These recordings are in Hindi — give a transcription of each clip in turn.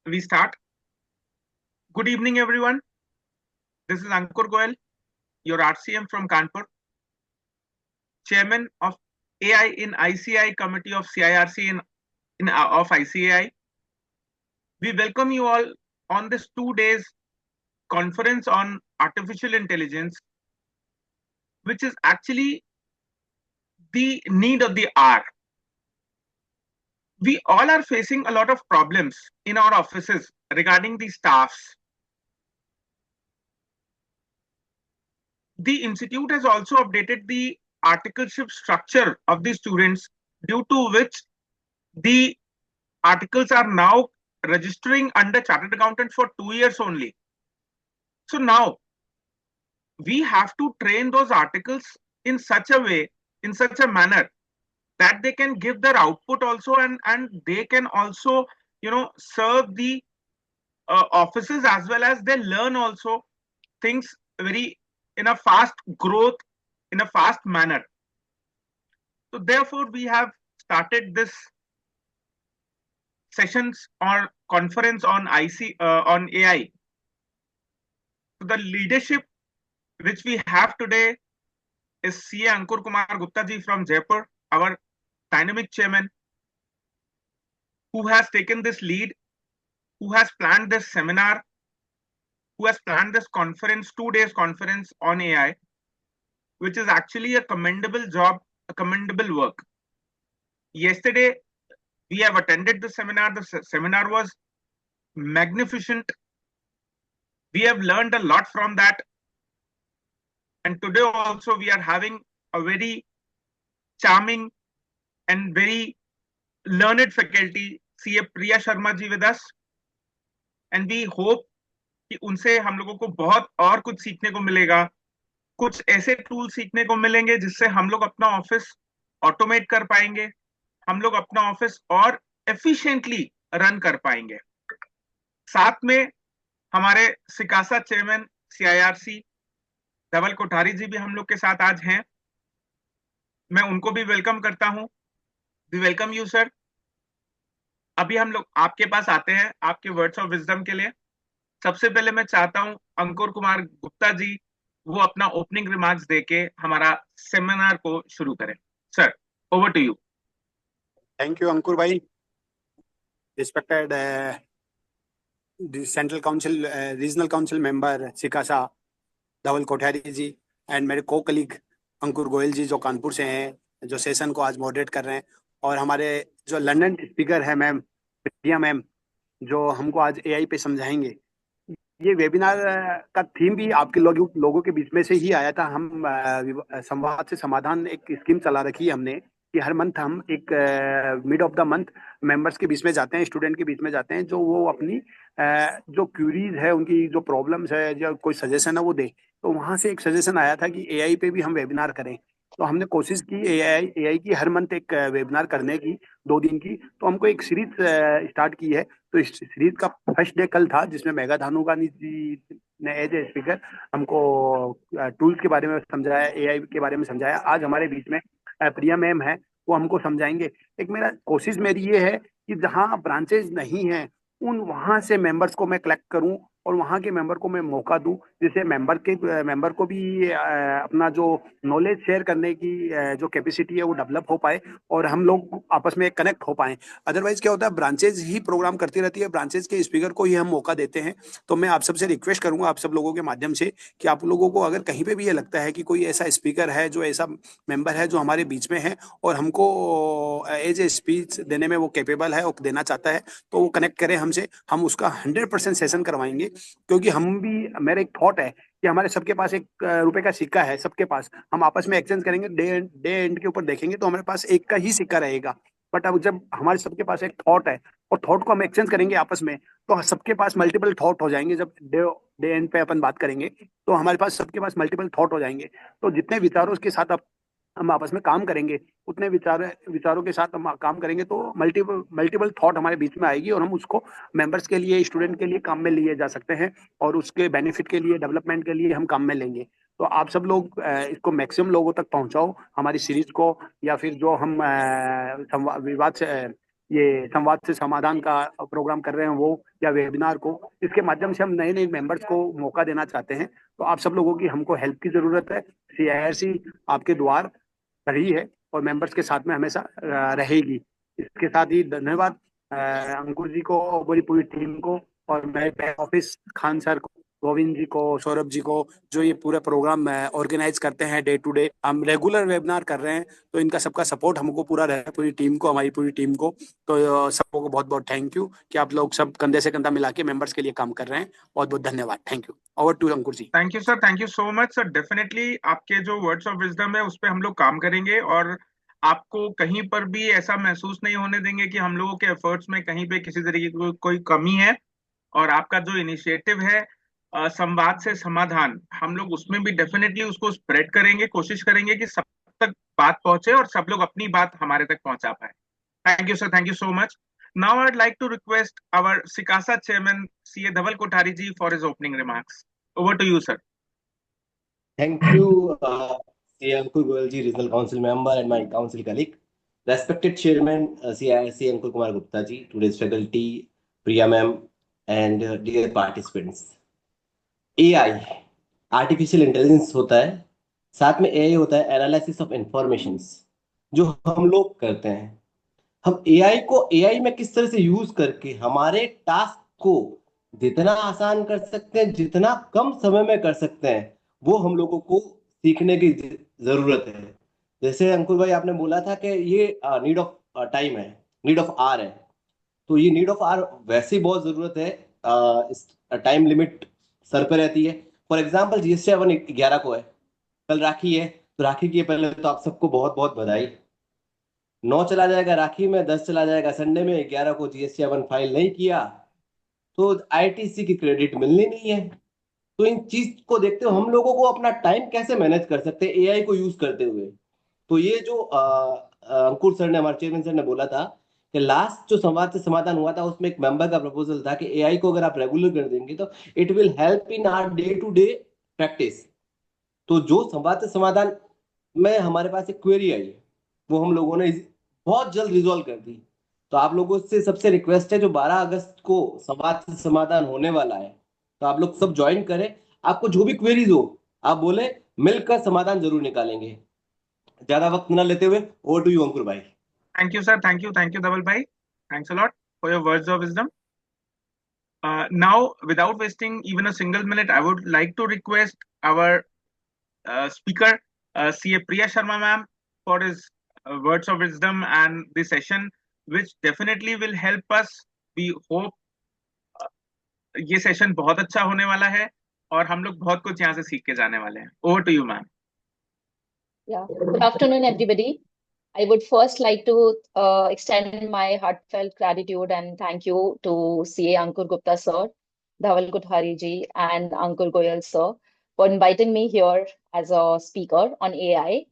we start. Good evening, everyone. This is Ankur Goel, your RCM from Kanpur, Chairman of AI in ICI Committee of CIRC of ICAI. We welcome you all on this 2 days conference on artificial intelligence, which is actually the need of the hour. We all are facing a lot of problems in our offices regarding the staffs. The institute has also updated the articleship structure of the students, due to which the articles are now registering under chartered accountant for 2 years only. So now we have to train those articles in such a way, in such a manner that they can give their output also, and they can also serve the offices, as well as they learn also things very in a fast growth, in a fast manner. So therefore we have started this sessions or conference on on AI. So the leadership which we have today is CA Ankur Kumar Gupta ji from Jaipur, our dynamic chairman, who has taken this lead, who has planned this seminar, who has planned this conference, 2 days conference on AI, which is actually a commendable job, a commendable work. Yesterday, we have attended the seminar. The seminar was magnificent. We have learned a lot from that. And today also we are having a very charming and very learned faculty, CA Priya Sharma ji with us. And we hope कि उनसे हम लोगों को बहुत और कुछ सीखने को मिलेगा, कुछ ऐसे टूल सीखने को मिलेंगे जिससे हम लोग अपना ऑफिस ऑटोमेट कर पाएंगे, हम लोग अपना ऑफिस और एफिशिएंटली रन कर पाएंगे। साथ में हमारे सिकासा चेयरमैन CIRC धवल कोठारी जी भी हम लोग के साथ आज हैं। मैं उनको भी वेलकम करता हूं। We welcome you sir. अभी हम लोग आपके पास आते हैं आपके वर्ड्स ऑफ विजडम के लिए। सबसे पहले मैं चाहता हूं अंकुर कुमार गुप्ता जी वो अपना ओपनिंग रिमार्क्स देके हमारा सेमिनार को शुरू करें। Sir, over to you. Thank you Ankur भाई। Respected central council regional council member सिकासा धवल कोठारी जी एंड मेरे को कलीग अंकुर गोयल जी जो कानपुर से हैं, जो सेशन को आज मॉडरेट कर रहे हैं, और हमारे जो लंदन स्पीकर है मैम प्रिया मैम, जो हमको आज एआई पे समझाएंगे। ये वेबिनार का थीम भी आपके लोगों के बीच में से ही आया था। हम संवाद से समाधान एक स्कीम चला रखी है हमने कि हर मंथ हम एक mid of the month members के बीच में जाते हैं, स्टूडेंट के बीच में जाते हैं, जो वो अपनी जो क्यूरीज है, उनकी जो प्रॉब्लम्स है या कोई सजेशन है वो दे। तो वहाँ से एक सजेशन आया था कि एआई पे भी हम वेबिनार करें। तो हमने कोशिश की एआई की हर मंथ एक वेबिनार करने की, 2 दिन की। तो हमको एक सीरीज स्टार्ट की है। तो इस सीरीज का फर्स्ट डे कल था, जिसमें मेघा धानुकानी जी ने एज ए स्पीकर हमको टूल्स के बारे में समझाया, एआई के बारे में समझाया। आज हमारे बीच में प्रिया मैम है, वो हमको समझाएंगे। एक कोशिश मेरी ये है कि जहाँ ब्रांचेज नहीं है उन वहाँ से मेंबर्स को मैं कलेक्ट करूँ और वहाँ के मेंबर को मैं मौका दूं, जिससे मेंबर को भी अपना जो नॉलेज शेयर करने की जो कैपेसिटी है वो डेवलप हो पाए और हम लोग आपस में कनेक्ट हो पाए। अदरवाइज क्या होता है, ब्रांचेज ही प्रोग्राम करती रहती है, ब्रांचेज के स्पीकर को ही हम मौका देते हैं। तो मैं आप सबसे रिक्वेस्ट करूंगा, आप सब लोगों के माध्यम से, कि आप लोगों को अगर कहीं पे भी ये लगता है कि कोई ऐसा स्पीकर है, जो ऐसा मेंबर है जो हमारे बीच में है और हमको एज ए स्पीच देने में वो कैपेबल है और देना चाहता है, तो वो कनेक्ट करें हमसे। हम उसका 100% सेशन करवाएंगे। क्योंकि हम भी, मेरा एक थॉट है कि हमारे सबके पास एक रुपए का सिक्का है, सबके पास। हम आपस में एक्सचेंज करेंगे, डे एंड के ऊपर देखेंगे तो हमारे पास एक का ही सिक्का रहेगा। बट अब जब हमारे सबके पास एक थॉट है और थॉट को हम एक्सचेंज करेंगे आपस में, तो सबके पास मल्टीपल थॉट हो जाएंगे। जब डे एंड पे अपन बात करेंगे तो हमारे पास सबके पास मल्टीपल थॉट हो जाएंगे। तो जितने विचारों के साथ हम आपस में काम करेंगे, उतने विचारों के साथ हम काम करेंगे, तो मल्टीपल थॉट हमारे बीच में आएगी और हम उसको मेंबर्स के लिए, स्टूडेंट के लिए काम में लिए जा सकते हैं और उसके बेनिफिट के लिए, डेवलपमेंट के लिए हम काम में लेंगे। तो आप सब लोग इसको मैक्सिमम लोगों तक पहुंचाओ, हमारी सीरीज को, या फिर जो हम विवाद से ये संवाद से समाधान का प्रोग्राम कर रहे हैं वो, या वेबिनार को, इसके माध्यम से हम नए नए मेंबर्स को मौका देना चाहते हैं। तो आप सब लोगों की हमको हेल्प की जरूरत है। CIRC आपके द्वार खड़ी है और मेंबर्स के साथ में हमेशा रहेगी। इसके साथ ही धन्यवाद अंकुर जी को और पूरी पूरी टीम को, और मेरे बैक ऑफिस खान सर को, गोविंद जी को, सौरभ जी को, जो ये पूरा प्रोग्राम ऑर्गेनाइज करते हैं। डे टू डे हम रेगुलर वेबिनार कर रहे हैं, तो इनका सबका सपोर्ट हमको पूरा रहे, पूरी टीम को, हमारी पूरी टीम को। तो सबको बहुत बहुत थैंक यू कि आप लोग सब कंधे से कंधा मिला के मेंबर्स के लिए काम कर रहे हैं। बहुत बहुत धन्यवाद। Thank you. Over to Ankur ji. Thank you sir, thank you so much sir. Definitely आपके जो वर्ड्स ऑफ विजडम है उस पर हम लोग काम करेंगे, और आपको कहीं पर भी ऐसा महसूस नहीं होने देंगे कि हम लोगों के एफर्ट्स में कहीं पे किसी तरीके की कोई कमी है। और आपका जो इनिशिएटिव है संवाद से समाधान, हम लोग उसमें भी डेफिनेटली उसको स्प्रेड करेंगे, कोशिश करेंगे कि सब तक बात पहुंचे और सब लोग अपनी बात हमारे तक पहुंचा पाए। Thank you sir, thank you so much. Now I'd like to request our Sikasa chairman, CA Dhaval Kothari ji, for his opening remarks. Over to you, sir. Thank you, C. Ankur Goyal ji, Regional Council member and my council colleague. Respected Chairman, CIRC Ankur Kumar Gupta ji, today's faculty, Priya ma'am, and dear participants. AI, Artificial Intelligence होता है, साथ में AI होता है Analysis of Informations, जो हम लोग करते हैं। हम AI में किस तरह से यूज करके हमारे टास्क को जितना आसान कर सकते हैं, जितना कम समय में कर सकते हैं, वो हम लोगों को सीखने की जरूरत है। जैसे अंकुर भाई आपने बोला था कि ये नीड ऑफ टाइम है, नीड ऑफ आर है, तो ये नीड ऑफ आर वैसे ही बहुत जरूरत है। इस टाइम लिमिट सर पे रहती है। फॉर एग्जाम्पल GST 11 को है, कल राखी है, तो राखी की पहले तो आप सबको बहुत बहुत बधाई। 9 चला जाएगा राखी में, 10 चला जाएगा संडे में, 11 को GST फाइल नहीं किया तो ITC की क्रेडिट मिलनी नहीं है। तो इन चीज को देखते हुए हम लोगों को अपना टाइम कैसे मैनेज कर सकते हैं AI को यूज करते हुए। तो ये जो अंकुर सर ने, हमारे चेयरमैन सर ने बोला था कि लास्ट जो संवाद से समाधान हुआ था उसमें एक मेंबर का प्रपोजल था कि AI को अगर आप रेगुलर कर देंगे तो it will help in our day to day practice. तो जो संवाद से समाधान में हमारे पास एक क्वेरी आई, वो हम लोगों ने बहुत जल्द रिजॉल्व कर दी। तो आप लोगों से सबसे रिक्वेस्ट है, जो 12 अगस्त को संवाद से समाधान होने वाला है, तो आप लोग सब ज्वाइन करें। आपको जो भी क्वेरीज हो आप बोले, मिलकर समाधान जरूर निकालेंगे। ज्यादा वक्त न लेते हुए ओवर टू यू अंकुर भाई। Thank you, sir. Thank you, Dhaval bhai. Thanks a lot for your words of wisdom. Now, without wasting even a single minute, I would like to request our speaker, CA Priya Sharma ma'am, for his words of wisdom and the session, which definitely will help us. We hope ये सेशन बहुत अच्छा होने वाला है और हम लोग बहुत कुछ यहाँ से सीख के जाने वाले हैं। Over to you, ma'am. Yeah. Good afternoon, everybody. I would first like to extend my heartfelt gratitude and thank you to CA Ankur Gupta sir, Dhaval Kothari ji, and Ankur Goyal sir for inviting me here as a speaker on AI.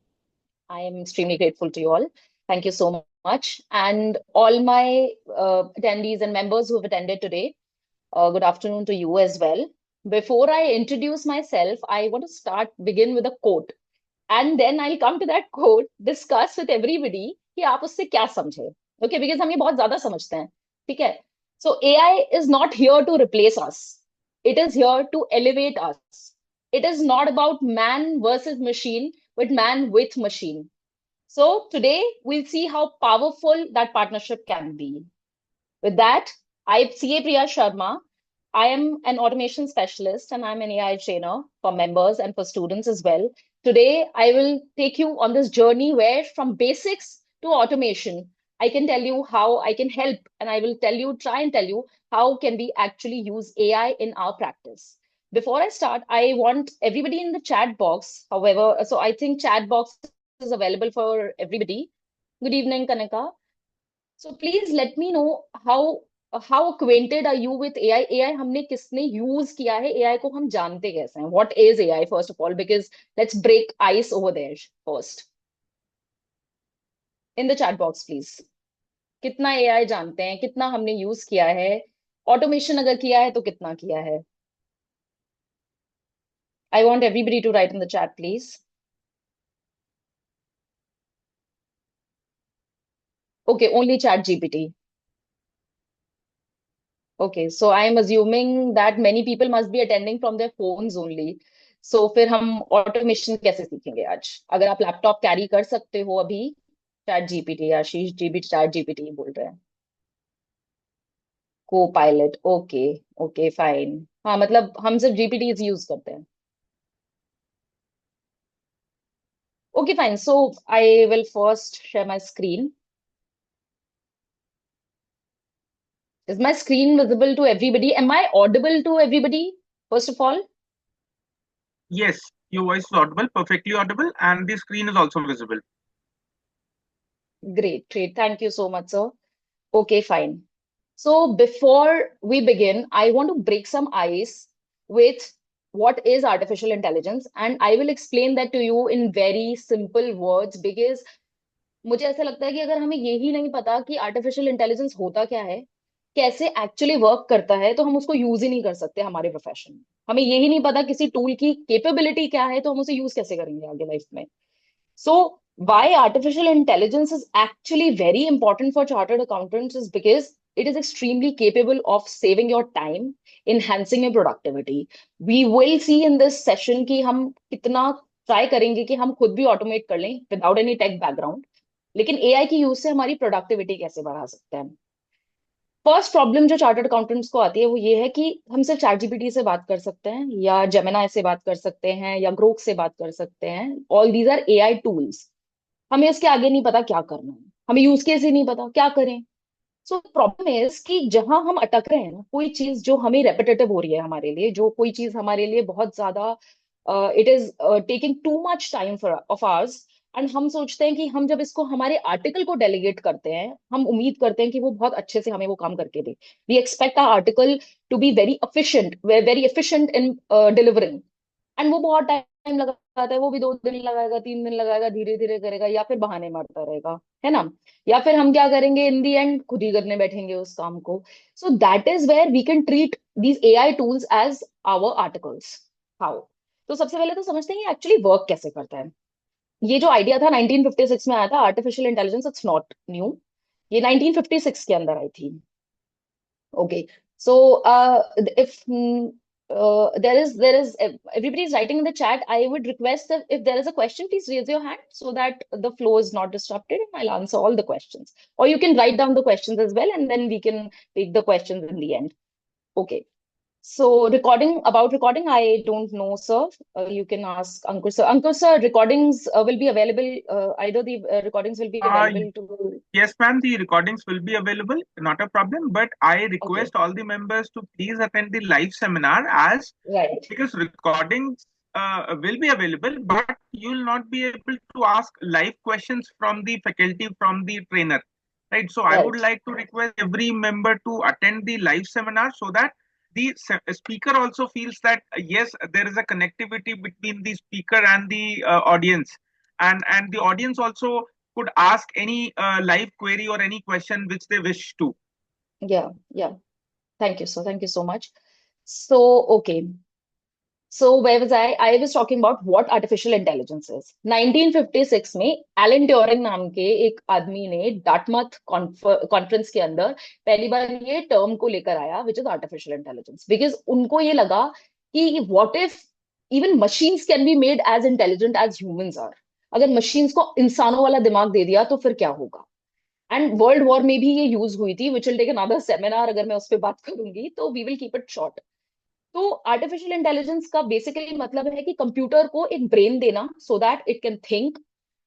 I am extremely grateful to you all. Thank you so much. And all my attendees and members who have attended today, good afternoon to you as well. Before I introduce myself, I want to begin with a quote. And then I'll come to that quote, discuss with everybody कि आप उससे क्या समझे. Okay, because हम ये बहुत ज्यादा समझते हैं. ठीक है? So AI is not here to replace us. It is here to elevate us. It is not about man versus machine, but man with machine. So today we'll see how powerful that partnership can be. With that, I'm CA Priya Sharma. I am an automation specialist and I'm an AI trainer for members and for students as well. Today, I will take you on this journey where from basics to automation, I can tell you how I can help, and I will try and tell you how can we actually use AI in our practice. Before I start, I want everybody in the chat box, however, so I think chat box is available for everybody. Good evening, Kanaka. So please let me know how acquainted are you with AI? AI हमने किसने use किया है? AI को हम जानते कैसे हैं? What is AI first of all? Because let's break ice over there first. In the chat box, please. कितना AI जानते हैं? कितना हमने use किया है? Automation अगर किया है तो कितना किया है? I want everybody to write in the chat, please. Okay, only Chat GPT. Okay, so I am assuming that many people must be attending from their phones only. So फिर हम ऑटोमेशन कैसे सीखेंगे आज? अगर आप लैपटॉप कैरी कर सकते हो अभी, चैट जीपीटी, आशीष जी भी चैट जीपीटी बोल रहे हैं। को पायलट, ओके। ओके फाइन, हाँ मतलब हम सिर्फ जीपीटी यूज करते हैं। Okay fine, so I will first share my screen. Is my screen visible to everybody? Am I audible to everybody, first of all? Yes, your voice is audible, perfectly audible, and the screen is also visible. Great, great. Thank you so much, sir. Okay, fine. So before we begin, I want to break some ice with what is artificial intelligence, and I will explain that to you in very simple words because मुझे ऐसा लगता है कि अगर हमें यही नहीं पता कि आर्टिफिशियल इंटेलिजेंस होता क्या है, कैसे एक्चुअली वर्क करता है, तो हम उसको यूज ही नहीं कर सकते हमारे प्रोफेशन में। हमें यही नहीं पता किसी टूल की कैपेबिलिटी क्या है, तो हम उसे यूज कैसे करेंगे आगे लाइफ में। So, why artificial intelligence is actually very important for chartered accountants is because it is extremely capable of saving your time, enhancing your productivity. We will see in this session कि हम कितना ट्राई करेंगे कि हम खुद भी ऑटोमेट कर लें विदाउट एनी टेक बैकग्राउंड, लेकिन एआई की यूज से हमारी प्रोडक्टिविटी कैसे बढ़ा सकते हैं। फर्स्ट प्रॉब्लम जो चार्टर्ड अकाउंटेंट्स को आती है वो ये है कि हम सिर्फ चैट जीपीटी से बात कर सकते हैं, या जेमिनाई से बात कर सकते हैं, या ग्रोक से बात कर सकते हैं। All these are AI tools. हमें इसके आगे नहीं पता क्या करना है, हमें यूज केस ही नहीं पता क्या करें। सो प्रॉब्लम इज कि जहां हम अटक रहे हैं ना, कोई चीज जो हमें रेपिटेटिव हो रही है हमारे लिए, जो कोई चीज हमारे लिए बहुत ज्यादा it is taking too much time for of hours, and हम सोचते हैं कि हम जब इसको हमारे आर्टिकल को डेलीगेट करते हैं, हम उम्मीद करते हैं कि वो बहुत अच्छे से हमें वो काम करके दे। We expect our article to be very efficient in delivering, and वो बहुत टाइम लगाता है। वो भी 2 दिन लगाएगा, 3 दिन लगाएगा, धीरे धीरे करेगा, या फिर बहाने मारता रहेगा, है ना। या फिर हम क्या करेंगे, इन दी एंड खुद ही करने बैठेंगे उस काम को। So that is where we can treat these AI tools as our articles. How? तो सबसे पहले तो समझते हैं एक्चुअली वर्क कैसे करता है। ये जो आइडिया था 1956 में आया था, artificial intelligence, it's not new. ये 1956 के अंदर आई थी। Okay, so if there is everybody is writing in the chat, I would request that if there is a question, please raise your hand so that the flow is not disrupted, and I'll answer all the questions. Or you can write down the questions as well, and then we can take the questions in the end. Okay. So about recording, I don't know, sir. You can ask Ankur sir. Ankur sir, recordings will be available. Either the recordings will be available to. Yes, ma'am, the recordings will be available, not a problem. But I Okay. request all the members to please attend the live seminar as Right. because recordings will be available, but you will not be able to ask live questions from the faculty, from the trainer. Right. So I would Right. like to request every member to attend the live seminar so that the speaker also feels that yes, there is a connectivity between the speaker and the audience, and the audience also could ask any live query or any question which they wish to. Yeah. Yeah. Thank you, sir. Thank you so much. So, okay. So where was I? I was talking about what artificial intelligence is. 1956 में एलन ट्यूरिंग नाम के एक आदमी ने डार्टमouth कॉन्फ्रेंस के अंदर पहली बार ये टर्म को लेकर आया, which is artificial intelligence, because उनको ये लगा कि what if even machines can be made as intelligent as humans are. अगर मशीन्स को इंसानों वाला दिमाग दे दिया तो फिर क्या होगा। एंड वर्ल्ड वॉर में भी ये यूज हुई थी, which will take another seminar. अगर मैं उस पर बात करूंगी तो we will keep it short. तो आर्टिफिशियल इंटेलिजेंस का बेसिकली मतलब है कि कंप्यूटर को एक ब्रेन देना so that it can think,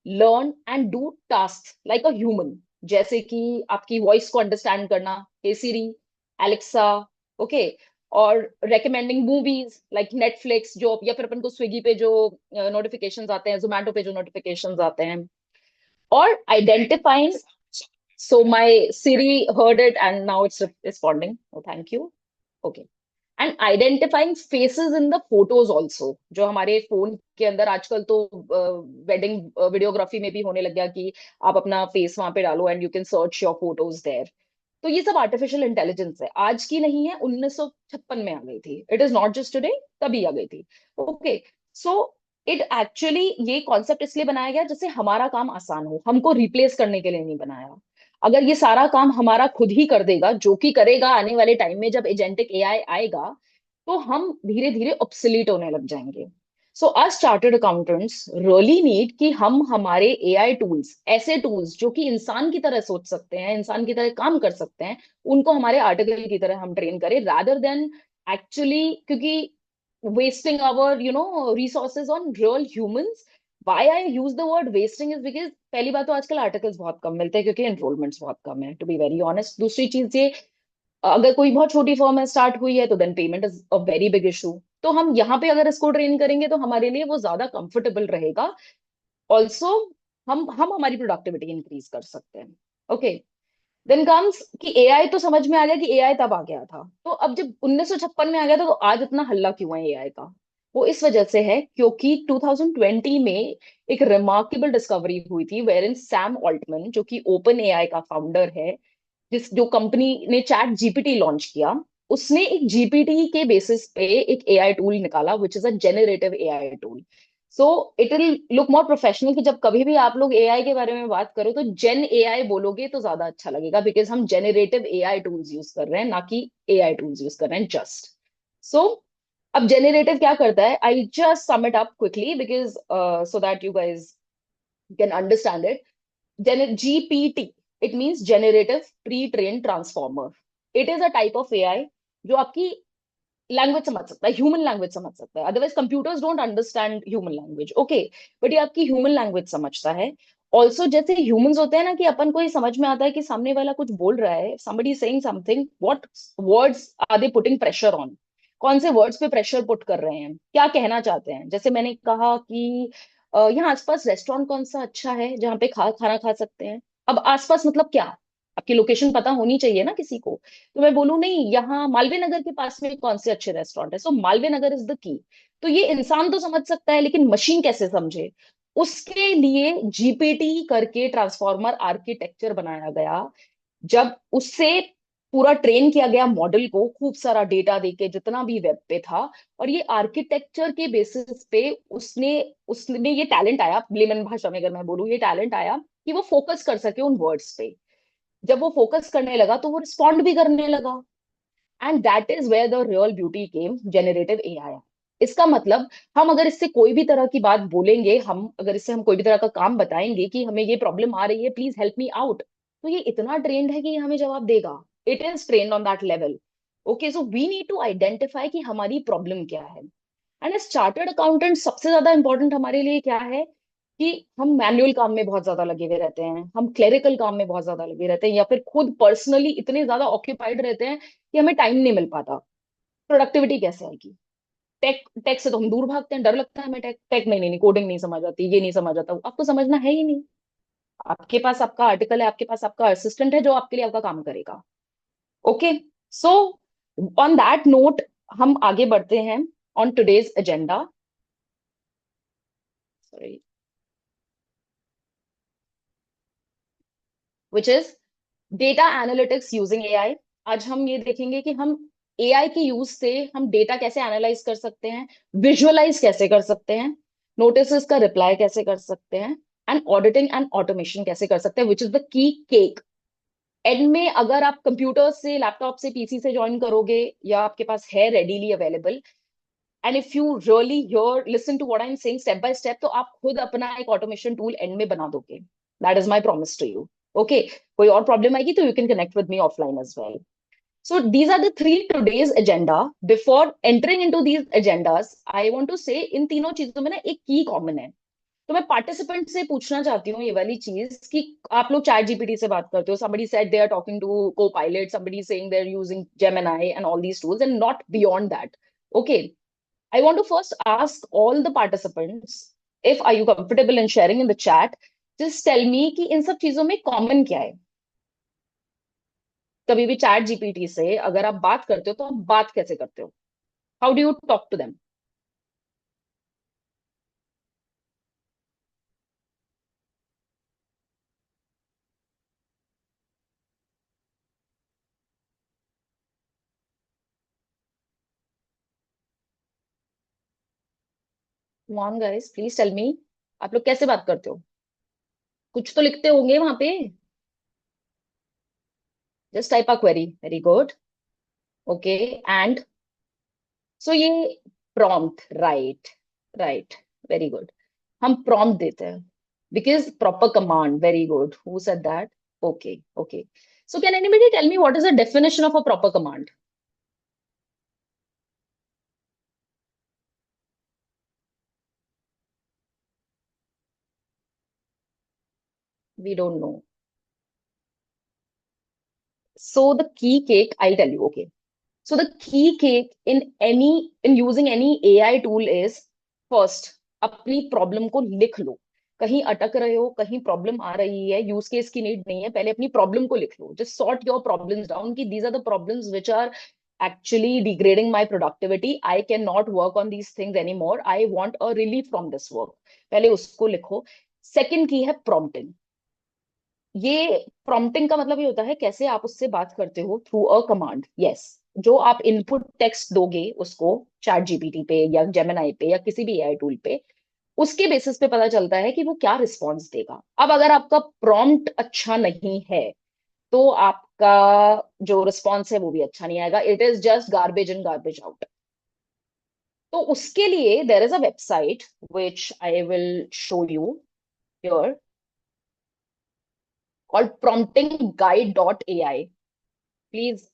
learn and do task like a human. जैसे कि आपकी वॉइस को अंडरस्टैंड करना, हे सिरी, एलेक्सा, ओके, और रेकमेंडिंग मूवीज लाइक नेटफ्लिक्स, जो या फिर अपन को स्विगी पे जो नोटिफिकेशंस आते हैं, जोमेटो पे जो नोटिफिकेशंस आते हैं, और identifying. So my Siri heard it and now it's responding. Oh, thank you. Okay. And identifying faces in the photos also. जो हमारे फोन के अंदर आजकल तो वेडिंग वीडियोग्राफी में भी होने लग गया कि आप अपना फेस वहां पे डालो and you can search your photos there. तो ये सब आर्टिफिशियल इंटेलिजेंस है, आज की नहीं है, 1956 में आ गई थी। It is not just today, तभी आ गई थी। ओके, सो इट एक्चुअली ये कॉन्सेप्ट इसलिए बनाया गया जिससे हमारा काम आसान हो, हमको रिप्लेस करने के लिए नहीं बनाया। अगर ये सारा काम हमारा खुद ही कर देगा, जो कि करेगा आने वाले टाइम में जब एजेंटिक एआई आएगा, तो हम धीरे धीरे ऑब्सोलीट होने लग जाएंगे। सो अस चार्टर्ड अकाउंटेंट्स रियली नीड कि हम हमारे एआई टूल्स, ऐसे टूल्स जो कि इंसान की तरह सोच सकते हैं, इंसान की तरह काम कर सकते हैं, उनको हमारे आर्टिकल की तरह हम ट्रेन करें, रादर देन एक्चुअली, क्योंकि wasting our resources on real humans. Why I use the word wasting is because पहली बात तो आजकल आर्टिकल्स बहुत कम मिलते हैं क्योंकि एनरोलमेंट्स बहुत कम है, टू बी वेरी ऑनेस्ट। दूसरी चीज ये, अगर कोई बहुत छोटी फर्म है, स्टार्ट हुई है, तो then payment is a very big issue. तो हम यहाँ पे अगर इसको ट्रेन करेंगे तो हमारे लिए वो ज्यादा कंफर्टेबल रहेगा। ऑल्सो हम हमारी प्रोडक्टिविटी इंक्रीज कर सकते हैं। ओके, देन कम्स कि एआई तो समझ में आ गया कि एआई तब आ गया था, तो अब जब 1956 में आ गया था तो आज इतना हल्ला क्यों है एआई का? वो इस वजह से है क्योंकि 2020 में एक रिमार्केबल डिस्कवरी हुई थी, वेर इन सैम ऑल्टमैन, जो कि ओपन एआई का फाउंडर है, जिस जो कंपनी ने चैट जीपीटी लॉन्च किया, उसने एक जीपीटी के बेसिस पे एक एआई टूल निकाला, विच is a generative AI tool. So it will look more professional कि जब कभी भी आप लोग एआई के बारे में बात करो तो जेन एआई बोलोगे तो ज्यादा अच्छा लगेगा, बिकॉज हम जेनरेटिव एआई टूल्स यूज कर रहे हैं, ना कि एआई टूल्स यूज कर रहे हैं जस्ट। सो अब जेनरेटिव क्या करता है, I just sum it up quickly because so that you guys can understand it. GPT, it means generative pre-trained transformer. It is a type of AI जो आपकी लैंग्वेज समझ सकता है, ह्यूमन लैंग्वेज समझ सकता है। Otherwise computers don't understand human language, okay, but ये आपकी ह्यूमन लैंग्वेज समझता है। ऑल्सो जैसे ह्यूमंस होते हैं ना, कि अपन को ये समझ में आता है कि सामने वाला कुछ बोल रहा है, somebody is saying something, what words are they putting pressure on, कौन से वर्ड्स पे प्रेशर पुट कर रहे हैं, क्या कहना चाहते हैं। जैसे मैंने कहा कि यहाँ आसपास रेस्टोरेंट कौन सा अच्छा है जहाँ पे खाना खा सकते हैं। अब आसपास मतलब क्या, आपकी लोकेशन पता होनी चाहिए ना किसी को। तो मैं बोलूँ नहीं, यहाँ मालवीय नगर के पास में कौन से अच्छे रेस्टोरेंट है, सो मालवीय नगर इज द की। तो ये इंसान तो समझ सकता है, लेकिन मशीन कैसे समझे? उसके लिए जीपीटी करके ट्रांसफॉर्मर आर्किटेक्चर बनाया गया। जब उससे पूरा ट्रेन किया गया मॉडल को, खूब सारा डेटा देके जितना भी वेब पे था, और ये आर्किटेक्चर के बेसिस पे उसने उसने ये टैलेंट आया, लेमन भाषा में अगर मैं बोलूँ, ये टैलेंट आया कि वो फोकस कर सके उन वर्ड्स पे। जब वो फोकस करने लगा तो वो रिस्पॉन्ड भी करने लगा। And that is where the real beauty came, generative AI. इसका मतलब, हम अगर इससे कोई भी तरह की बात बोलेंगे, हम अगर इससे हम कोई भी तरह का काम बताएंगे कि हमें ये प्रॉब्लम आ रही है, प्लीज हेल्प मी आउट, तो ये इतना ट्रेंड है कि ये हमें जवाब देगा। It is trained on that level. Okay, so we need to identify कि हमारी प्रॉब्लम क्या है। एंड एज चार्टर्ड अकाउंटेंट सबसे ज्यादा इंपॉर्टेंट हमारे लिए क्या है, कि हम मैनुअल काम में बहुत ज्यादा लगे हुए रहते हैं, हम क्लेरिकल काम में बहुत ज्यादा लगे रहते हैं, या फिर खुद पर्सनली इतने ज्यादा ऑक्यूपाइड रहते हैं कि हमें टाइम नहीं मिल पाता। प्रोडक्टिविटी कैसे आएगी? टेक टेक से तो हम दूर भागते हैं, डर लगता है हमें। टेक टेक नहीं नहीं नहीं, कोडिंग नहीं समझ आती, ये नहीं समझ आता, आपको समझना है ही नहीं। आपके पास आपका आर्टिकल है, आपके पास आपका असिस्टेंट है जो आपके लिए आपका काम करेगा। Okay, so on that note हम आगे बढ़ते हैं on today's agenda. Sorry, which is data analytics using AI. आज हम ये देखेंगे कि हम एआई के यूज से हम डेटा कैसे एनालाइज कर सकते हैं, विजुअलाइज कैसे कर सकते हैं, नोटिस का रिप्लाई कैसे कर सकते हैं, एंड ऑडिटिंग एंड ऑटोमेशन कैसे कर सकते हैं, विच इज द की केक। एंड में अगर आप कंप्यूटर से, लैपटॉप से, पीसी से ज्वाइन करोगे, या आपके पास है readily available, and if you really your listen to what I am saying step by step, तो आप खुद अपना एक ऑटोमेशन टूल एंड में बना दोगे। That is my promise to you. Okay, कोई और प्रॉब्लम आएगी तो you can connect with me offline as well. So these are the three today's agenda. Before entering into these agendas, I want to say इन तीनों चीजों में ना एक की कॉमन है। तो मैं पार्टिसिपेंट से पूछना चाहती हूँ ये वाली चीज कि आप लोग चैट जीपीटी से बात करते हो, somebody said they are talking to Copilot, somebody is saying they're using Gemini and all these tools, and not beyond that. Okay, I want to first ask all the participants, if are you comfortable in sharing in the chat, just tell me कि इन सब चीजों में कॉमन क्या है। कभी भी चैट जीपीटी से अगर आप बात करते हो तो आप बात कैसे करते हो? How do you talk to them? One guys, please tell me, आप लोग कैसे बात करते हो? कुछ तो लिखते होंगे वहां पे। Just type a query. Very good. Okay. And so ये prompt, right. Very good. हम prompt देते हैं because proper command. Very good. Who said that? Okay. So can anybody tell me what is the definition of a proper command? We don't know. So the key cake, I'll tell you. Okay. So the key cake in using any AI tool is first अपनी प्रॉब्लम को लिख लो. कहीं अटक रहे हो, कहीं प्रॉब्लम आ रही है, यूज केस की नीड नहीं है, पहले अपनी प्रॉब्लम को लिख लो. Just sort your problems down कि these are the problems which are actually degrading my productivity. I cannot work on these things anymore. I want a relief from this work. पहले उसको लिखो. सेकंड की है prompting. ये प्रॉम्प्टिंग का मतलब ये होता है कैसे आप उससे बात करते हो थ्रू अ कमांड. यस, जो आप इनपुट टेक्स्ट दोगे उसको चैट जीपीटी पे या जेमिनाई पे या किसी भी एआई टूल पे, उसके बेसिस पे पता चलता है कि वो क्या रिस्पॉन्स देगा. अब अगर आपका प्रॉम्प्ट अच्छा नहीं है तो आपका जो रिस्पॉन्स है वो भी अच्छा नहीं आएगा. It is just garbage in garbage out. तो उसके लिए there is a website which I will show you here called promptingguide.ai. Please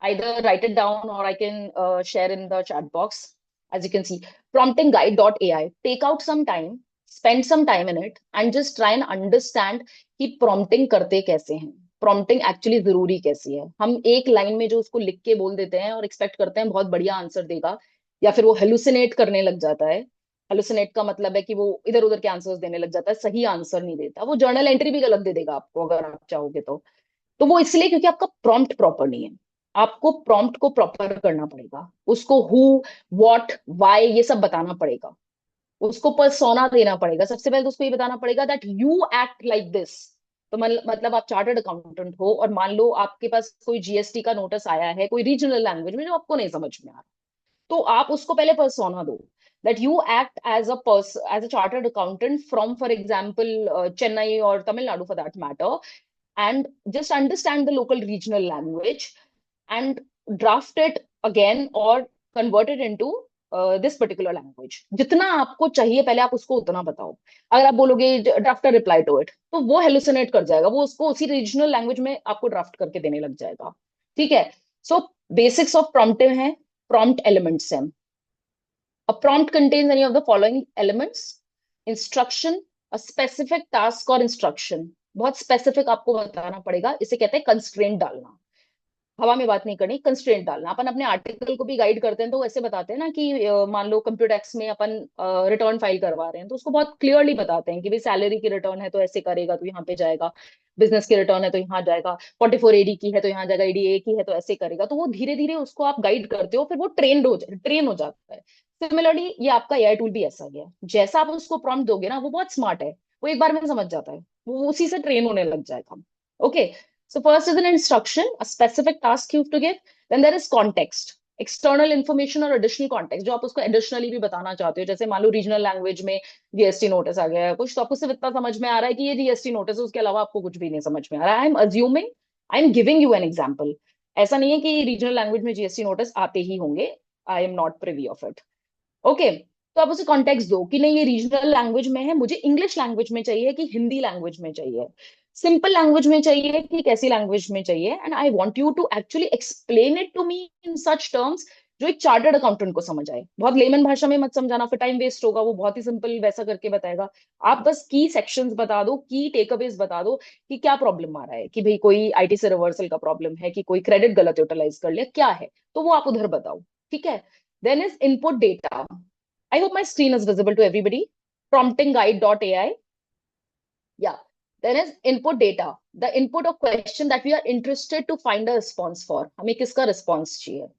either write it down or I can share in the chat box. As you can see, promptingguide.ai. Take out some time, spend some time in it, and just try and understand कि prompting करते कैसे हैं. Prompting actually जरूरी कैसी है. हम एक लाइन में जो उसको लिख के बोल देते हैं और एक्सपेक्ट करते हैं बहुत बढ़िया आंसर देगा, या फिर वो हेलुसिनेट करने लग जाता है. हेलुसिनेट का मतलब है कि वो इधर उधर के आंसर्स देने लग जाता है, सही आंसर नहीं देता. वो जर्नल एंट्री भी गलत दे देगा आपको अगर आप चाहोगे तो. तो वो इसलिए क्योंकि आपका प्रॉम्प्ट प्रॉपर नहीं है. आपको प्रॉम्प्ट को प्रॉपर करना पड़ेगा. उसको हु, व्हाट, व्हाई ये सब बताना पड़ेगा. उसको पर्सोना देना पड़ेगा. सबसे पहले तो उसको ये बताना पड़ेगा that you act like this. तो मतलब आप चार्टर्ड अकाउंटेंट हो और मान लो आपके पास कोई जीएसटी का नोटिस आया है कोई रीजनल लैंग्वेज में जो आपको नहीं समझ में आ रहा, तो आप उसको पहले पर्सोना दो that you act as a person, as a chartered accountant from, for example, Chennai or Tamil Nadu for that matter, and just understand the local regional language and draft it again or convert it into this particular language. जितना आपको चाहिए पहले आप उसको उतना बताओ. अगर आप बोलोगे ड्राफ्ट रिप्लाई टू इट, तो वो हेलुसिनेट कर जाएगा. वो उसको उसी रीजनल लैंग्वेज में आपको ड्राफ्ट करके देने लग जाएगा. ठीक है. सो बेसिक्स ऑफ प्रॉम्प्टिंग है, प्रॉम्प्ट एलिमेंट्स हैं. A prompt contains any of the following elements: instruction, a specific task or instruction. बहुत स्पेसिफिक आपको बताना पड़ेगा. इसे कहते हैं कंस्ट्रेंट डालना. हवा में बात नहीं करनी, कंस्ट्रेंट डालना. अपन अपने आर्टिकल को भी गाइड करते हैं तो ऐसे बताते हैं ना कि मान लो कंप्यूटर एक्स में अपन रिटर्न फाइल करवा रहे हैं तो उसको बहुत क्लियरली बताते हैं कि भाई सैलरी की रिटर्न है तो ऐसे करेगा तो यहाँ पे जाएगा, बिजनेस की रिटर्न है तो यहाँ जाएगा, 44 AD की है तो यहाँ जाएगा, ADA की है तो ऐसे करेगा. तो वो धीरे धीरे उसको आप गाइड करते हो, फिर वो ट्रेन हो जाता है. सिमिलरली ये आपका एआई टूल भी ऐसा गया. जैसा आप उसको प्रॉम्प्ट दोगे ना वो बहुत स्मार्ट है, वो एक बार में समझ जाता है, वो उसी से ट्रेन होने लग जाएगा. Okay. So first is an instruction, a specific task you have to give. Then there is context, external information और additional context जो आप उसको additionally भी बताना चाहते हो. जैसे मान लो रीजनल लैंग्वेज में जीएसटी नोटिस आ गया है कुछ, तो आपको सिर्फ इतना समझ में आ रहा है कि ये जीएसटी नोटिस है, उसके अलावा आपको कुछ भी नहीं समझ में आ रहा है. I am assuming, I am giving you an example. ऐसा नहीं है कि रीजनल लैंग्वेज में जीएसटी नोटिस आते ही होंगे. I am not privy of it. Okay. तो आप उसे कॉन्टेक्स्ट दो कि नहीं ये रीजनल लैंग्वेज में है, मुझे इंग्लिश लैंग्वेज में चाहिए कि हिंदी लैंग्वेज में चाहिए, सिंपल लैंग्वेज में चाहिए कि कैसी लैंग्वेज में चाहिए. And I want you to actually explain it to me in such terms जो एक चार्टर्ड अकाउंटेंट को समझ आए. बहुत लेमन भाषा में मत समझाना, फिर टाइम वेस्ट होगा. वो बहुत ही सिंपल वैसा करके बताएगा. आप बस की सेक्शंस बता दो, की टेकअवेज बता दो कि क्या प्रॉब्लम आ रहा है, कि भाई कोई आईटी से रिवर्सल का प्रॉब्लम है कि कोई क्रेडिट गलत यूटिलाइज कर लिया, क्या है, तो वो आप उधर बताओ. ठीक है. Then is input data. I hope my screen is visible to everybody. Promptingguide.ai. Yeah. Then is input data. The input of question that we are interested to find a response for. हमें किसका response चाहिए.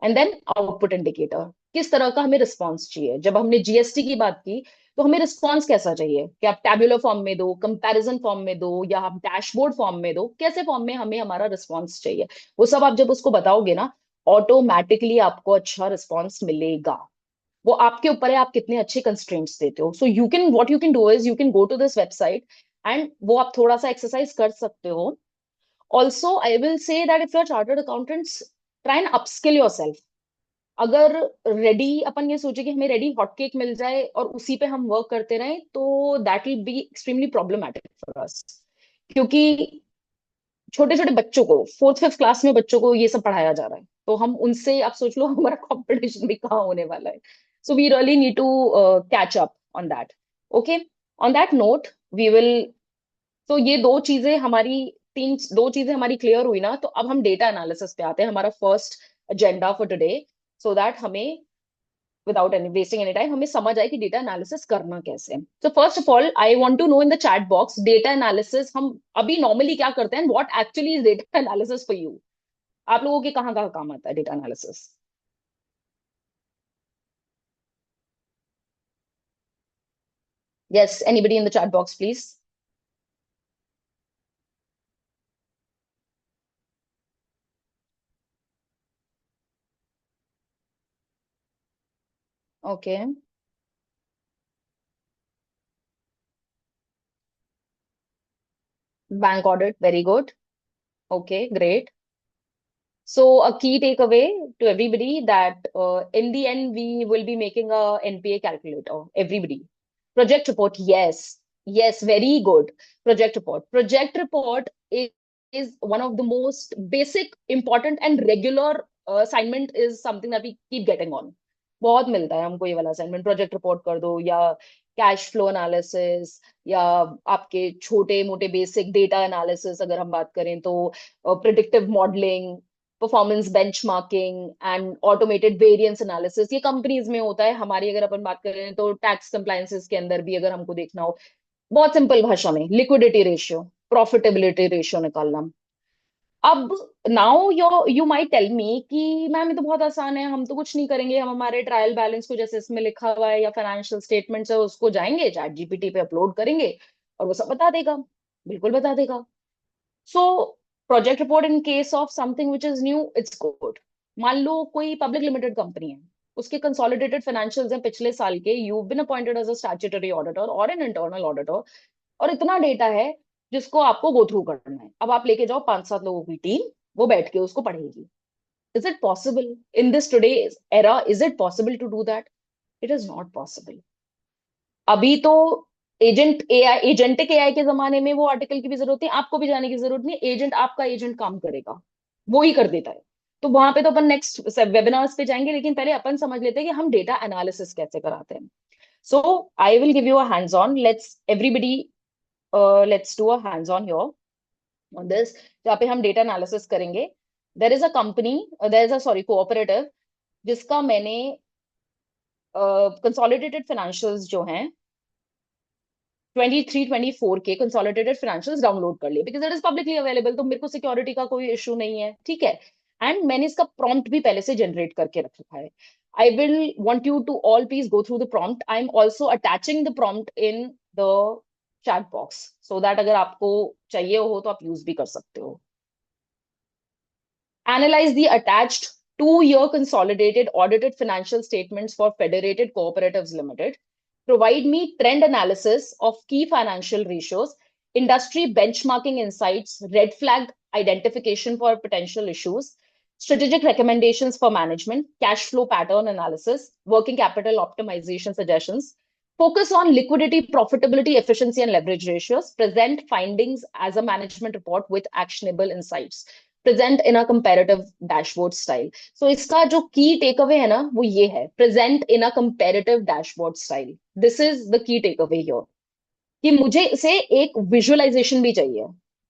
And then output indicator. किस तरह का हमें response चाहिए. जब हमने जीएसटी की बात की तो हमें response कैसा चाहिए, कि आप tabular form में दो, comparison form में दो, या आप dashboard form में दो, कैसे form में हमें हमारा response चाहिए. वो सब आप जब उसको बताओगे ना, ऑटोमेटिकली आपको अच्छा रिस्पॉन्स मिलेगा. वो आपके ऊपर है आप कितने अच्छे कंस्ट्रेंट्स देते हो. So you can, what you can do is you can go to this website and वो आप थोड़ा सा एक्सरसाइज कर सकते हो. Also, I will say that if you're chartered accountants, try and upskill yourself. अगर रेडी अपन ये सोचे कि हमें रेडी हॉटकेक मिल जाए और उसी पे हम वर्क करते रहें, तो that will be extremely problematic for us. क्योंकि छोटे छोटे बच्चों को, फोर्थ फिफ्थ क्लास में बच्चों को ये सब पढ़ाया जा रहा है, तो हम उनसे, आप सोच लो हमारा कंपटीशन भी कहाँ होने वाला है। So we really need to catch up on that. Okay, on that note we will, तो ये दो चीजें हमारी क्लियर हुई ना, तो अब हम डेटा एनालिसिस पे आते हैं, हमारा first agenda for today, so that हमें without any wasting any time हमें समझ आए कि डेटा एनालिसिस करना कैसे है। So first of all I want to know in the chat box, data analysis हम अभी नॉर्मली क्या करते हैं, what actually is data analysis for you. आप लोगों के कहाँ कहाँ काम आता है data analysis? Yes, anybody in the chat box please. Okay, bank audit, very good. Okay, great. So a key takeaway to everybody that in the end we will be making a NPA calculator. Everybody. Project report, yes, yes, very good. Project report. Project report is one of the most basic, important, and regular assignment is something that we keep getting on. बहुत मिलता है हमको ये वाला असाइनमेंट, प्रोजेक्ट रिपोर्ट कर दो, या कैश फ्लो एनालिसिस, या आपके छोटे मोटे बेसिक डेटा एनालिसिस अगर हम बात करें तो predictive modelling, performance benchmarking and automated variance analysis, ये कंपनीज में होता है। हमारी अगर अपन बात करें तो टैक्स कंप्लायंसेस के अंदर भी अगर हमको देखना हो, बहुत सिंपल भाषा में लिक्विडिटी रेशियो, प्रॉफिटेबिलिटी रेशियो निकालना। अब now you might tell me कि मैम ये तो बहुत आसान है, हम तो कुछ नहीं करेंगे, हम हमारे ट्रायल बैलेंस को जैसे इसमें लिखा हुआ है या फाइनेंशियल स्टेटमेंट्स है उसको जाएंगे चैट जीपीटी पे अपलोड करेंगे और वो सब बता देगा। बिल्कुल बता देगा। So project report in case of something which is new, it's good. मान लो कोई पब्लिक लिमिटेड कंपनी है, उसके कंसोलिडेटेड फाइनेंशियल्स हैं पिछले साल के, you been appointed as a statutory auditor और एन इंटरनल ऑडिटर, और इतना डेटा है जिसको आपको गो थ्रू करना है। अब आप लेके जाओ 5-7 लोगों की टीम, वो बैठ के उसको पढ़ेगी। Is it possible in this today era? Is it possible to do that? It is not possible. अभी तो एजेंटिक एआई के जमाने में वो आर्टिकल की भी जरूरत नहीं, आपको भी जाने की जरूरत नहीं, एजेंट आपका एजेंट काम करेगा, वो ही कर देता है। तो वहां पे तो अपन नेक्स्ट वेबिनार्स पे जाएंगे, लेकिन पहले अपन समझ लेते हैं कि हम डेटा एनालिसिस कैसे कराते हैं। So I will give you a hands on, let's everybody, let's do a hands on your on this, जहाँ पे हम डेटा एनालिसिस करेंगे। There is a company, there is a sorry cooperative, जिसका मैंने कंसोलिडेटेड फाइनेंशियल्स जो हैं 23-24 के कंसोलिडेटेड फाइनेंशियल्स डाउनलोड कर लिए, because it is publicly available, तो मेरे को सिक्योरिटी का कोई इशू नहीं है, ठीक है। एंड मैंने इसका प्रॉम्प्ट भी पहले से जनरेट करके रख रखा है। I will want you to all please go through the prompt. I am also attaching the prompt in the chat box, so that अगर आपको चाहिए हो तो आप यूज भी कर सकते हो। Analyze the attached 2-year consolidated audited financial statements for Federated Cooperatives Limited. Provide me trend analysis of key financial ratios, industry benchmarking insights, red flag identification for potential issues, strategic recommendations for management, cash flow pattern analysis, working capital optimization suggestions. Focus on liquidity, profitability, efficiency, and leverage ratios. Present findings as a management report with actionable insights. Present in a comparative dashboard style. So इसका जो की टेक अवे है ना, वो ये है, present in a comparative dashboard style. This is the key takeaway here, कि मुझे इसे एक विजुअलाइजेशन भी चाहिए।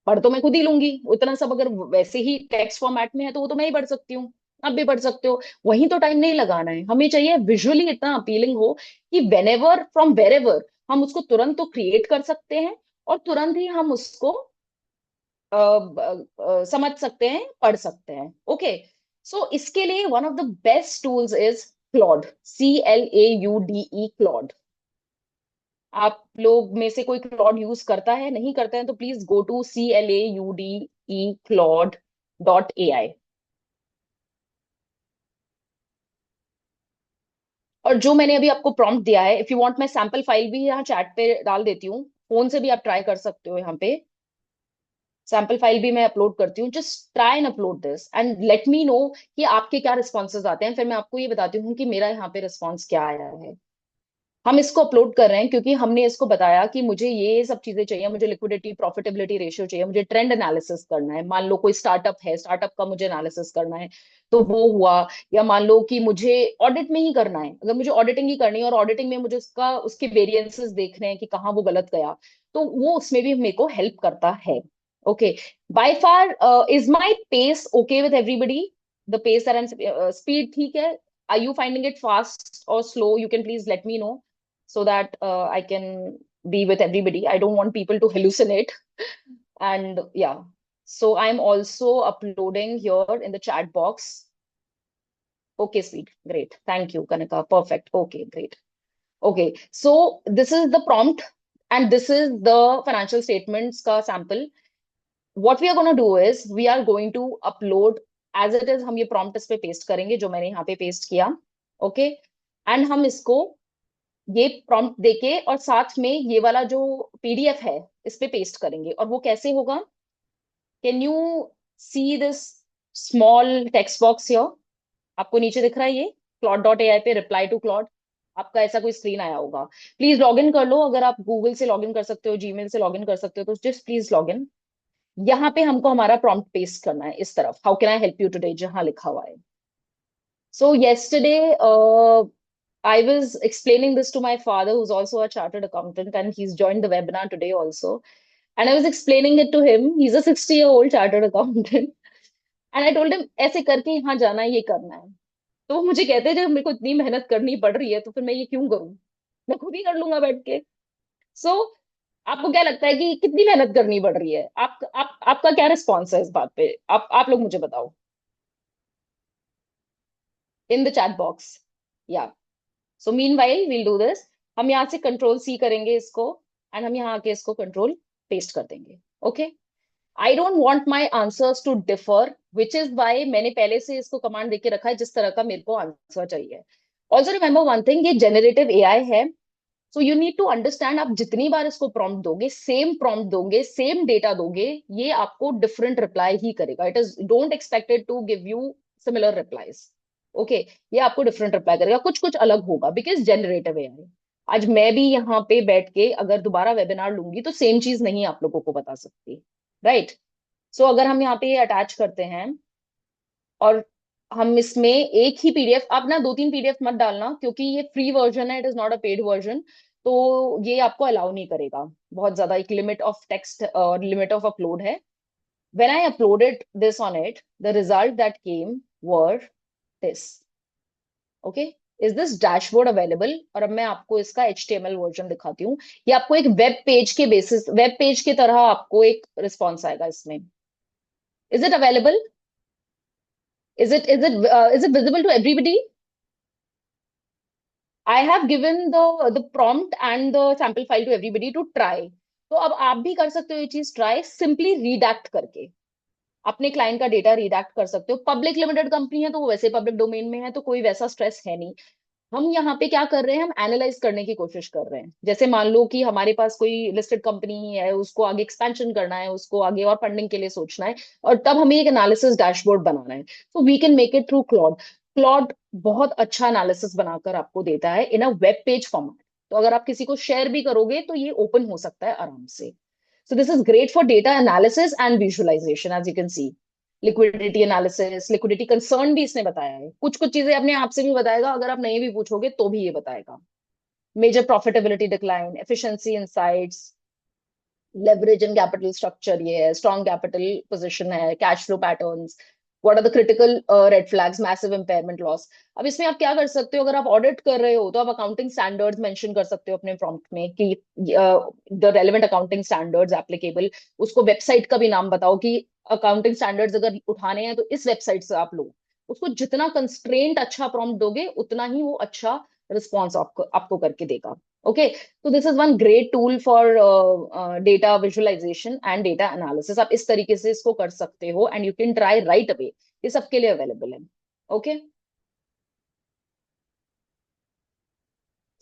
पढ़ तो मैं खुद ही लूंगी, उतना सब अगर वैसे ही टेक्स्ट फॉर्मेट में है तो वो तो मैं ही पढ़ सकती हूँ, आप भी पढ़ सकते हो, वहीं तो टाइम नहीं लगाना है। हमें चाहिए विजुअली इतना अपीलिंग हो कि whenever from wherever हम उसको तुरंत तो क्रिएट कर सकते हैं और तुरंत ही हम उसको समझ सकते हैं, पढ़ सकते हैं। ओके, सो इसके लिए one of the best tools is Claude, CLAUDE, Claude. आप लोग में से कोई क्लॉड यूज करता है? नहीं करता है तो please go to CLAUDE claude.ai। और जो मैंने अभी आपको प्रॉम्प्ट दिया है, इफ यू वांट मैं सैंपल फाइल भी यहाँ चैट पे डाल देती हूँ, फोन से भी आप ट्राई कर सकते हो यहाँ पे। सैंपल फाइल भी मैं अपलोड करती हूँ. Just try and upload this and let me no कि आपके क्या रिस्पॉन्सेज आते हैं. फिर मैं आपको ये बताती हूँ कि मेरा यहाँ पे रिस्पॉन्स क्या आया है. हम इसको अपलोड कर रहे हैं क्योंकि हमने इसको बताया कि मुझे ये सब चीजें चाहिए. मुझे लिक्विडिटी प्रॉफिटेबिलिटी रेशियो चाहिए. मुझे ट्रेंड एनालिसिस करना है. मान लो कोई स्टार्टअप है, स्टार्टअप का मुझे एनालिसिस करना है, तो वो हुआ. या मान लो कि मुझे ऑडिट में ही करना है. अगर मुझे ऑडिटिंग ही करनी है और ऑडिटिंग में मुझे उसके वेरिएंसेस देखने हैं कि कहाँ वो गलत गया, तो वो उसमें भी मेरे को हेल्प करता है. Okay. By far is my pace okay with everybody? The pace and speed ठीक है? Are you finding it fast or slow? You can please let me know so that I can be with everybody. I don't want people to hallucinate. And yeah, so I'm also uploading here in the chat box. Okay, sweet. Great. Thank you, Kanika. Perfect. Okay, great. Okay, so this is the prompt and this is the financial statements ka sample. What we are going to do is we are going to upload as it is. हम ये prompt इस पे paste करेंगे जो मैंने यहाँ पे paste किया. Okay, and हम इसको ये प्रॉम्प्ट देके और साथ में ये वाला जो पीडीएफ है इस पे पेस्ट करेंगे. और वो कैसे होगा? Can you see this small text box here? आपको नीचे दिख रहा है ये claude.ai पे रिप्लाई टू क्लॉड. आपका ऐसा कोई स्क्रीन आया होगा. प्लीज लॉग इन कर लो. अगर आप गूगल से लॉग इन कर सकते हो, जीमेल से लॉग इन कर सकते हो, तो जस्ट प्लीज लॉग इन. यहाँ पे हमको हमारा प्रॉम्प्ट पेस्ट करना है इस तरफ. How can I help you today जहां लिखा हुआ है. So yesterday, I was explaining this to my father, who's also a chartered accountant, and he's joined the webinar today also. And I was explaining it to him. He's a 60-year-old chartered accountant. And I told him, ऐसे करके यहाँ जाना है, ये करना है. तो वो मुझे कहते हैं, जब मेरे को इतनी मेहनत करनी पड़ रही है तो फिर मैं ये क्यों करूं? मैं खुद ही कर लूंगा बैठ के. सो आपको क्या लगता है कि कितनी मेहनत करनी पड़ रही है? आपका क्या रिस्पॉन्स है इस बात पे? आप लोग मुझे बताओ इन द चैट बॉक्स. या सो मीनवाइल वील डू दिस. हम यहाँ से कंट्रोल सी करेंगे इसको एंड हम यहाँ आके इसको कंट्रोल पेस्ट कर देंगे. Okay. I don't want my answers to differ, which is why मैंने पहले से इसको कमांड देके रखा है जिस तरह का मेरे को आंसर चाहिए. ऑल्सो रिमेंबर वन थिंग, ये जेनरेटिव एआई है. So you need to understand, आप जितनी बार इसको प्रॉम्प्ट दोगे, सेम प्रॉम्प्ट दोगे, सेम डेटा दोगे, ये आपको डिफरेंट रिप्लाई ही करेगा. It is don't expected to give you similar replies. Okay. ये आपको डिफरेंट रिप्लाई करेगा. कुछ कुछ अलग होगा बिकॉज जनरेटिव एआई. आज मैं भी यहाँ पे बैठ के अगर दोबारा वेबिनार लूंगी तो सेम चीज नहीं आप लोगों को बता सकती. राइट. सो अगर हम यहाँ पे अटैच करते हैं और हम इसमें एक ही पीडीएफ, आप ना 2-3 पीडीएफ मत डालना क्योंकि ये फ्री वर्जन है, it is not a paid version. तो ये आपको अलाउ नहीं करेगा. बहुत ज्यादा एक लिमिट ऑफ टेक्स्ट और लिमिट ऑफ अपलोड है. When I uploaded this on it, the result that came were this. Okay. Is this dashboard available? और अब मैं आपको इसका HTML वर्जन दिखाती हूँ. ये आपको एक वेब पेज के बेसिस, वेब पेज की तरह आपको एक रिस्पॉन्स आएगा इसमें. Is it available? Is it visible to everybody? I have given the prompt and the sample file to everybody to try. तो अब आप भी कर सकते हो ये चीज ट्राई, सिंपली रीडैक्ट करके अपने क्लाइंट का डेटा रीडैक्ट कर सकते हो. पब्लिक लिमिटेड कंपनी है तो वो वैसे पब्लिक डोमेन में है तो कोई वैसा स्ट्रेस है नहीं. हम यहाँ पे क्या कर रहे हैं, हम एनालाइज करने की कोशिश कर रहे हैं. जैसे मान लो कि हमारे पास कोई लिस्टेड कंपनी ही है, उसको आगे एक्सपेंशन करना है, उसको आगे और फंडिंग के लिए सोचना है, और तब हमें एक एनालिसिस डैशबोर्ड बनाना है. तो we can make it through Claude. Claude बहुत अच्छा एनालिसिस बनाकर आपको देता है in a web page format. तो अगर आप किसी को शेयर भी करोगे तो ये ओपन हो सकता है आराम से. So this is great for data analysis and visualisation. As you can see, liquidity analysis, liquidity concern भी इसने बताया है. कुछ कुछ चीजें अपने आप से भी बताएगा, अगर आप नहीं भी पूछोगे तो भी ये बताएगा. Major profitability decline, efficiency insights, leverage and capital structure, ये है स्ट्रॉन्ग कैपिटल पोजीशन है, cash flow patterns, what are the critical red flags, massive impairment loss. अब इसमें आप क्या कर सकते हो, अगर आप ऑडिट कर रहे हो तो आप अकाउंटिंग स्टैंडर्ड्स मेंशन कर सकते हो अपने प्रॉम्प्ट में कि the relevant accounting standards applicable. उसको वेबसाइट का भी नाम बताओ कि अकाउंटिंग स्टैंडर्ड्स अगर उठाने हैं तो इस वेबसाइट से आप लो. उसको जितना कंस्ट्रेंट अच्छा प्रॉम्प्ट दोगे उतना ही वो अच्छा रिस्पॉन्स आपको करके देगा. ओके. तो this is one great tool for data visualisation and data analysis. आप इस तरीके से इसको कर सकते हो and you can try right away. ये सबके लिए अवेलेबल है. Okay.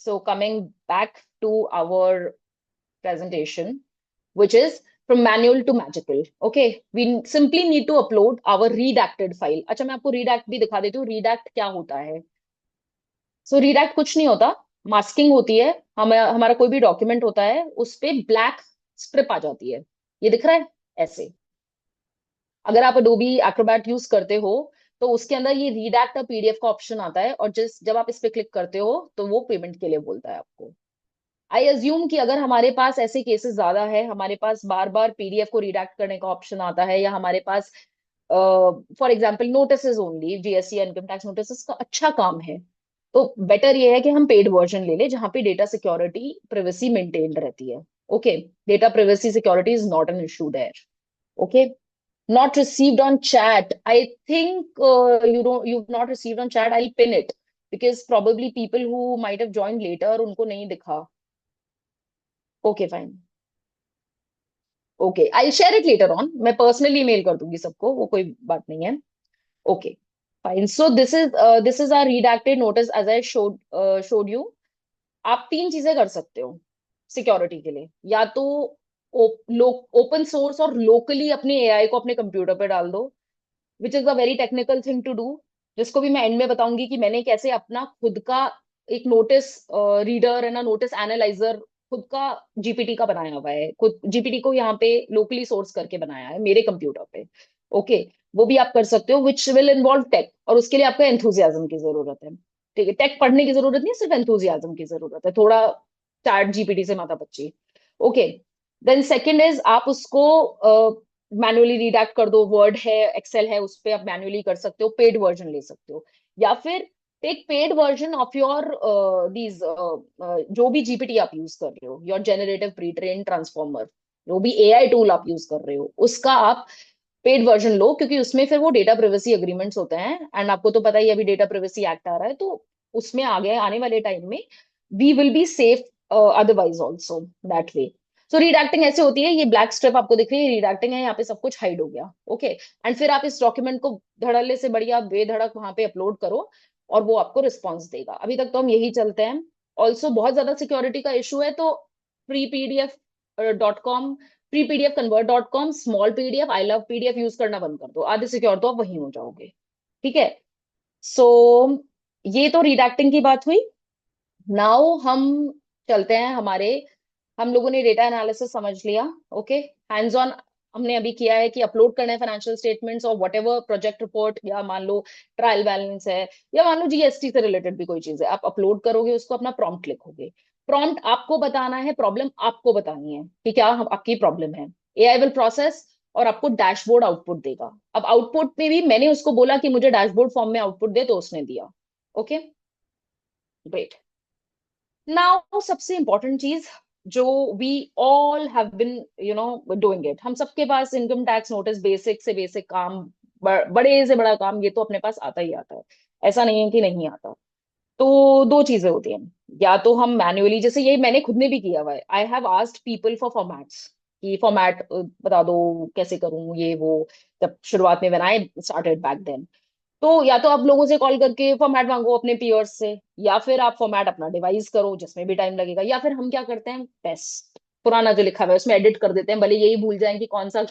So coming back to our presentation, which is from manual to magical. Okay, we simply need to upload our redacted file. अच्छा, मैं आपको redact भी दिखा देती हूँ. redact क्या होता है? So redact कुछ नहीं होता, मास्किंग होती है. हमारा कोई भी डॉक्यूमेंट होता है, उस पे ब्लैक स्ट्रिप आ जाती है. ये दिख रहा है ऐसे. अगर आप Adobe Acrobat यूज करते हो तो उसके अंदर ये रीडैक्ट पीडीएफ का ऑप्शन आता है, और जब आप इस पे क्लिक करते हो तो वो पेमेंट के लिए बोलता है आपको. आई अज्यूम कि अगर हमारे पास ऐसे केसेस ज्यादा है, हमारे पास बार बार पीडीएफ को रिडैक्ट करने का ऑप्शन आता है, या हमारे पास for example notice only, GST income tax notice का अच्छा काम है, तो बेटर ये है कि हम पेड वर्जन ले लें जहां पे डेटा सिक्योरिटी प्रिवेसी मेंटेन रहती है. Okay, data privacy security is not an issue there. Okay, not received on chat. I think you've not received on chat. I'll pin it because probably people who might have joined later उनको नहीं दिखा. Okay, fine. Okay, I'll share it later on. मैं personally email कर दूंगी सबको, वो कोई बात नहीं है. Okay, fine. So this is our redacted notice as I showed you. आप तीन चीजें कर सकते हो सिक्योरिटी के लिए. या तो ओपन सोर्स और लोकली अपने एआई को अपने कंप्यूटर पे डाल दो, which is a very technical thing to do, जिसको भी मैं एंड में बताऊंगी कि मैंने कैसे अपना खुद का एक नोटिस रीडर है ना, नोटिस एनालाइजर खुद का जीपीटी का बनाया हुआ है. खुद जीपीटी को यहाँ पे लोकली सोर्स करके बनाया है मेरे कंप्यूटर पे. ओके, वो भी आप कर सकते हो, विच विल इन्वॉल्व टेक, और उसके लिए आपको एंथुजियाज्म की जरूरत है. ठीक है, टेक पढ़ने की जरूरत नहीं, सिर्फ एंथुजियाज्म की जरूरत है, थोड़ा चैट जीपीटी से माथा पच्ची. ओके, देन सेकंड इज आप उसको मैनुअली रिडैक्ट कर दो. वर्ड है, एक्सेल है, उस पर आप मैनुअली कर सकते हो, पेड वर्जन ले सकते हो. या फिर take paid version of your these जो भी जीपीटी आप यूज कर रहे हो, your generative pre train transformer, जो भी एआई टूल आप यूज कर रहे हो, उसका आप पेड वर्जन लो, क्योंकि उसमें फिर वो डेटा प्रिवेसी एग्रीमेंट्स होते हैं. एंड आपको तो पता ही है, अभी डेटा प्रिवेसी एक्ट आ रहा है, तो उसमें आगे आने वाले टाइम में we will be safe otherwise also that way. So redacting ऐसे होती है, ये ब्लैक स्ट्रिप आपको दिख रही है, रीडैक्टिंग है, यहाँ पे सब कुछ हाइड हो गया. ओके, एंड फिर आप इस डॉक्यूमेंट को धड़ल्ले से बढ़िया बेधड़क वहां पे अपलोड करो, और वो आपको रिस्पॉन्स देगा. अभी तक तो हम यही चलते हैं. ऑल्सो बहुत ज्यादा सिक्योरिटी का इशू है, तो freepdf.com, freepdfconvert.com, small PDF, I love PDF use करना बंद कर दो, आधे सिक्योर तो आप वहीं हो जाओगे. ठीक है, सो ये तो रीडैक्टिंग की बात हुई. नाउ हम चलते हैं हमारे, हम लोगों ने डेटा एनालिसिस समझ लिया. ओके, हैंड्स ऑन हमने अभी किया है कि अपलोड करना है फाइनेंशियल स्टेटमेंट्स और वट एवर प्रोजेक्ट रिपोर्ट, या मान लो ट्रायल बैलेंस है, या मान लो जीएसटी से रिलेटेड भी कोई चीज है, आप अपलोड करोगे, उसको अपना प्रॉम्प्ट लिखोगे. प्रॉम्प्ट आपको बताना है, प्रॉब्लम आपको बतानी है कि क्या आपकी प्रॉब्लम है. एआई विल प्रोसेस और आपको डैशबोर्ड आउटपुट देगा. अब आउटपुट में भी मैंने उसको बोला कि मुझे डैशबोर्ड फॉर्म में आउटपुट दे, तो उसने दिया. Okay, great. नाउ सबसे इंपॉर्टेंट चीज जो we all have been doing it, हम सबके पास इनकम टैक्स नोटिस, बेसिक से बेसिक काम, बड़े से बड़ा काम, ये तो अपने पास आता ही आता है, ऐसा नहीं है कि नहीं आता. तो दो चीजें होती हैं, या तो हम मैन्युअली, जैसे ये मैंने खुद ने भी किया हुआ है, I have asked people for formats, कि फॉर्मेट बता दो कैसे करूं ये वो, जब शुरुआत में when I started back then. तो या तो आप लोगों से कॉल करके फॉर्मेट मांगो अपने पीयर्स से, या फिर आप फॉर्मेट अपना डिवाइस करो, जिसमें भी टाइम लगेगा. या फिर हम क्या करते हैं, बेस्ट पुराना जो लिखा हुआ है उसमें एडिट कर देते हैं, भले यही भूल जाएं कि कौन सा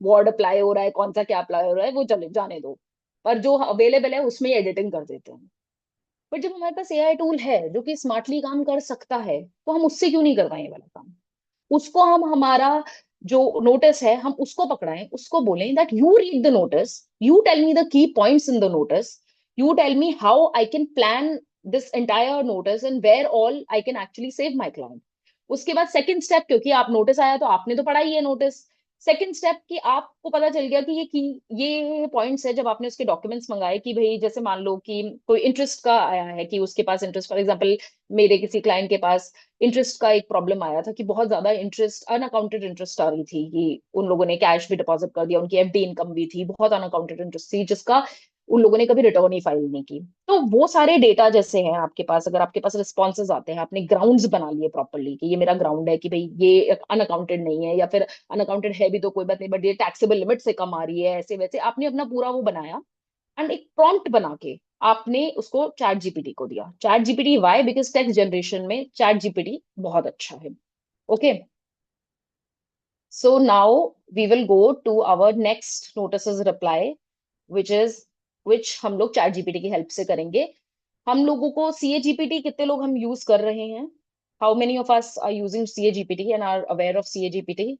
वर्ड अप्लाई हो रहा है, कौन सा क्या अप्लाई हो रहा है, वो चले जाने दो, पर जो अवेलेबल है उसमें एडिटिंग कर देते हैं. बट जब हमारे पास एआई टूल है जो कि स्मार्टली काम कर सकता है, तो हम उससे क्यों नहीं करवाएं ये वाला काम. उसको हम हमारा जो नोटिस है हम उसको पकड़ाएं, उसको बोलें that you read the notice, you tell me the key points in the notice, you tell me how I can plan this entire notice and where all I can actually save my client. उसके बाद सेकंड स्टेप, क्योंकि आप नोटिस आया तो आपने तो पढ़ा ही है नोटिस, सेकंड स्टेप कि आपको पता चल गया कि ये पॉइंट्स है, जब आपने उसके डॉक्यूमेंट्स मंगाए कि भाई जैसे मान लो कि कोई इंटरेस्ट का आया है, कि उसके पास इंटरेस्ट, फॉर एग्जांपल मेरे किसी क्लाइंट के पास इंटरेस्ट का एक प्रॉब्लम आया था कि बहुत ज्यादा इंटरेस्ट, अनअकाउंटेड इंटरेस्ट आ रही थी, कि उन लोगों ने कैश भी डिपॉजिट कर दिया, उनकी एफडी इनकम भी थी, बहुत अनअकाउंटेड इंटरेस्ट थी, जिसका उन लोगों ने कभी रिटर्न ही फाइल नहीं की. तो वो सारे डेटा जैसे हैं आपके पास, अगर आपके पास रिस्पॉन्सेज आते हैं, आपने ग्राउंड्स बना लिए प्रॉपरली कि ये मेरा ग्राउंड है कि भाई ये अनअकाउंटेड नहीं है, या फिर अनअकाउंटेड है भी तो कोई बात नहीं, बट ये टैक्सेबल लिमिट से कम आ रही है, ऐसे वैसे आपने अपना पूरा वो बनाया, एंड एक प्रॉम्प्ट बना के आपने उसको चैट जीपीटी को दिया. ChatGPT why, because text generation में चैट जीपीटी बहुत अच्छा है. Okay, So now we will go to our next notices reply, which हम लोग चैट जीपीटी की हेल्प से करेंगे. हम लोगों को सीए जीपीटी कितने लोग हम यूज कर रहे हैं? How many of us are using CA GPT and are aware of CA GPT?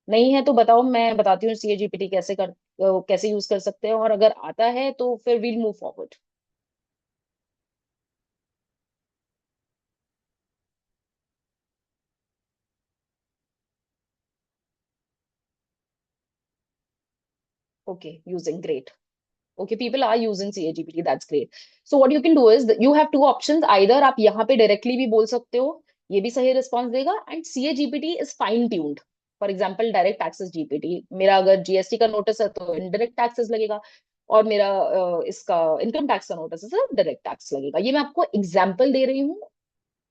नहीं है तो बताओ, मैं बताती हूँ सीए जीपीटी कैसे यूज कर सकते हैं, और अगर आता है तो फिर we'll move forward. Okay, using, great. Okay, people are using CAGPT. That's great. So what you can do is you have two options. Either आप यहाँ पे directly भी बोल सकते हो, ये भी सही response देगा. And CAGPT is fine tuned. For example, direct taxes GPT. मेरा अगर GST का notice है तो indirect taxes लगेगा, और मेरा इसका income tax का notice है तो direct tax लगेगा. ये मैं आपको example दे रही हूँ.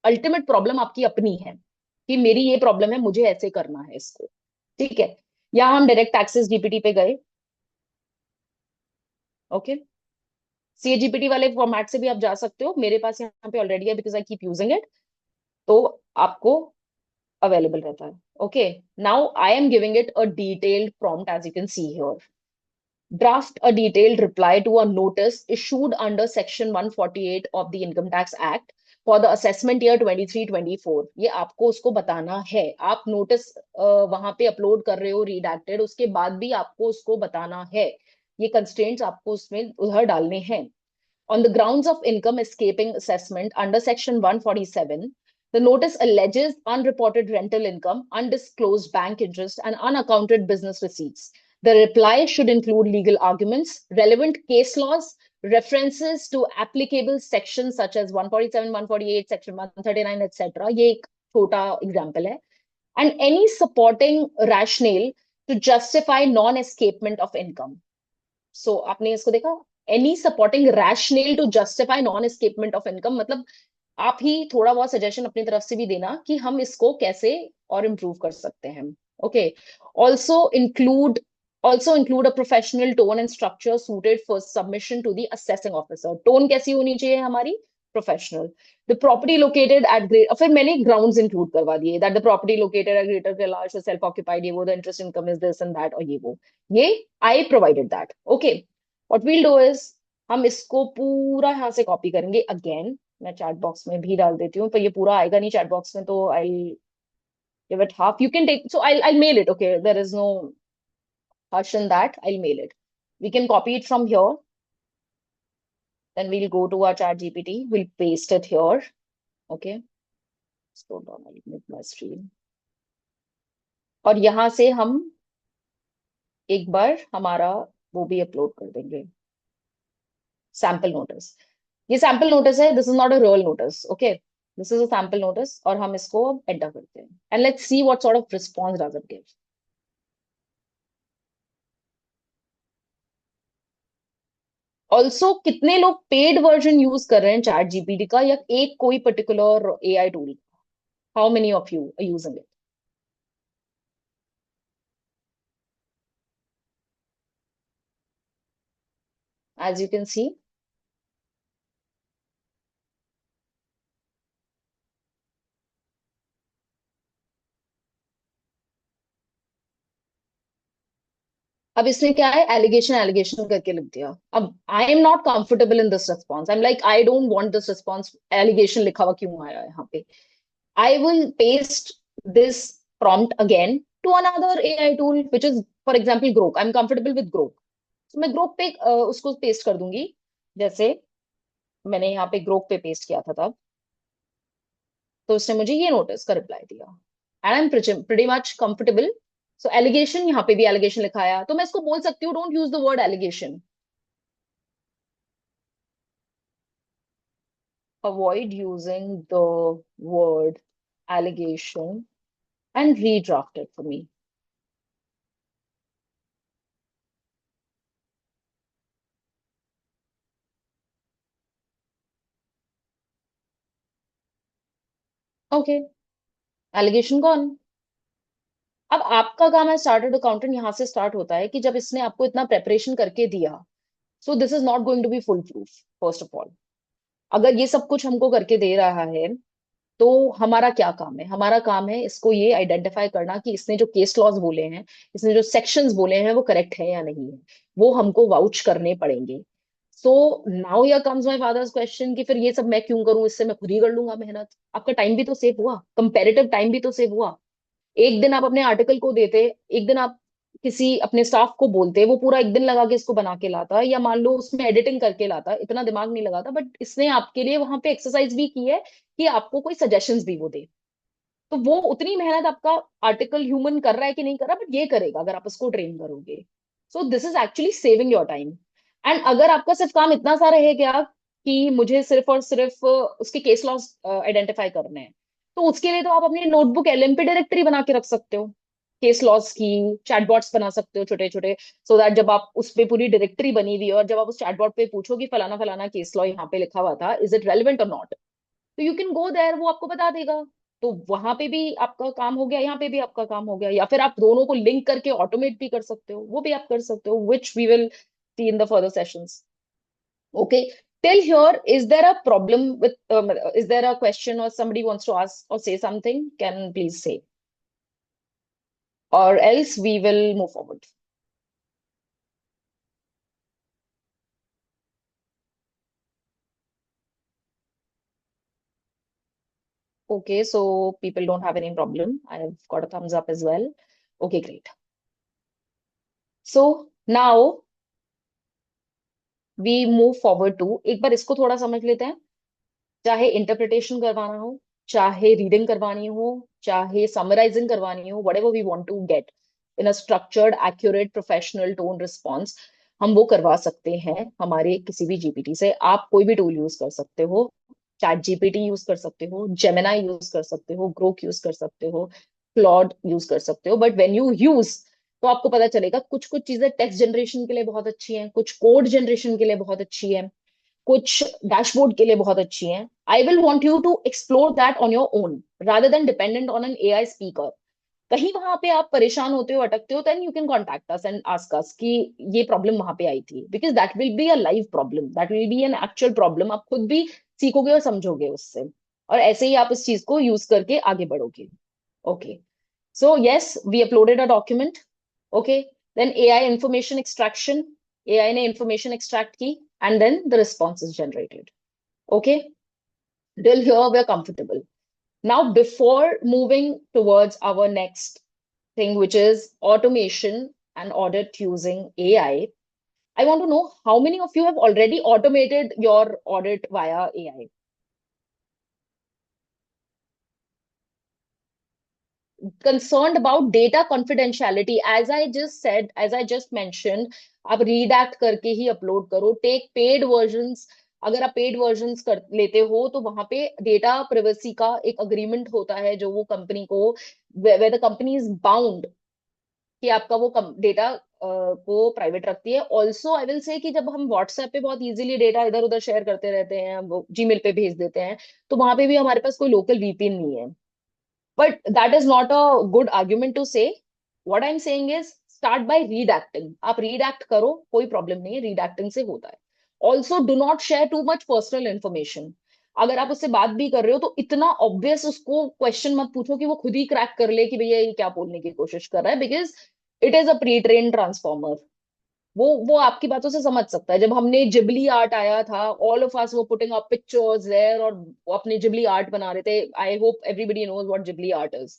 Ultimate problem आपकी अपनी है कि मेरी ये problem है, मुझे ऐसे करना है इसको. ठीक है. यहाँ हम direct taxes GPT पे गए. ओके. सीएजीपीटी वाले फॉर्मेट से भी आप जा सकते हो, मेरे पास यहाँ पे ऑलरेडी है because I keep using it, तो आपको अवेलेबल रहता है. Okay. Now I am giving it a detailed prompt as you can see here. Draft a detailed reply to a notice issued under Section 148 of the Income Tax Act for the assessment year 23-24. ये आपको उसको बताना है. आप नोटिस वहां पे अपलोड कर रहे हो रीडैक्टेड, उसके बाद भी आपको उसको बताना है. ये कंस्ट्रेंट्स आपको उसमें उधर डालने हैं. On the grounds of income escaping assessment under Section 147, the notice alleges unreported rental income, undisclosed bank interest, and unaccounted business receipts. The reply should include legal arguments, relevant case laws, references to applicable sections such as 147, 148, Section 139, etc. ये एक छोटा example है. And any supporting rationale to justify non-escapement of income. So आपने इसको देखा, any supporting rational to justify non escapement of income, मतलब आप ही थोड़ा बहुत सजेशन अपनी तरफ से भी देना कि हम इसको कैसे और इम्प्रूव कर सकते हैं. Okay. Also include also include a professional tone and structure suited for submission to the assessing officer. Tone कैसी होनी चाहिए हमारी? Professional. The property located at great, फिर मैंने ग्राउंड्स इंक्लूड करवा दिए, that the property located at Greater Kailash self occupied, ये वो, the interest income is this and that, और ये वो, ये I provided that. Okay. What we'll do is हम इसको पूरा यहाँ से कॉपी करेंगे. अगेन मैं चैट बॉक्स में भी डाल देती हूँ, पर ये पूरा आएगा नहीं चैट बॉक्स में, तो I give it half. You can take, so I mail it. Okay, there is no hush in that. I'll mail it. We can copy it from here. Then we'll go to our chat GPT. We'll paste it here. Okay. Scroll down. I'll make my screen. और यहाँ से हम एक बार हमारा वो भी अपलोड कर देंगे, सैंपल नोटिस. ये सैंपल नोटिस है, this is not a real notice. Okay, this is a sample notice, और हम इसको एंटर करते हैं and let's see what sort of response does it give. Also कितने लोग पेड वर्जन यूज कर रहे हैं चैट जीपीटी का, या एक कोई particular AI tool? How many of you are using it? As you can see, अब इसने क्या है, एलिगेशन एलिगेशन करके लिख दिया. अब I am not comfortable in this response. I am like, I don't want this response. Allegation लिखा हुआ क्यों आया है यहाँ पे? I will paste this prompt again to another AI tool, which is, for example, Grok. I'm comfortable with Grok. So मैं Grok पे उसको पेस्ट कर दूंगी, जैसे मैंने यहाँ पे Grok पे पेस्ट किया था तब. तो उसने मुझे ये नोटिस का रिप्लाई दिया and I M pretty much comfortable. So allegation, यहाँ पे भी allegation लिखाया, तो मैं इसको बोल सकती हूँ don't use the word allegation. Avoid using the word allegation and redraft it for me. Okay, allegation gone. अब आपका काम है चार्टर्ड अकाउंटेंट, यहाँ से स्टार्ट होता है कि जब इसने आपको इतना प्रेपरेशन करके दिया, so this is not going to be full proof. First of all, अगर ये सब कुछ हमको करके दे रहा है, तो हमारा क्या काम है? हमारा काम है इसको ये आइडेंटिफाई करना कि इसने जो केस लॉज बोले हैं, इसने जो सेक्शंस बोले हैं, वो करेक्ट है या नहीं है। वो हमको वाउच करने पड़ेंगे। So now here comes my father's question कि फिर ये सब मैं क्यों करूं, इससे मैं खुद ही कर लूंगा मेहनत। आपका टाइम भी तो सेव हुआ, कंपेरेटिव टाइम भी तो सेव हुआ। एक दिन आप अपने आर्टिकल को देते, एक दिन आप किसी अपने स्टाफ को बोलते, वो पूरा एक दिन लगा के इसको बना के लाता, या मान लो उसमें एडिटिंग करके लाता, इतना दिमाग नहीं लगाता, बट इसने आपके लिए वहां पे एक्सरसाइज भी की है कि आपको कोई सजेशंस भी वो दे। तो वो उतनी मेहनत आपका आर्टिकल ह्यूमन कर रहा है कि नहीं कर रहा, बट ये करेगा अगर आप उसको ट्रेन करोगे। सो this is actually saving your time. And अगर आपका सिर्फ काम इतना सा रहे गया कि मुझे सिर्फ और सिर्फ उसके केस लॉस आइडेंटिफाई करने हैं, तो उसके लिए तो आप अपनी नोटबुक एलएमपी डायरेक्टरी बना के रख सकते हो, केस लॉस की चैटबॉट्स बना सकते हो छोटे छोटे, सो दैट जब आप उस पे पूरी डायरेक्टरी बनी हुई है और जब आप उस चैटबॉट पे पूछो कि फलाना फलाना केस लॉ यहाँ पे लिखा हुआ था, इज इट रेलिवेंट और नॉट, तो यू कैन गो देयर, वो आपको बता देगा। तो वहां पे भी आपका काम हो गया, यहाँ पे भी आपका काम हो गया। या फिर आप दोनों को लिंक करके ऑटोमेट भी कर सकते हो, वो भी आप कर सकते हो, which we will see in the further sessions. Okay, till here, is there a problem with is there a question or somebody wants to ask or say something? Can please say, or else we will move forward. Okay, so people don't have any problem. I have got a thumbs up as well. Okay, great. So now we move forward to, एक बार इसको थोड़ा समझ लेते हैं। चाहे इंटरप्रिटेशन करवाना हो, चाहे रीडिंग करवानी हो, चाहे समराइजिंग करवानी हो, whatever we want to get in a structured, accurate, professional tone response, हम वो करवा सकते हैं हमारे किसी भी जीपीटी से। आप कोई भी टूल यूज कर सकते हो, चैट जीपीटी यूज कर सकते हो, जेमिनाई यूज कर सकते हो, ग्रोक यूज कर सकते हो, क्लॉड यूज कर सकते हो। बट व्हेन यू यूज, तो आपको पता चलेगा कुछ कुछ चीजें टेक्स्ट जनरेशन के लिए बहुत अच्छी हैं, कुछ कोड जनरेशन के लिए बहुत अच्छी है, कुछ डैशबोर्ड के लिए बहुत अच्छी हैं। I will want you to explore that on your own rather than dependent on an AI speaker. कहीं वहां पे आप परेशान होते हो, अटकते हो, then you can contact us and ask us कि ये प्रॉब्लम वहां पे आई थी, because that will be a live problem, that will be an actual problem. आप खुद भी सीखोगे और समझोगे उससे, और ऐसे ही आप इस चीज को यूज करके आगे बढ़ोगे। Okay, so yes, we uploaded a document. Okay, then AI information extraction, AI ने information extract की, and then the response is generated. Okay, till here we're comfortable. Now before moving towards our next thing, which is automation and audit using AI, I want to know how many of you have already automated your audit via AI? Concerned about data confidentiality, as I just said, as I just mentioned, आप रीडैक्ट करके ही अपलोड करो, टेक पेड वर्जन्स। अगर आप पेड वर्जन्स कर लेते हो तो वहां पे डेटा प्रिवेसी का एक अग्रीमेंट होता है जो वो कंपनी को, where the company is bound कि आपका वो डेटा को प्राइवेट रखती है। ऑल्सो आई विल से कि जब हम व्हाट्सएप पे बहुत इजीली डेटा इधर उधर शेयर करते रहते हैं, वो जीमेल पे भेज देते हैं, तो वहां पे भी हमारे पास कोई लोकल वीपीएन नहीं है। But that is not a good argument to say. What I'm saying is start by redacting. आप redact करो, कोई problem नहीं है, redacting से होता है। Also do not share too much personal information. अगर आप उससे बात भी कर रहे हो तो इतना obvious उसको क्वेश्चन मत पूछो कि वो खुद ही क्रैक कर ले कि भैया ये क्या बोलने की कोशिश कर रहा है, because it is a pre train transformer. वो आपकी बातों से समझ सकता है। जब हमने जिबली आर्ट आया था, ऑल ऑफ अस वो पुटिंग अप पिक्चर्स देयर और वो अपने जिबली आर्ट बना रहे थे। I hope everybody knows what Ghibli art is,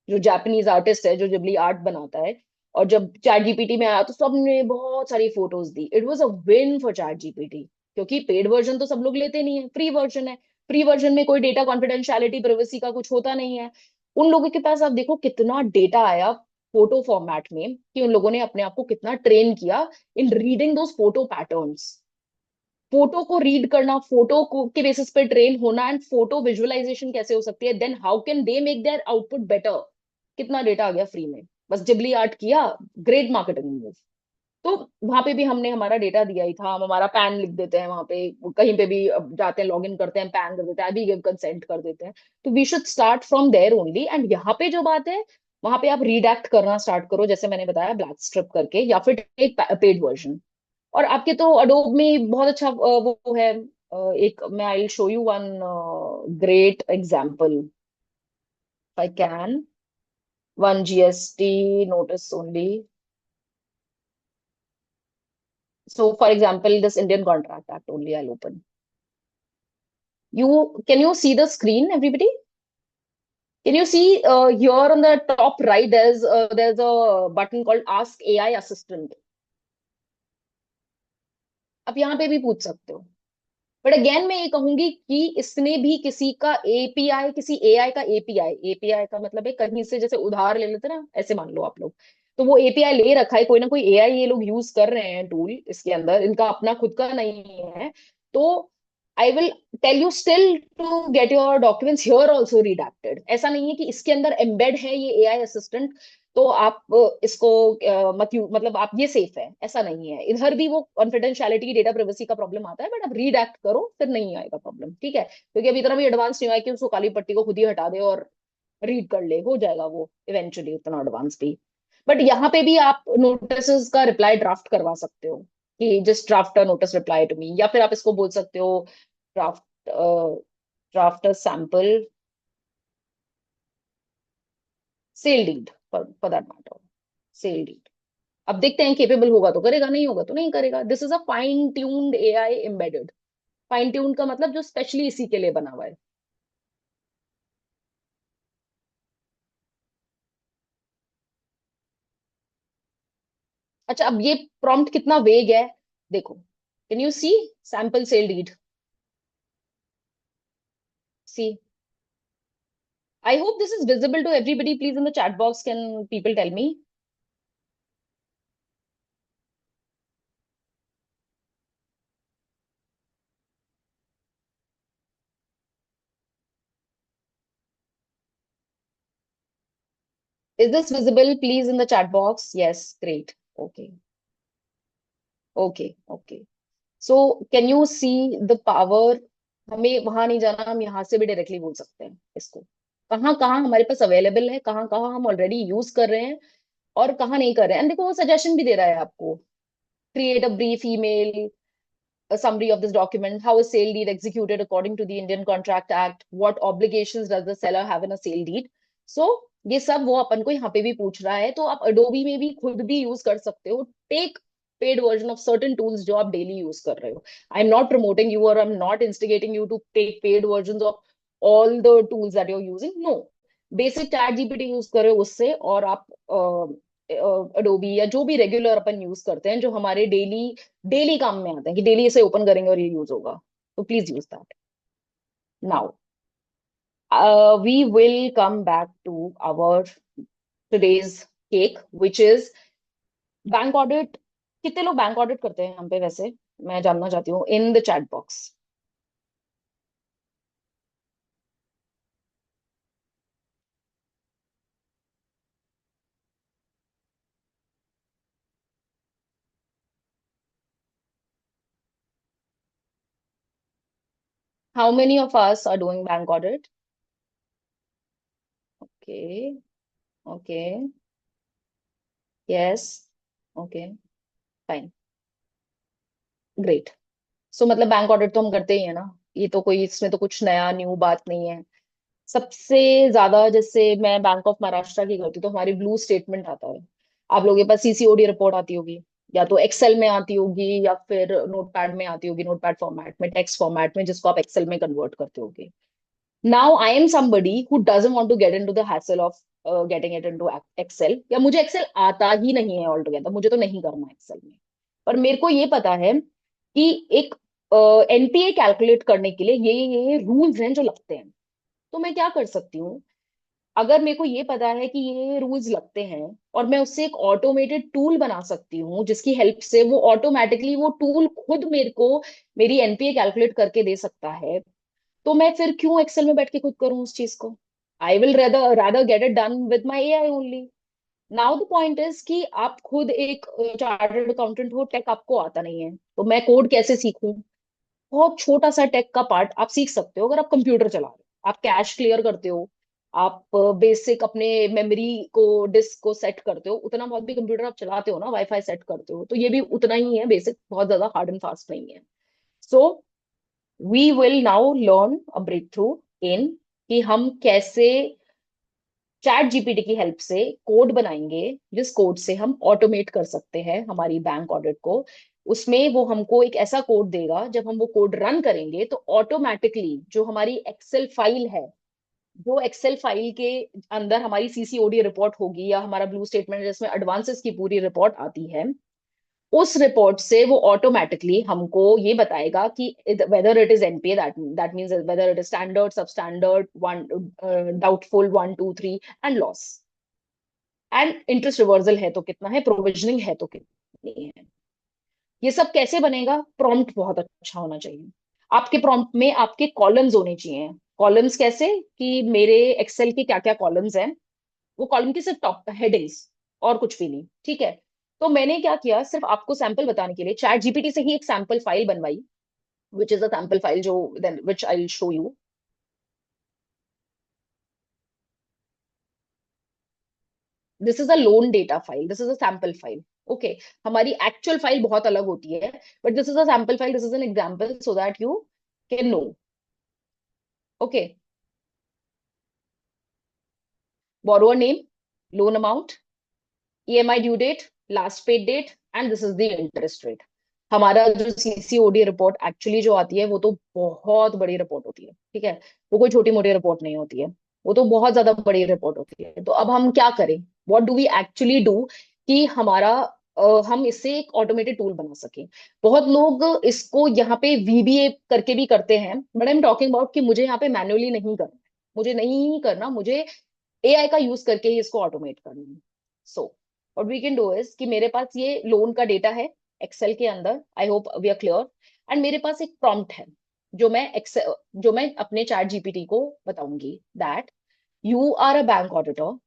जो जापानीज आर्टिस्ट है जो जिबली आर्ट बनाता है। और जब चैट जीपीटी में आया तो सबने बहुत सारी photos the. It was a win for chat GPT, क्योंकि पेड वर्जन तो सब लोग लेते नहीं है, फ्री वर्जन है। फ्री वर्जन में कोई डेटा कॉन्फिडेंशियलिटी प्रिवेसी का कुछ होता नहीं है। उन लोगों के पास आप देखो कितना डेटा आया फोटो फॉर्मेट में, कि उन लोगों ने अपने आप को कितना ट्रेन किया इन रीडिंग दोस फोटो पैटर्न्स। फोटो को रीड करना, फोटो को के बेसिस पे ट्रेन होना, एंड फोटो विजुअलाइजेशन कैसे हो सकती है, then how can they make their output better. कितना डेटा आ गया फ्री में, बस जिबली आर्ट किया, ग्रेट मार्केटिंग मूव। तो वहां पे भी हमने हमारा डेटा दिया ही था, हम हमारा पैन लिख देते हैं वहां पे, कहीं पे भी अब जाते हैं लॉग इन करते हैं, पैन कर देते हैं, अभी गिव कंसेंट कर देते हैं। तो we should start from there only. And यहाँ पे जो बात है, वहां पे आप रीडैक्ट करना स्टार्ट करो, जैसे मैंने बताया ब्लैक स्ट्रिप करके, या फिर एक पेड वर्जन। और आपके तो अडोब में बहुत अच्छा वो है, एक मैं I show you one great example I can one GST notice only. So, for example, this Indian Contract Act only I'll open. Can you see the screen, everybody? Can you see here on the top right, there's a button called Ask AI Assistant. आप यहाँ पे भी पूछ सकते हो. बट अगेन मैं ये कहूंगी कि इसने भी किसी का एपीआई, किसी एआई का एपीआई, एपीआई का मतलब है कहीं से जैसे उधार ले लेते ना, ऐसे मान लो आप लोग, तो वो एपीआई ले रखा है, कोई ना कोई एआई ये लोग यूज कर रहे हैं टूल इसके अंदर, इनका अपना खुद का नहीं है. तो I will tell you still to get your documents here also redacted. ऐसा नहीं है कि इसके अंदर एम्बेड है ये एआई असिस्टेंट तो आप इसको मतलब आप ये सेफ है, ऐसा नहीं है. इधर भी वो कॉन्फिडेंशियलिटी डेटा प्राइवेसी का प्रॉब्लम आता है, बट आप रीड एक्ट करो फिर नहीं आएगा प्रॉब्लम, ठीक है. क्योंकि अभी इतना भी एडवांस नहीं हुआ है कि उसको काली पट्टी को खुद ही हटा दे और रीड कर ले, हो जाएगा वो इवेंचुअली, उतना एडवांस भी. बट यहाँ पे भी आप नोटिस का रिप्लाई ड्राफ्ट करवा सकते हो कि just draft a notice reply to me, या फिर आप इसको बोल सकते हो draft draft a sample sale deed for that matter, sale deed. अब देखते हैं केपेबल होगा तो करेगा, नहीं होगा तो नहीं करेगा. This is a fine tuned AI embedded. Fine tune का मतलब जो स्पेशली इसी के लिए बना हुआ है. अच्छा, अब ये प्रॉम्प्ट कितना वेग है देखो. Can you see sample sale deed? See, I hope this is visible to everybody. Please in the chat box can people tell me. Is this visible? Please in the chat box. Yes, great. Okay. Okay. Okay. So can you see the power? हमें वहां नहीं जाना, हम यहाँ से भी डायरेक्टली बोल सकते हैं इसको. कहाँ कहाँ हमारे पास अवेलेबल है, कहाँ कहाँ हम ऑलरेडी यूज कर रहे हैं और कहाँ नहीं कर रहे हैं. एंड देखो वो सजेशन भी दे रहा है आपको. Create a brief email, a summary of this document. How is sale deed executed according to the Indian Contract Act? What obligations does the seller have in a sale deed? So ये सब वो अपन को यहाँ पे भी पूछ रहा है. तो आप Adobe में भी खुद भी यूज कर सकते हो. Take paid version of certain tools जो आप डेली यूज कर रहे हो. I am not promoting you और I am not instigating you to take paid version of all the tools that you are using. No, basic chat GPT use करो उससे, और आप अडोबी या जो भी रेगुलर अपन यूज करते हैं जो हमारे डेली डेली काम में आते हैं कि डेली इसे ओपन करेंगे और ये यूज होगा, तो please use that. Now we will come back to our today's cake which is bank audit. कितने लोग बैंक ऑडिट करते हैं हम पे वैसे, मैं जानना चाहती हूँ in the chat box. How many of us are doing bank audit? Okay. Okay. Yes. Okay. Fine. Great. So मतलब बैंक ऑडिट तो हम करते ही है ना, ये तो कोई इसमें तो कुछ नया न्यू बात नहीं है. सबसे ज्यादा जैसे मैं बैंक ऑफ महाराष्ट्र की करती हूँ तो हमारी ब्लू स्टेटमेंट आता है. आप लोगों के पास सीसीओडी रिपोर्ट आती होगी, या तो एक्सेल में आती होगी या फिर नोटपैड में आती होगी, नोटपैड फॉर्मेट में, टेक्स्ट फॉर्मेट में, जिसको आप एक्सेल में कन्वर्ट करते होगे. Now I am somebody who doesn't want to get into the hassle of getting it into Excel, या मुझे एक्सेल आता ही नहीं है ऑल टुगेदर, मुझे तो नहीं करना एक्सेल में. पर मेरे को ये पता है कि एक एनपीए कैलकुलेट करने के लिए ये रूल्स हैं जो लगते हैं. तो मैं क्या कर सकती हूँ, अगर मेरे को ये पता है कि ये रूल्स लगते हैं और मैं उससे एक ऑटोमेटेड टूल बना सकती हूँ जिसकी हेल्प से वो ऑटोमेटिकली वो टूल खुद मेरे को मेरी एनपीए कैलकुलेट करके दे सकता है, तो मैं फिर क्यों एक्सेल में बैठ के खुद करूँ उस चीज को. I will rather get it done with my AI only. Now the point is कि आप खुद एक चार्टर्ड अकाउंटेंट हो, टेक आपको आता नहीं है, तो मैं कोड कैसे सीखूं. बहुत छोटा सा टेक का पार्ट आप सीख सकते हो अगर आप कंप्यूटर चला रहे हो, आप कैश क्लियर करते हो, आप बेसिक अपने मेमोरी को, डिस्क को सेट करते हो, उतना बहुत भी कंप्यूटर आप चलाते हो ना, वाईफाई सेट करते हो, तो ये भी उतना ही है बेसिक, बहुत ज्यादा हार्ड एंड फास्ट नहीं है. सो We will now learn a breakthrough in कि हम कैसे चैट जीपीटी की हेल्प से कोड बनाएंगे, जिस कोड से हम ऑटोमेट कर सकते हैं हमारी बैंक ऑडिट को। उसमें वो हमको एक ऐसा कोड देगा, जब हम वो कोड रन करेंगे तो ऑटोमेटिकली जो हमारी एक्सेल फाइल है, जो एक्सेल फाइल के अंदर हमारी सीसीओडी रिपोर्ट होगी या हमारा ब्लू स्टेटमेंट जिसमें एडवांसेस की पूरी रिपोर्ट आती है, उस रिपोर्ट से वो ऑटोमेटिकली हमको ये बताएगा कि whether it is NPA, that means whether it is standard, substandard, one, doubtful, 1 2 3, and loss, and interest reversal है तो कितना है, प्रोविजनिंग है तो कितनी है। ये सब कैसे बनेगा? प्रॉम्प्ट बहुत अच्छा होना चाहिए। आपके प्रॉम्प्ट में आपके कॉलम्स होने चाहिए। कॉलम्स कैसे? कि मेरे एक्सेल के क्या क्या कॉलम्स हैं, वो कॉलम की सिर्फ टॉप हेडिंग्स, और कुछ भी नहीं, ठीक है। तो मैंने क्या किया, सिर्फ आपको सैंपल बताने के लिए चैट जीपीटी से ही एक सैंपल फाइल बनवाई, which is a sample file, जो then which I will show you. This is a loan data file, this is a sample file. Okay, हमारी एक्चुअल फाइल बहुत अलग होती है, but this is a sample file, this is an example so that you can know. Okay, borrower name, loan amount, EMI due date, last paid date, and this is the interest rate। हमारा जो सीसीओडी रिपोर्ट एक्चुअली जो आती है वो तो बहुत बड़ी रिपोर्ट होती है, ठीक है। वो कोई छोटी मोटी रिपोर्ट नहीं होती है, वो तो बहुत ज्यादा बड़ी रिपोर्ट होती है। तो अब हम क्या करें, what do we actually do, कि हमारा हम इससे एक ऑटोमेटेड टूल बना सकें। बहुत लोग इसको यहाँ पे वीबीए करके भी करते हैं, but I am talking about कि मुझे यहाँ पे मैन्युअली नहीं करना, मुझे नहीं करना, मुझे एआई का यूज करके ही इसको ऑटोमेट करना है। So what we can do is कि मेरे पास ये लोन का डेटा है एक्सेल के अंदर, I hope we are clear. And मेरे पास एक प्रॉम्प्ट है, जो मैं एक्सेल, जो मैं अपने चैट जीपीटी को बताऊंगी, that you are a bank auditor,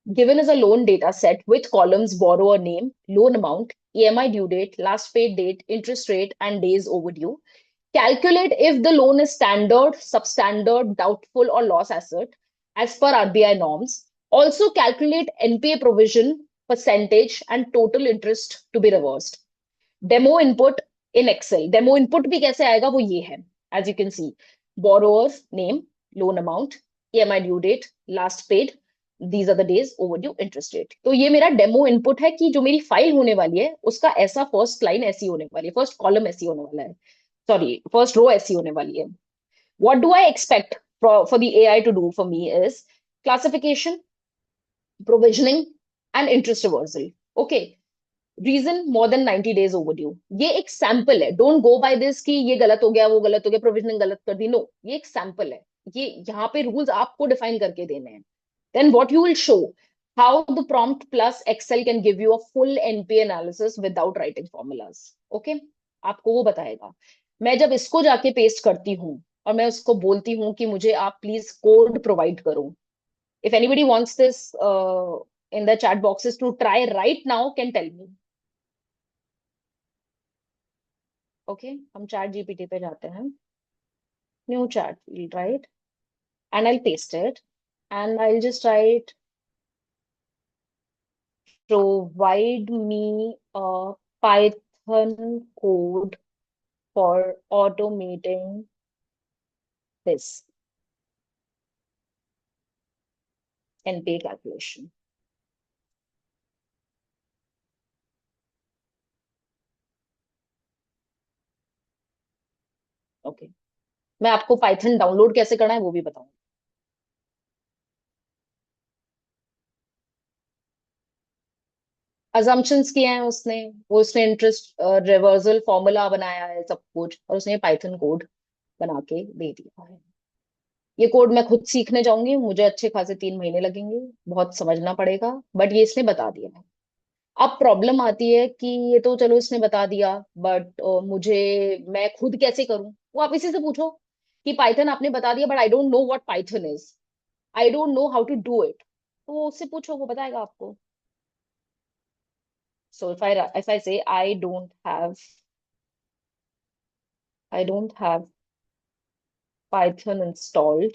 given as a loan data set with columns borrower name, loan amount, EMI due date, last paid date, interest rate, and days overdue. Calculate if the loan is standard, substandard, doubtful, or loss asset as per RBI norms. Also calculate NPA provision percentage and total interest to be reversed. Demo input in Excel. Demo input भी कैसे आएगा, वो ये है, as you can see, borrower name, loan amount, EMI due date, last paid, these are the days overdue, interest rate। तो ये मेरा डेमो इनपुट है कि जो मेरी फाइल होने वाली है उसका ऐसा फर्स्ट लाइन ऐसी होने वाली है, फर्स्ट कॉलम ऐसी होने वाला है, सॉरी फर्स्ट रो ऐसी होने वाली है। What do I expect for the AI to do for me is classification, provisioning, and interest reversal. Okay, reason more than 90 days overdue. ये एक सैंपल है, डोंट गो बाय दिस कि ये गलत हो गया, वो गलत हो गया, प्रोविजनिंग गलत कर दी, नो, ये एक सैंपल है। ये यहाँ पे रूल्स आपको डिफाइन करके देने हैं। Then what you will show, how the prompt plus Excel can give you a full NP analysis without writing formulas. Okay, आपको वो बताएगा। मैं जब इसको जाके पेस्ट करती हूँ और मैं उसको बोलती हूँ कि मुझे आप प्लीज कोड प्रोवाइड करो, if anybody wants this in the chat boxes to try right now can tell me। Okay, हम चैट जीपीटी पे जाते हैं, new chat field, right, and I paste it, and I just right provide me a python code for automating this npa calculation। Okay, मैं आपको पाइथन डाउनलोड कैसे करना है वो भी बताऊंगी। अजम्पशंस किए हैं उसने, वो उसने इंटरेस्ट रिवर्सल फॉर्मूला बनाया है सब कुछ, और उसने पाइथन कोड बना के दे दिया है। ये कोड मैं खुद सीखने जाऊंगी, मुझे अच्छे खासे 3 महीने लगेंगे, बहुत समझना पड़ेगा, बट ये इसने बता दिया है। अब प्रॉब्लम आती है कि ये तो चलो इसने बता दिया, बट मुझे, मैं खुद कैसे करूं? वो आप इसी से पूछो कि पाइथन आपने बता दिया but I don't know what Python is, I don't know how to do it, तो उससे पूछो, वो बताएगा आपको। सो इफ आई से I don't have Python installed,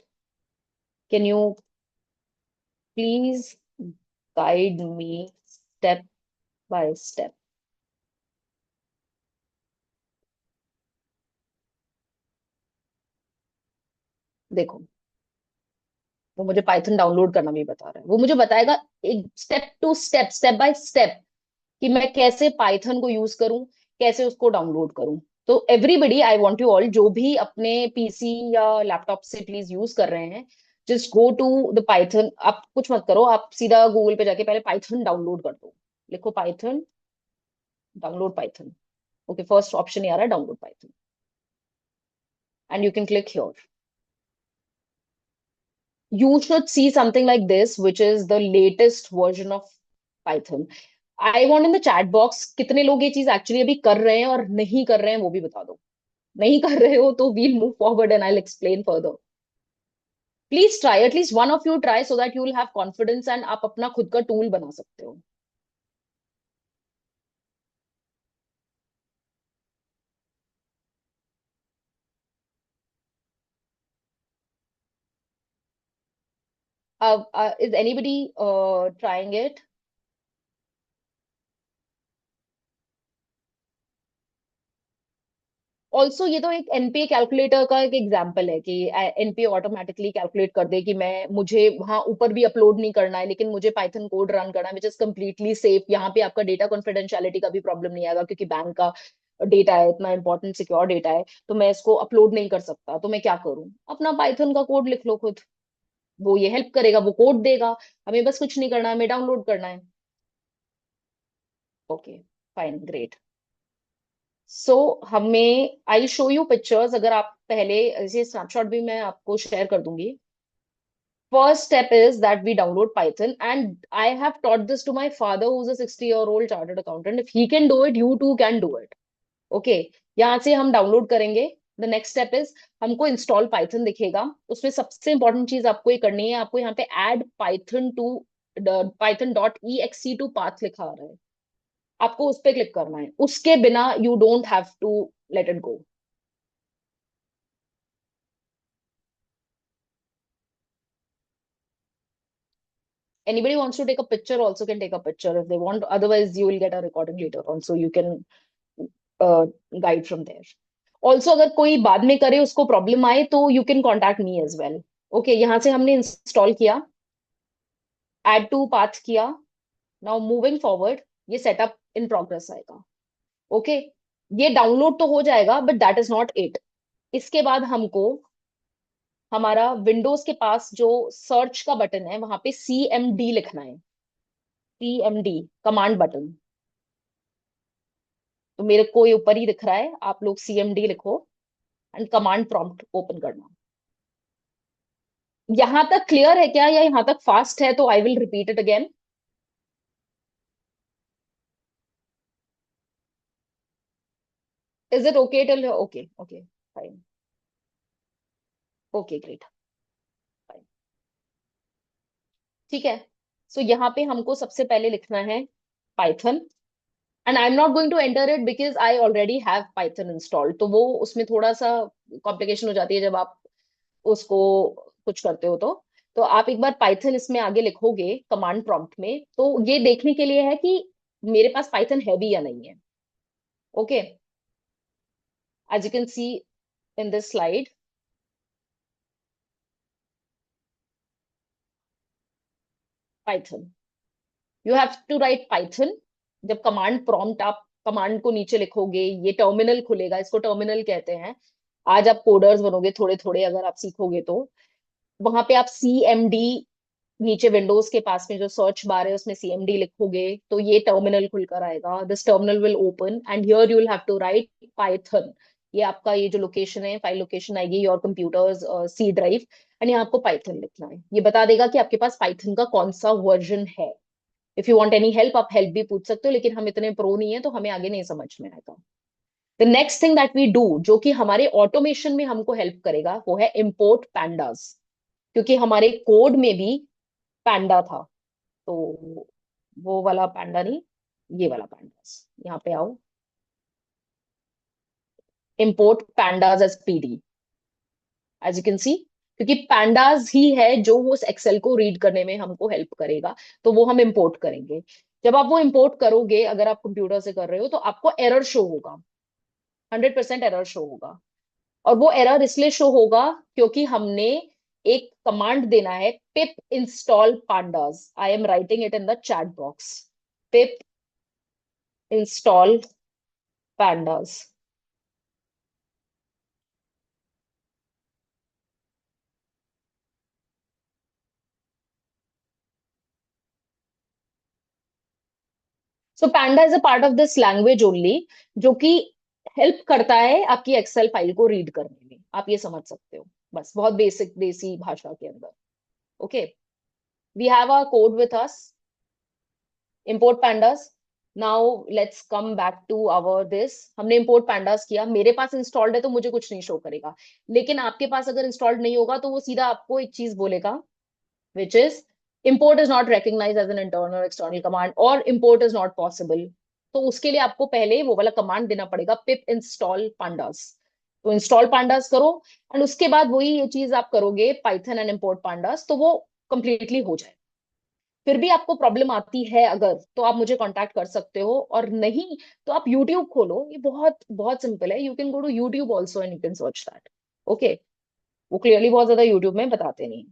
can you please guide me step by step? देखो, वो मुझे पाइथन डाउनलोड करना भी बता रहा है, वो मुझे बताएगा एक step to step, step by step, कि मैं कैसे पाइथन को यूज करूं, कैसे उसको डाउनलोड करूं। तो everybody, I want you all, जो भी अपने पीसी या लैपटॉप से प्लीज यूज कर रहे हैं, just go to the Python. आप कुछ मत करो, आप सीधा गूगल पे जाके पहले पाइथन डाउनलोड कर दो। लिखो Python, download Python. Okay, first option ये आ रहा है, download Python, and you can click here. You should see something like this, which is the latest version of Python. I want in the chat box कितने लोग ये चीज एक्चुअली अभी कर रहे हैं और नहीं कर रहे हैं, वो भी बता दो। नहीं कर रहे हो तो we'll move forward and I'll explain further. Please try, at least one of you try, so that you will have confidence and आप अपना खुद का टूल बना सकते हो। Is anybody trying it? Also ये तो एक एनपीए कैलकुलेटर का एक एग्जाम्पल है कि एनपीए ऑटोमेटिकली कैलकुलेट कर दे कि मैं, मुझे वहां ऊपर भी अपलोड नहीं करना है, लेकिन मुझे पाइथन कोड रन करना है, विच इज कम्प्लीटली सेफ। यहाँ पे आपका डेटा कॉन्फिडेंशियलिटी का भी प्रॉब्लम नहीं आएगा, क्योंकि बैंक का डेटा है, इतना इंपॉर्टेंट सिक्योर डेटा है, तो मैं इसको अपलोड नहीं कर सकता। तो मैं क्या करूं, अपना पाइथन का कोड लिख लो खुद, वो ये हेल्प करेगा, वो कोड देगा, हमें बस कुछ नहीं करना है, हमें डाउनलोड करना है। Okay, fine, great. सो हमें, आई शो यू पिक्चर्स, अगर आप पहले ऐसे स्नैपशॉट भी मैं आपको शेयर कर दूंगी। First step is that we download Python, and I have taught this to my father, who's a 60-year-old chartered accountant. If he can do it, you too can do it. Okay, यहाँ से हम डाउनलोड करेंगे। द नेक्स्ट स्टेप इज, हमको इंस्टॉल पाइथन दिखेगा, उसमें सबसे इंपॉर्टेंट चीज आपको ये करनी है, आपको यहाँ पे add Python to Python dot E exe to path लिखा आ रहा है, आपको उस पर क्लिक करना है, उसके बिना you don't have to let it go. Anybody wants to take a picture also can take a picture if they want, otherwise you will get a recording later on, so you can guide from there. Also, अगर कोई बाद में करे, उसको प्रॉब्लम आए, तो you can contact me as well. Okay, यहाँ से हमने इंस्टॉल किया, एड टू पाथ किया। नाउ मूविंग फॉरवर्ड, ये सेटअप इन प्रोग्रेस आएगा। ओके, ये डाउनलोड तो हो जाएगा, but that is not it. इसके बाद हमको हमारा विंडोज के पास जो सर्च का बटन है, वहां पे CMD लिखना है। CMD, command button. तो मेरे को ये ऊपर ही दिख रहा है, आप लोग CMD लिखो एंड कमांड प्रॉम्प्ट ओपन करना। यहां तक क्लियर है क्या, या यहां तक फास्ट है? तो I will repeat it again. Is it okay till? Okay, okay, fine, okay, great, fine, ठीक है। सो यहाँ पे हमको सबसे पहले लिखना है Python, and I am not going to enter it because I already have Python installed. तो वो उसमें थोड़ा सा कॉम्प्लिकेशन हो जाती है जब आप उसको कुछ करते हो। तो आप एक बार पाइथन इसमें आगे लिखोगे कमांड प्रॉम्प्ट में, तो ये देखने के लिए है कि मेरे पास पाइथन है भी या नहीं है। Okay, as you can see in this slide, Python, you have to write Python. जब कमांड प्रॉम्प्ट, आप कमांड को नीचे लिखोगे, ये टर्मिनल खुलेगा, इसको टर्मिनल कहते हैं। आज आप कोडर्स बनोगे थोड़े थोड़े, अगर आप सीखोगे तो। वहां पे आप CMD, नीचे विंडोज के पास में जो सर्च बार है उसमें CMD लिखोगे, तो ये टर्मिनल खुलकर आएगा। This terminal will open and here you will have to write Python. ये आपका ये जो लोकेशन है, फाइल लोकेशन आएगी योर कंप्यूटर्स C ड्राइव, एंड यहाँ आपको पाइथन लिखना है। ये बता देगा कि आपके पास पाइथन का कौन सा वर्जन है। If you want any help, आप हेल्प भी पूछ सकते हो, लेकिन हम इतने प्रो नहीं है, तो हमें आगे नहीं समझ में आएगा। The next thing that we do, जो कि हमारे ऑटोमेशन में हमको हेल्प करेगा, वो है इम्पोर्ट पैंडास, क्योंकि हमारे कोड में भी पैंडा था। तो वो वाला पैंडा नहीं, ये वाला पैंडास, यहाँ पे आओ, import pandas as PD, as you can see, क्योंकि पैंडास ही है जो उस एक्सेल को रीड करने में हमको हेल्प करेगा, तो वो हम इंपोर्ट करेंगे। जब आप वो इंपोर्ट करोगे, अगर आप कंप्यूटर से कर रहे हो, तो आपको एरर शो होगा, 100% एरर शो होगा। और वो एरर इसलिए शो होगा क्योंकि हमने एक कमांड देना है, पिप install pandas. I am writing it in the chat box. Pip install pandas. So panda is a part of this language only, जो कि हेल्प करता है आपकी एक्सेल फाइल को रीड करने में. आप ये समझ सकते हो, बस बहुत बेसिक देसी भाषा के अंदर. Okay, we have a code with us, import pandas. Now let's come back to our this. हमने import pandas किया, मेरे पास इंस्टॉल्ड है तो मुझे कुछ नहीं शो करेगा. लेकिन आपके पास अगर इंस्टॉल्ड नहीं होगा तो वो सीधा आपको एक चीज बोलेगा, which is import is not recognized as an internal or external command, or import is not possible. तो उसके लिए आपको पहले वो वाला कमांड देना पड़ेगा, pip install pandas. तो इंस्टॉल pandas करो, एंड उसके बाद वही ये चीज आप करोगे python and import pandas, तो वो कंप्लीटली हो जाए. फिर भी आपको प्रॉब्लम आती है अगर, तो आप मुझे कांटेक्ट कर सकते हो, और नहीं तो आप यूट्यूब खोलो. ये बहुत बहुत सिंपल है. You can go to YouTube also and you can search that. Okay, वो क्लियरली बहुत ज्यादा यूट्यूब में बताते नहीं.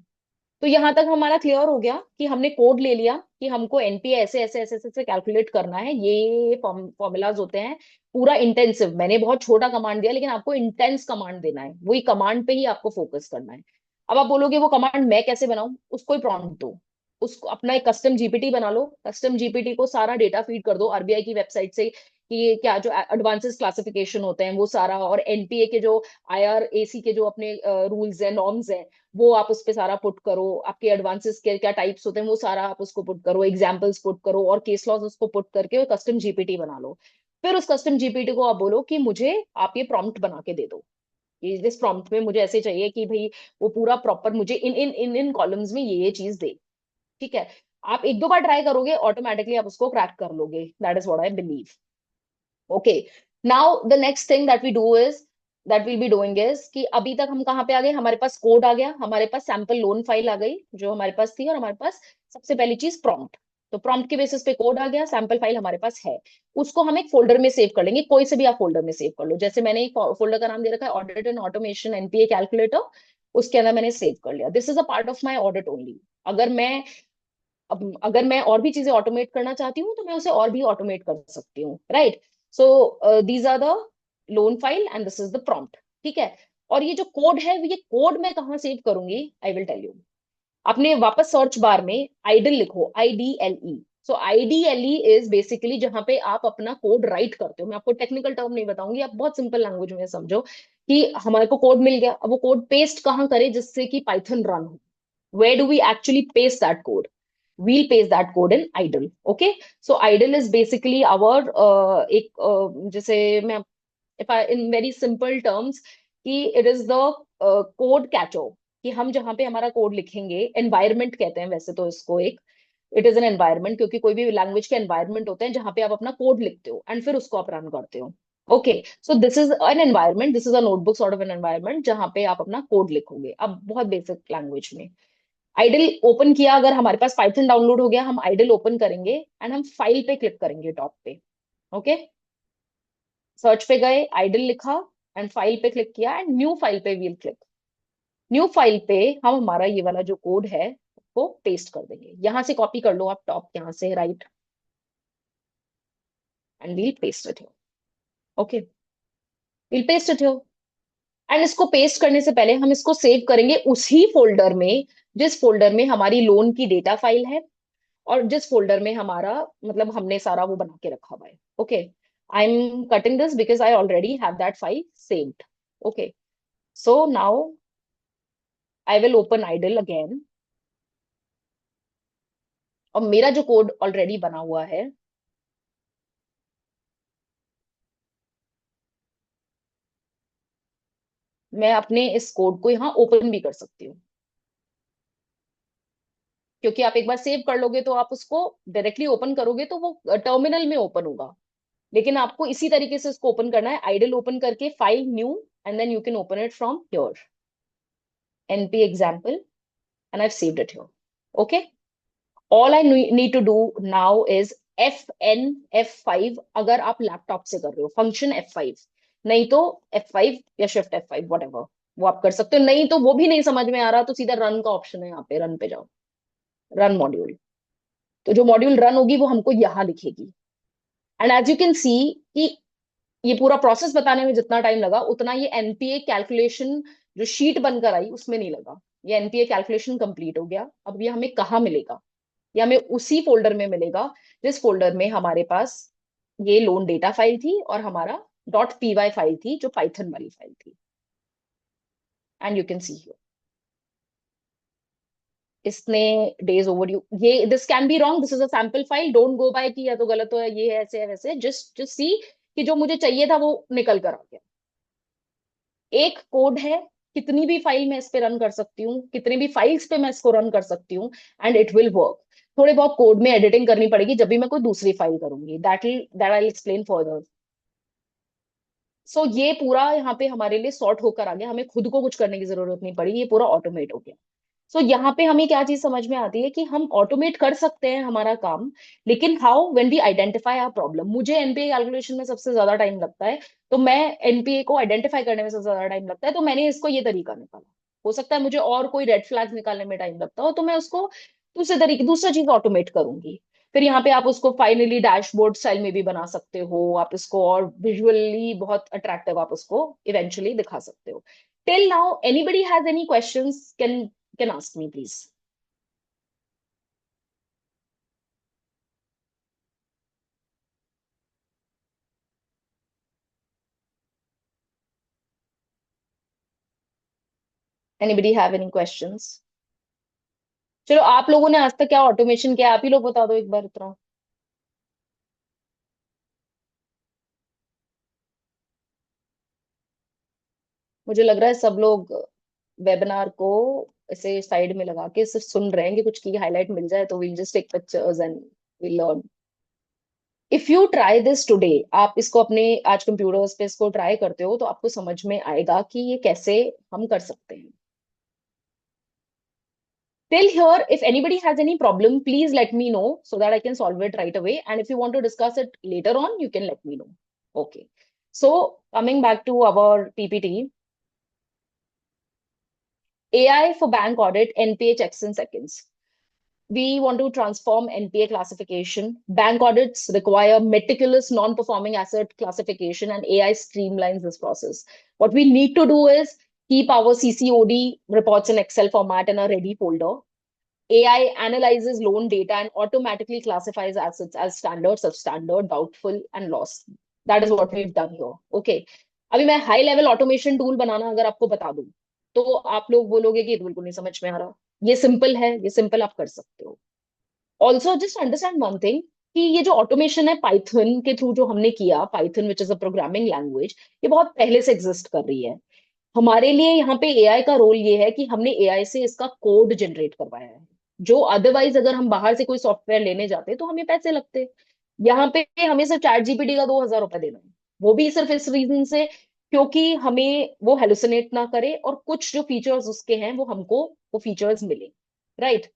तो यहां तक हमारा क्लियर हो गया कि हमने कोड ले लिया कि हमको एनपीए ऐसे ऐसे ऐसे ऐसे कैलकुलेट करना है. ये फॉर्मूलाज होते हैं. पूरा इंटेंसिव, मैंने बहुत छोटा कमांड दिया, लेकिन आपको इंटेंस कमांड देना है. वही कमांड पे ही आपको फोकस करना है. अब आप बोलोगे वो कमांड मैं कैसे बनाऊं? उसको ही प्रॉम्प्ट दो, उसको अपना एक कस्टम जीपीटी बना लो. कस्टम जीपीटी को सारा डेटा फीड कर दो आरबीआई की वेबसाइट से, कि ये क्या जो एडवांसेस क्लासिफिकेशन होते हैं वो सारा, और एनपीए के जो आईआरएसी के जो अपने रूल्स है, नॉर्म्स है, वो आप उस पे सारा पुट करो. आपके एडवांसेस के क्या टाइप्स होते हैं वो सारा आप उसको पुट करो, एग्जांपल्स पुट करो, और केस लॉज उसको पुट करके कस्टम जीपीटी बना लो. फिर उस कस्टम जीपीटी को आप बोलो कि मुझे आप ये प्रॉम्प्ट बना के दे दो. इस प्रॉम्प्ट में मुझे ऐसे चाहिए कि भाई वो पूरा प्रॉपर मुझे इन इन इन इन कॉलम्स में ये चीज दे. ठीक है, आप एक दो बार ट्राई करोगे, ऑटोमेटिकली आप उसको क्रैक कर लोगे. That is what I believe. Okay, now the next thing that we do is, that will be doing is, कि अभी तक हम कहाँ पे आ गए? हमारे पास कोड आ गया, हमारे पास सैंपल लोन फाइल आ गई जो हमारे पास थी, और हमारे पास सबसे पहली चीज प्रॉम्प्ट. तो प्रॉम्प्ट के बेसिस पे कोड आ गया, सैंपल फाइल हमारे पास है. उसको हम एक फोल्डर में सेव कर लेंगे, कोई से भी आप फोल्डर में सेव कर लो. जैसे मैंने एक फोल्डर का नाम दे रखा है audit and automation NPA calculator, उसके अंदर मैंने सेव कर लिया. This is a part of my audit only. अगर मैं अब अगर मैं और भी चीजें ऑटोमेट करना चाहती हूँ तो मैं उसे और भी ऑटोमेट कर सकती हूँ. Right, so these are the loan file and this is the prompt. ठीक है, और ये जो कोड है, ये कोड मैं कहाँ सेव करूंगी? I will tell you. अपने वापस सर्च बार में आइडल लिखो, IDLE. So IDLE is basically जहां पे आप अपना कोड राइट करते हो. मैं आपको टेक्निकल टर्म नहीं बताऊंगी, आप बहुत सिंपल लैंग्वेज में समझो कि हमारे को कोड मिल गया. अब वो कोड पेस्ट कहाँ करे जिससे कि पाइथन रन हो? Where do we actually paste that code? We'll paste that code in idle. Okay, so idle is basically our एक जैसे मैं, if I in very simple terms, कि it is the code catcher. कि हम जहाँ पे हमारा कोड लिखेंगे, environment कहते हैं वैसे तो इसको, एक इट इज एन एनवायरमेंट, क्योंकि कोई भी लैंग्वेज के एनवायरमेंट होते हैं जहां पे आप अपना कोड लिखते हो एंड फिर उसको आप रन करते हो. Okay, so this is an environment, this is a notebook sort of an environment जहां पे आप अपना कोड लिखोगे. अब बहुत बेसिक लैंग्वेज में आइडल ओपन किया, अगर हमारे पास पाइथन डाउनलोड हो गया, हम आइडल ओपन करेंगे एंड हम फाइल पे क्लिक करेंगे टॉप पे. ओके, सर्च पे गए, आइडल लिखा एंड फाइल पे क्लिक किया, एंड न्यू फाइल पे वील क्लिक. न्यू फाइल पे हम हमारा ये वाला जो कोड है वो पेस्ट कर देंगे. यहां से कॉपी कर लो आप टॉप, यहां से right, and we'll paste it here. Okay, we'll paste it here. And इसको पेस्ट करने से पहले हम इसको सेव करेंगे उसी फोल्डर में जिस फोल्डर में हमारी लोन की डेटा फाइल है, और जिस फोल्डर में हमारा, मतलब हमने सारा वो बना के रखा हुआ है. Okay, I am cutting this because I already have that file saved. Okay, so now I will open IDLE again, और मेरा जो कोड ऑलरेडी बना हुआ है, मैं अपने इस कोड को यहाँ ओपन भी कर सकती हूँ. क्योंकि आप एक बार सेव कर लोगे तो आप उसको डायरेक्टली ओपन करोगे तो वो टर्मिनल में ओपन होगा. लेकिन आपको इसी तरीके से इसको ओपन करना है, आइडल ओपन करके file new, and then you can open it from here, np example, and I've saved it here. Okay, all I need to do now is FN F5. अगर आप लैपटॉप से कर रहे हो, फंक्शन F5. नहीं तो F5 या शिफ्ट F5 whatever, वो आप कर सकते हो। नहीं तो वो भी नहीं समझ में आ रहा तो सीधा रन का ऑप्शन है, यहाँ पे रन पे जाओ, रन मॉड्यूल। तो जो मॉड्यूल रन होगी वो हमको यहाँ लिखेगी। And as you can see कि ये पूरा प्रोसेस बताने में जितना टाइम लगा उतना ये एनपीए कैलकुलेशन जो शीट बनकर आई उसमें नहीं लगा। ये एनपीए कैलकुलेशन कंप्लीट हो गया। अब ये हमें कहाँ मिलेगा? ये हमें उसी फोल्डर में मिलेगा जिस फोल्डर में हमारे पास ये लोन डेटा फाइल थी और हमारा .py फाइल थी जो पाइथन वाली फाइल थी। And you can see here इसने डेज ओवरड्यू, ये this can be wrong, this is a sample file, don't go by कि या तो गलत हो या ये है ऐसे है वैसे, जस्ट जस्ट सी कि जो मुझे चाहिए था वो निकल कर आ गया। एक कोड है, कितनी भी फाइल मैं इस पे रन कर सकती हूँ, कितनी भी फाइल्स पे मैं इसको रन कर सकती हूँ, एंड इट विल वर्क। थोड़े बहुत कोड में एडिटिंग करनी पड़ेगी जब भी मैं कोई दूसरी फाइल करूंगी, दैट आई एक्सप्लेन फर्दर। सो ये पूरा यहाँ पे हमारे लिए सॉर्ट होकर आ गया, हमें खुद को कुछ करने की जरूरत नहीं पड़ी, ये पूरा ऑटोमेट हो गया। सो यहाँ पे हमें क्या चीज समझ में आती है कि हम ऑटोमेट कर सकते हैं हमारा काम, लेकिन how? When we identify our problem. मुझे एनपीए कैलकुलेशन में सबसे ज्यादा टाइम लगता है, तो मैं एनपीए को आइडेंटिफाई करने में सबसे ज्यादा टाइम लगता है, तो मैंने इसको ये तरीका निकाला। हो सकता है मुझे और कोई रेड फ्लैग्स निकालने में टाइम लगता हो, तो मैं उसको दूसरे तरीके दूसरा चीज ऑटोमेट करूंगी। फिर यहाँ पे आप उसको फाइनली डैशबोर्ड स्टाइल में भी बना सकते हो, आप इसको और विजुअली बहुत अट्रैक्टिव आप उसको इवेंचुअली दिखा सकते हो। Till now anybody has any questions? Can ask me please. Anybody have any questions? चलो, आप लोगों ने आज तक क्या ऑटोमेशन किया, आप ही लोग बता दो एक बार इतना। मुझे लग रहा है सब लोग वेबिनार को ऐसे साइड में लगा के सिर्फ सुन रहे हैं कि कुछ की हाईलाइट मिल जाए तो we'll just take pictures and we'll learn. If you try this today, आप इसको अपने आज कंप्यूटर्स पे इसको ट्राई करते हो तो आपको समझ में आएगा कि ये कैसे हम कर सकते हैं। Till here, if anybody has any problem, please let me know so that I can solve it right away. And if you want to discuss it later on, you can let me know. Okay. So coming back to our PPT, AI for bank audit, NPA checks in seconds. We want to transform NPA classification. Bank audits require meticulous non-performing asset classification, and AI streamlines this process. What we need to do is keep our CCOD reports in Excel format in a ready folder. AI analyzes loan data and automatically classifies assets as standard, substandard, doubtful, and loss. That is what we've done here. Okay. अभी मैं हाई लेवल ऑटोमेशन टूल बनाना अगर आपको बता दूं तो आप लोग बोलोगे कि ये तो बिल्कुल नहीं समझ में आ रहा। ये सिंपल है, ये सिंपल आप कर सकते हो। Also just understand one thing कि ये जो ऑटोमेशन है पाइथन के थ्रू जो हमने किया, Python which is a programming language, ये बहुत पहले से एग्जिस्ट कर रही है। हमारे लिए यहाँ पे एआई का रोल ये है कि हमने एआई से इसका कोड जनरेट करवाया है, जो अदरवाइज अगर हम बाहर से कोई सॉफ्टवेयर लेने जाते तो हमें पैसे लगते। यहाँ पे हमें सिर्फ चैट जीपीटी का 2,000 रुपए देना है, वो भी सिर्फ इस रीजन से क्योंकि हमें वो हेलुसिनेट ना करे और कुछ जो फीचर्स उसके हैं वो हमको वो फीचर्स मिले, right?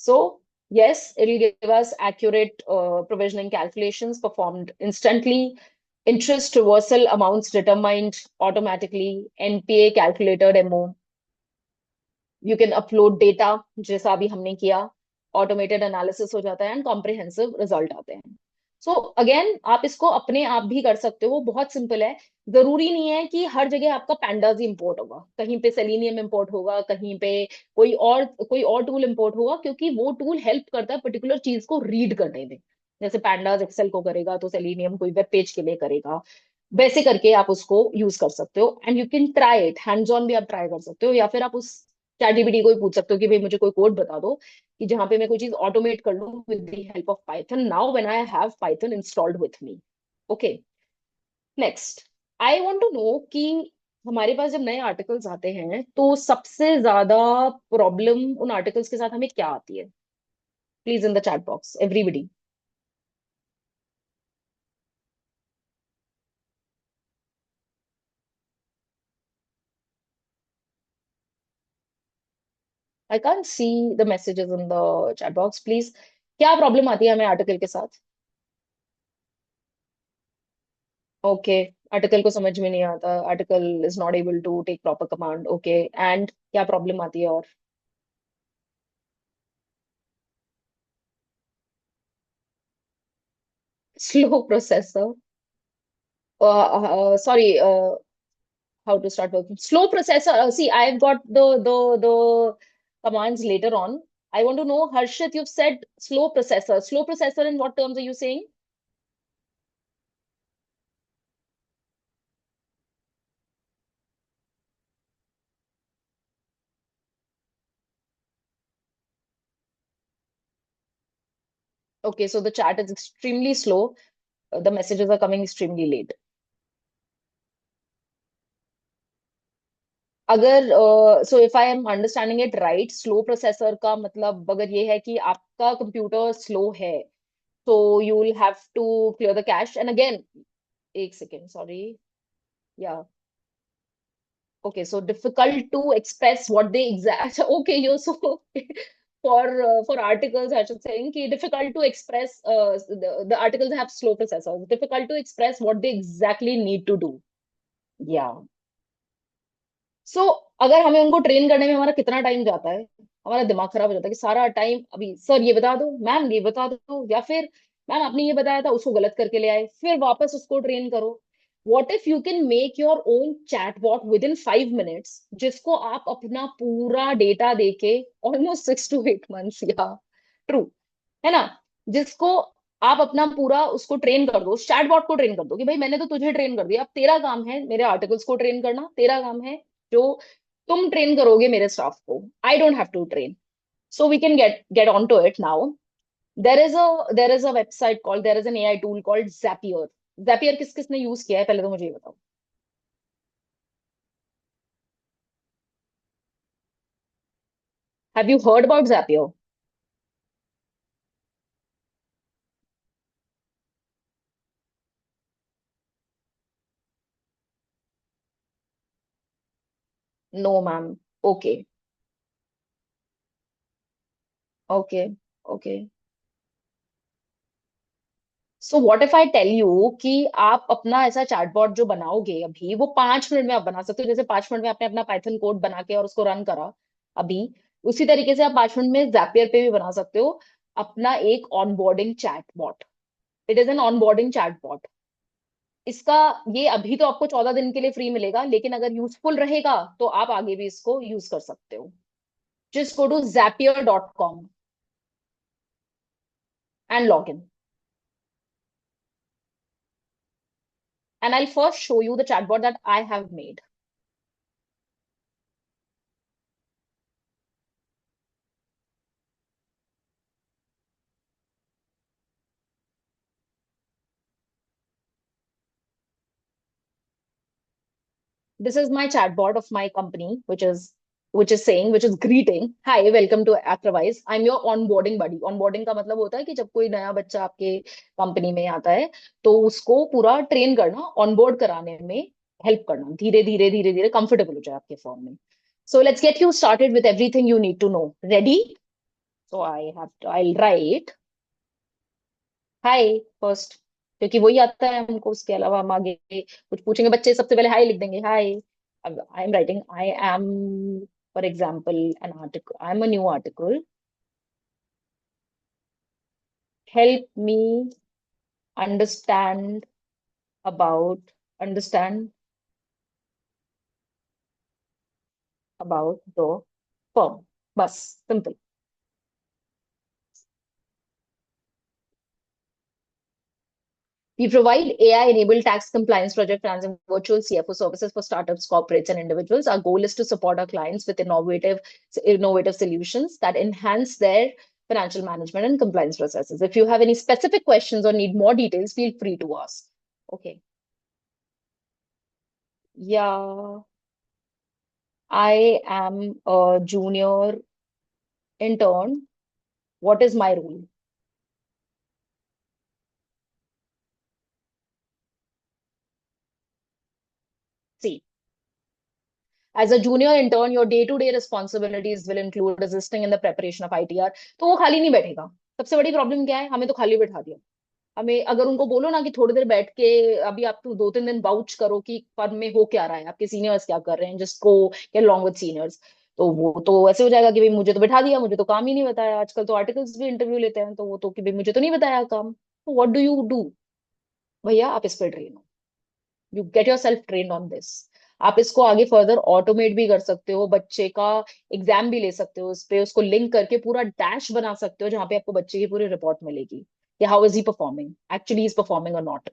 So yes, it will give us accurate provisioning calculations performed instantly, interest reversal amounts determined automatically, NPA calculator demo, you can upload data जैसा अभी हमने किया, ऑटोमेटेड एनालिसिस हो जाता है एंड कॉम्प्रिहेंसिव रिजल्ट आते हैं। सो अगेन आप इसको अपने आप भी कर सकते हो, बहुत सिंपल है। जरूरी नहीं है कि हर जगह आपका पैंडाज इंपोर्ट होगा, कहीं पे सेलेनियम इंपोर्ट होगा, कहीं पे कोई और टूल इंपोर्ट होगा, क्योंकि वो टूल हेल्प करता है पर्टिकुलर चीज को रीड करने में। जैसे पैंडाज एक्सेल को करेगा तो सेलेनियम कोई वेब पेज के लिए करेगा, वैसे करके आप उसको यूज कर सकते हो। And you can try it hands on भी, आप ट्राई कर सकते हो, या फिर आप उस चैटजीपीटी को ही पूछ सकते हो कि भाई मुझे कोई कोड बता दो कि जहां पे मैं कोई चीज ऑटोमेट कर लूं with the help of Python now when I have Python installed with me. Okay, next I want to know कि हमारे पास जब नए आर्टिकल्स आते हैं तो सबसे ज्यादा प्रॉब्लम उन आर्टिकल्स के साथ हमें क्या आती है? Please in the chat box everybody. I can't see the messages in the chat box please. क्या प्रॉब्लम आती है हमें आर्टिकल के साथ? ओके, आर्टिकल को समझ में नहीं आता, article is not able to take proper command, okay, and क्या प्रॉब्लम आती है? और slow processor, sorry, how to start working slow processor. See, I've got the commands later on. I want to know, Harshit, you've said slow processor. Slow processor, in what terms are you saying? Okay, so the chat is extremely slow. The messages are coming extremely late. अगर so if I am understanding it right, slow processor का मतलब अगर ये है कि आपका कंप्यूटर स्लो है, तो you will have to clear the cache and again, एक सेकेंड, सॉरी, या okay, so difficult to express what they exact okay, you so for articles I should say कि difficult to express, the articles have slow processors, difficult to express what they exactly need to do. Yeah. सो अगर हमें उनको ट्रेन करने में हमारा कितना टाइम जाता है, हमारा दिमाग खराब हो जाता है कि सारा टाइम अभी सर ये बता दो, मैम ये बता दो, या फिर मैम आपने ये बताया था उसको गलत करके ले आए, फिर वापस उसको ट्रेन करो. What if you can make your own chatbot with in 5 minutes, जिसको आप अपना पूरा डेटा देके, ऑलमोस्ट 6 to 8 months, या ट्रू है ना, जिसको आप अपना पूरा उसको ट्रेन कर दो, उस चैटबॉट को ट्रेन कर दो कि भाई मैंने तो तुझे ट्रेन कर दिया, अब तेरा काम है मेरे आर्टिकल्स को ट्रेन करना, तेरा काम है जो तुम ट्रेन करोगे मेरे स्टाफ को. I don't have to train. So we can get on to it now. There is a website called, there is an AI tool called Zapier. Zapier किस किसने यूज किया है, पहले तो मुझे ये बताओ. Have you heard about Zapier? No ma'am. Okay. Okay. Okay. So what if I tell you कि आप अपना ऐसा चैटबॉट जो बनाओगे अभी, वो 5 मिनट में आप बना सकते हो. जैसे 5 मिनट में आपने अपना पाइथन कोड बना के और उसको रन करा अभी, उसी तरीके से आप 5 मिनट में Zapier पे भी बना सकते हो अपना एक onboarding chatbot. It is an onboarding chatbot. इसका, ये अभी तो आपको 14 दिन के लिए फ्री मिलेगा, लेकिन अगर यूजफुल रहेगा तो आप आगे भी इसको यूज कर सकते हो. Just go to Zapier.com and log in. And I'll first show you the chatbot that I have made. This is my chatbot of my company, which is greeting, hi, welcome to Actrawise. I'm your onboarding buddy. Onboarding का मतलब होता है कि जब कोई नया बच्चा आपके कंपनी में आता है, तो उसको पूरा ट्रेन करना, ऑनबोर्ड कराने में हेल्प करना, धीरे धीरे धीरे धीरे कंफर्टेबल हो जाए आपके फॉर्म में. So let's get you started with everything you need to know. Ready? So I'll write hi first, क्योंकि वही आता है हमको, उसके अलावा हम आगे कुछ पूछेंगे, बच्चे सबसे पहले हाय लिख देंगे, हाय. अब I am writing, I am, for example, an article, I am a new article, help me understand about understand about the firm. बस, simple. We provide AI-enabled tax compliance, project finance, and virtual CFO services for startups, corporates, and individuals. Our goal is to support our clients with innovative solutions that enhance their financial management and compliance processes. If you have any specific questions or need more details, feel free to ask. Okay. Yeah, I am a junior intern. What is my role? See, as a junior intern, your day-to-day responsibilities will include assisting in the preparation of ITR. तो वो खाली नहीं बैठेगा. सबसे बड़ी प्रॉब्लम क्या है, हमें तो खाली बैठा दिया. हमें अगर उनको बोलो ना कि थोड़ी देर बैठ के अभी आप 2-3 दिन बाउच करो कि फर्म में हो क्या रहा है, आपके सीनियर्स क्या कर रहे हैं, just go get along with seniors, तो वो तो ऐसे हो जाएगा कि भाई मुझे तो बैठा दिया, मुझे तो काम ही नहीं बताया। आजकल तो आर्टिकल्स भी इंटरव्यू लेते हैं, तो वो तो कि भाई मुझे तो नहीं बताया काम, तो व्हाट डू यू डू? भैया आप इस पर ट्रेन हो, you get your self train on this. आप इसको आगे फर्दर ऑटोमेट भी कर सकते हो, बच्चे का एग्जाम भी ले सकते हो, उस पे उसको लिंक करके पूरा डैश बना सकते हो, जहाँ पे आपको बच्चे की पूरी रिपोर्ट मिलेगी कि how is he performing, actually is performing और नॉट।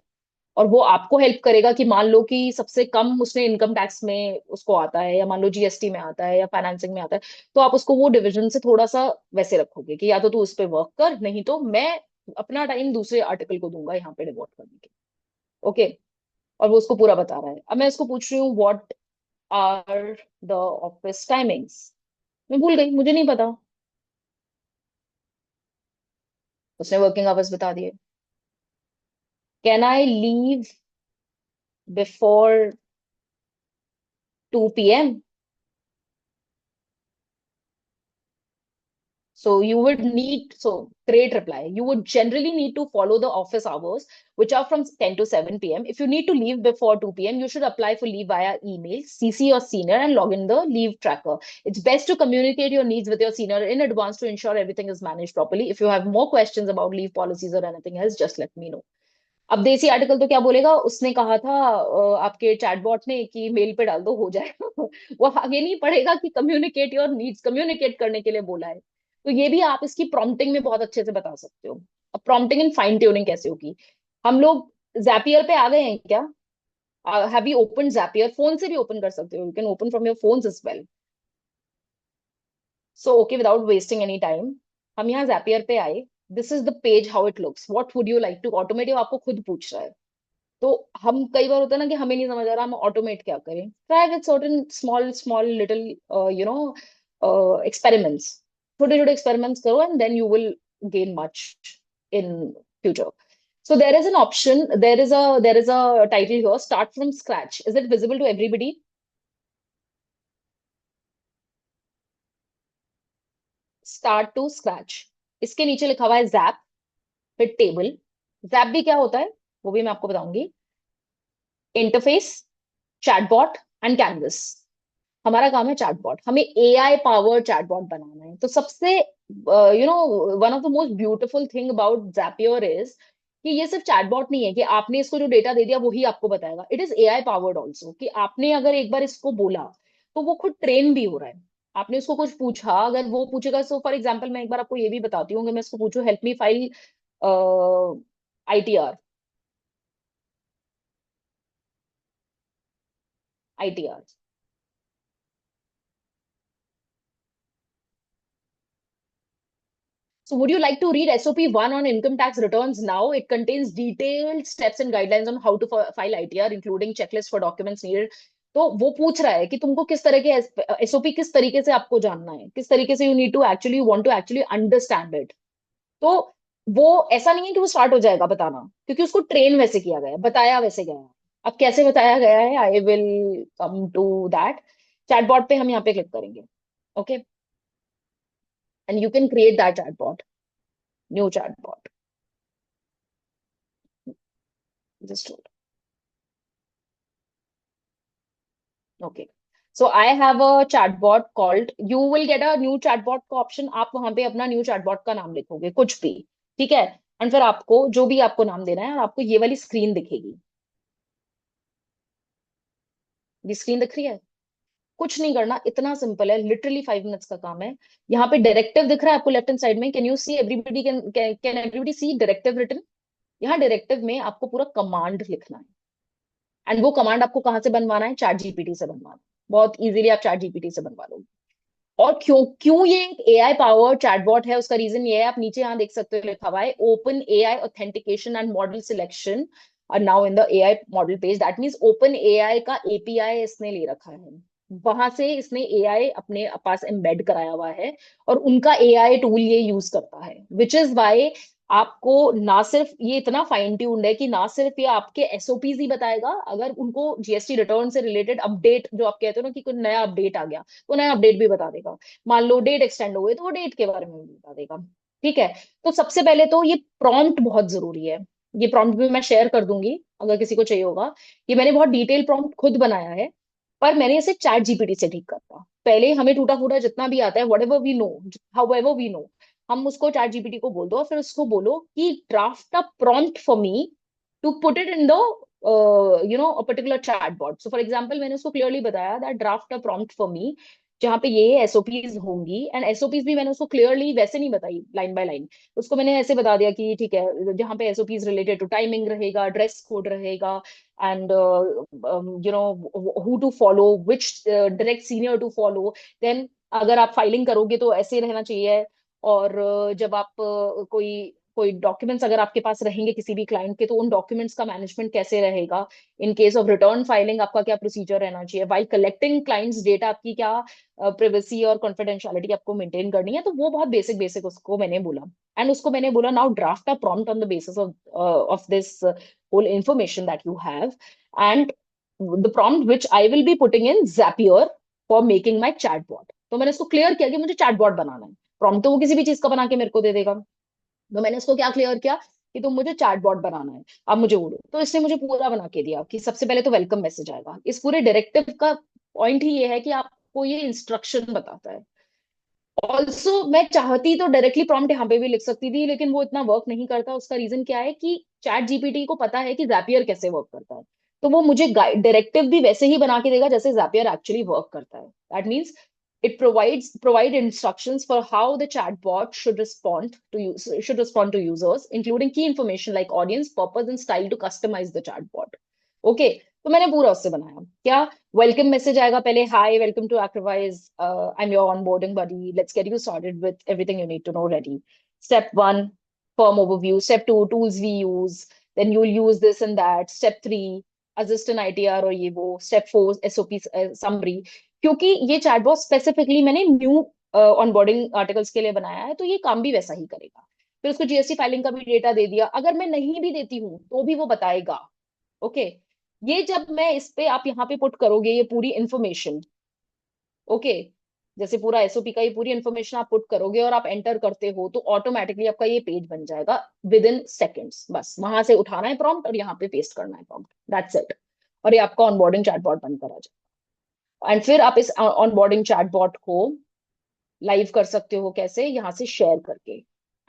और वो आपको हेल्प करेगा कि मान लो कि सबसे कम उसने इनकम टैक्स में उसको आता है, या मान लो जीएसटी में आता है, या फाइनेंसिंग में आता है, तो आप उसको वो डिवीजन से थोड़ा सा वैसे रखोगे कि या तो तू उस पर वर्क कर, नहीं तो मैं अपना टाइम दूसरे आर्टिकल को दूंगा यहाँ पे डिवोट करने के। ओके। और वो उसको पूरा बता रहा है। अब मैं उसको पूछ रही हूँ what are the office timings, मैं भूल गई, मुझे नहीं पता। उसने वर्किंग आवर्स बता दिए। Can I leave before 2 p.m? So you would need, so great reply. You would generally need to follow the office hours, which are from 10 to 7 p.m. If you need to leave before 2 p.m., you should apply for leave via email, CC your senior, and log in the leave tracker. It's best to communicate your needs with your senior in advance to ensure everything is managed properly. If you have more questions about leave policies or anything else, just let me know. अब देसी आर्टिकल तो क्या बोलेगा, उसने कहा था आपके चैटबॉट ने कि मेल पे डाल दो हो जाएगा। वो आगे नहीं पढ़ेगा कि कम्युनिकेट योर नीड्स, कम्युनिकेट करने के लिए बोला है। तो ये भी आप इसकी प्रॉम्प्टिंग में बहुत अच्छे से बता सकते हो। अब प्रॉम्प्टिंग इन फाइन ट्यूनिंग कैसे होगी? हम लोग जैपियर पे आ गए हैं क्या? Have you open Zapier? Phone से भी ओपन कर सकते हो, you can open from your phones as well. So okay, without wasting any time हम यहाँ जैपियर पे आए। This is the page, how it looks, what would you like to automate, आपको खुद पूछ रहा है। तो हम कई बार होता है ना कि हमें नहीं समझ आ रहा हम ऑटोमेट क्या करें, try with certain small small little you know experiments, छोटे छोटे एक्सपेरिमेंट्स करो, and then you will gain much in future. So there is a title here, start from scratch. Is it visible to everybody? Start to scratch, इसके नीचे लिखा हुआ है zap, फिर टेबल। zap भी क्या होता है वो भी मैं आपको बताऊंगी। Interface, chatbot and canvas. हमारा काम है चैटबॉट, हमें एआई पावर चैटबॉट बनाना है। तो सबसे one of the most beautiful thing about Zapier is कि ये सिर्फ चैटबॉट नहीं है कि आपने इसको जो डेटा दे दिया वही आपको बताएगा। It is AI powered also, कि आपने अगर एक बार इसको बोला तो वो खुद ट्रेन भी हो रहा है। आपने उसको कुछ पूछा, अगर वो पूछेगा, सो फॉर एग्जाम्पल मैं एक बार आपको ये भी बताती हूँ कि मैं इसको पूछूं help me file ITR, ITR. So would you like to read SOP 1 on income tax returns now? It contains detailed steps and guidelines on how to file ITR, including checklist for documents needed. तो वो पूछ रहा है कि तुमको किस तरह के एसओपी, किस तरीके से आपको जानना है, किस तरीके से you need to actually want to actually understand it. तो वो ऐसा नहीं है कि वो स्टार्ट हो जाएगा बताना, क्योंकि उसको ट्रेन वैसे किया गया है, बताया वैसे गया है। अब कैसे बताया गया है, I will come to that. Chatbot पे हम यहाँ पे क्लिक करेंगे। Okay, and you can create that chatbot, new chatbot. Just hold. Okay. So I have a chatbot called, you will get a new chatbot का ऑप्शन, आप वहां पे अपना न्यू चैटबॉट का नाम लिखोगे कुछ भी, ठीक है। एंड फिर आपको जो भी आपको नाम देना है, और आपको ये वाली स्क्रीन दिखेगी। ये स्क्रीन दिख रही है? कुछ नहीं करना, इतना सिंपल है, लिटरली 5 मिनट्स का काम है। यहाँ पे डायरेक्टिव दिख रहा है आपको लेफ्ट हैंड साइड में, can you see everybody, can everybody see directive written? यहाँ डायरेक्टिव में आपको पूरा कमांड लिखना है, एंड वो कमांड आपको कहाँ से बनवाना है? चैट जीपीटी से बनवाना है। बहुत इजीली आप चैट जीपीटी से बनवा लोगे। और क्यों क्यों ये एक एआई पावर चैटबॉट है, उसका रीजन ये है, आप नीचे यहाँ देख सकते हो लिखा हुआ है OpenAI authentication and model selection are now in the AI model page. That means OpenAI का एपीआई इसने ले रखा है, वहां से इसने एआई अपने पास एम्बेड कराया हुआ है, और उनका एआई टूल ये यूज करता है। विच इज वाई आपको ना सिर्फ ये इतना फाइन ट्यून्ड है कि ना सिर्फ ये आपके एसओपीज ही बताएगा, अगर उनको जीएसटी रिटर्न से रिलेटेड अपडेट जो आप कहते हो ना कि कोई नया अपडेट आ गया, तो नया अपडेट भी बता देगा। मान लो डेट एक्सटेंड हो गई तो वो डेट के बारे में भी बता देगा। ठीक है। तो सबसे पहले तो ये प्रॉम्प्ट बहुत जरूरी है। ये प्रॉम्प्ट भी मैं शेयर कर दूंगी अगर किसी को चाहिए होगा। ये मैंने बहुत डिटेल प्रॉम्प्ट खुद बनाया है, पर मैंने इसे चैट जीपीटी से ठीक करता। पहले हमें टूटा फूटा जितना भी आता है, whatever we know, however we know, हम उसको चैट जीपीटी को बोल दो और फिर उसको बोलो कि draft a prompt for me to put it in the a particular chat bot. So for example मैंने उसको क्लियरली बताया that draft a prompt for me, जहाँ पे ये एसओपीज होंगी, एंड एसओपीज भी मैंने उसको क्लियरली वैसे नहीं बताई लाइन बाय लाइन। उसको मैंने ऐसे बता दिया कि ठीक है, जहाँ पे एसओपीज रिलेटेड टू टाइमिंग रहेगा, ड्रेस कोड रहेगा, and who to follow, which direct senior to follow, then अगर आप फाइलिंग करोगे तो ऐसे रहना चाहिए। और जब आप कोई कोई डॉक्यूमेंट्स अगर आपके पास रहेंगे किसी भी क्लाइंट के, तो उन डॉक्यूमेंट्स का मैनेजमेंट कैसे रहेगा, in case of return filing आपका क्या प्रोसीजर रहना चाहिए, वाइल कलेक्टिंग क्लाइंट्स डेटा आपकी क्या प्रिवेसी और कॉन्फिडेंशियलिटी आपको मेंटेन करनी है। तो वो बहुत बेसिक बेसिक उसको मैंने बोला, एंड उसको मैंने बोला now draft a prompt on the basis of this whole information that you have, and the prompt which I will be putting in Zapier for making my chatbot. तो मैंने उसको क्लियर किया कि मुझे चैटबॉट बनाना है। प्रॉम्प्ट तो वो किसी भी चीज का बना के मेरे को दे देगा, तो मैंने उसको क्या क्लियर किया कि तुम मुझे चैटबॉट बनाना है, अब मुझे बोलो। तो इसने मुझे पूरा बना के दिया कि सबसे पहले तो वेलकम मैसेज आएगा। इस पूरे डायरेक्टिव का पॉइंट ही ये है कि आपको ये इंस्ट्रक्शन बताता है। ऑल्सो मैं चाहती तो डायरेक्टली प्रॉम्प्ट यहाँ पे भी लिख सकती थी, लेकिन वो इतना वर्क नहीं करता। उसका रीजन क्या है कि चैट जीपीटी को पता है कि Zapier कैसे वर्क करता है, तो वो मुझे डायरेक्टिव भी वैसे ही बना के देगा जैसे Zapier एक्चुअली वर्क करता है। That means it provide instructions for how the chatbot should respond to users, including key information like audience, purpose, and style to customize the chatbot. Okay, तो मैंने पूरा उससे बनाया। क्या, वेलकम मैसेज आएगा पहले, hi welcome to Activize, I am your onboarding buddy, let's get you started with everything you need to know ready. Step 1 form overview, step 2 tools we use, then you will use this and that, step 3 assistant ITR और ये वो, स्टेप 4 एसओपी समरी। क्योंकि ये चैटबॉट स्पेसिफिकली मैंने न्यू ऑनबोर्डिंग आर्टिकल्स के लिए बनाया है, तो ये काम भी वैसा ही करेगा। फिर उसको जीएसटी फाइलिंग का भी डेटा दे दिया, अगर मैं नहीं भी देती हूँ तो भी वो बताएगा। ओके, ये जब मैं इस पे, आप यहाँ पे पुट करोगे ये पूरी इंफॉर्मेशन, ओके, जैसे पूरा एसओपी का ये पूरी इंफॉर्मेशन आप पुट करोगे और आप एंटर करते हो, तो ऑटोमेटिकली आपका ये पेज बन जाएगा विद इन सेकेंड्स। बस वहां से उठाना है प्रॉम्प्ट और यहाँ पे पेस्ट करना है प्रॉम्प्ट, दैट्स इट। और ये आपका ऑनबोर्डिंग चैटबॉट बनकर आ जाएगा। एंड फिर आप इस ऑनबोर्डिंग चैटबॉट को लाइव कर सकते हो, कैसे, यहाँ से शेयर करके।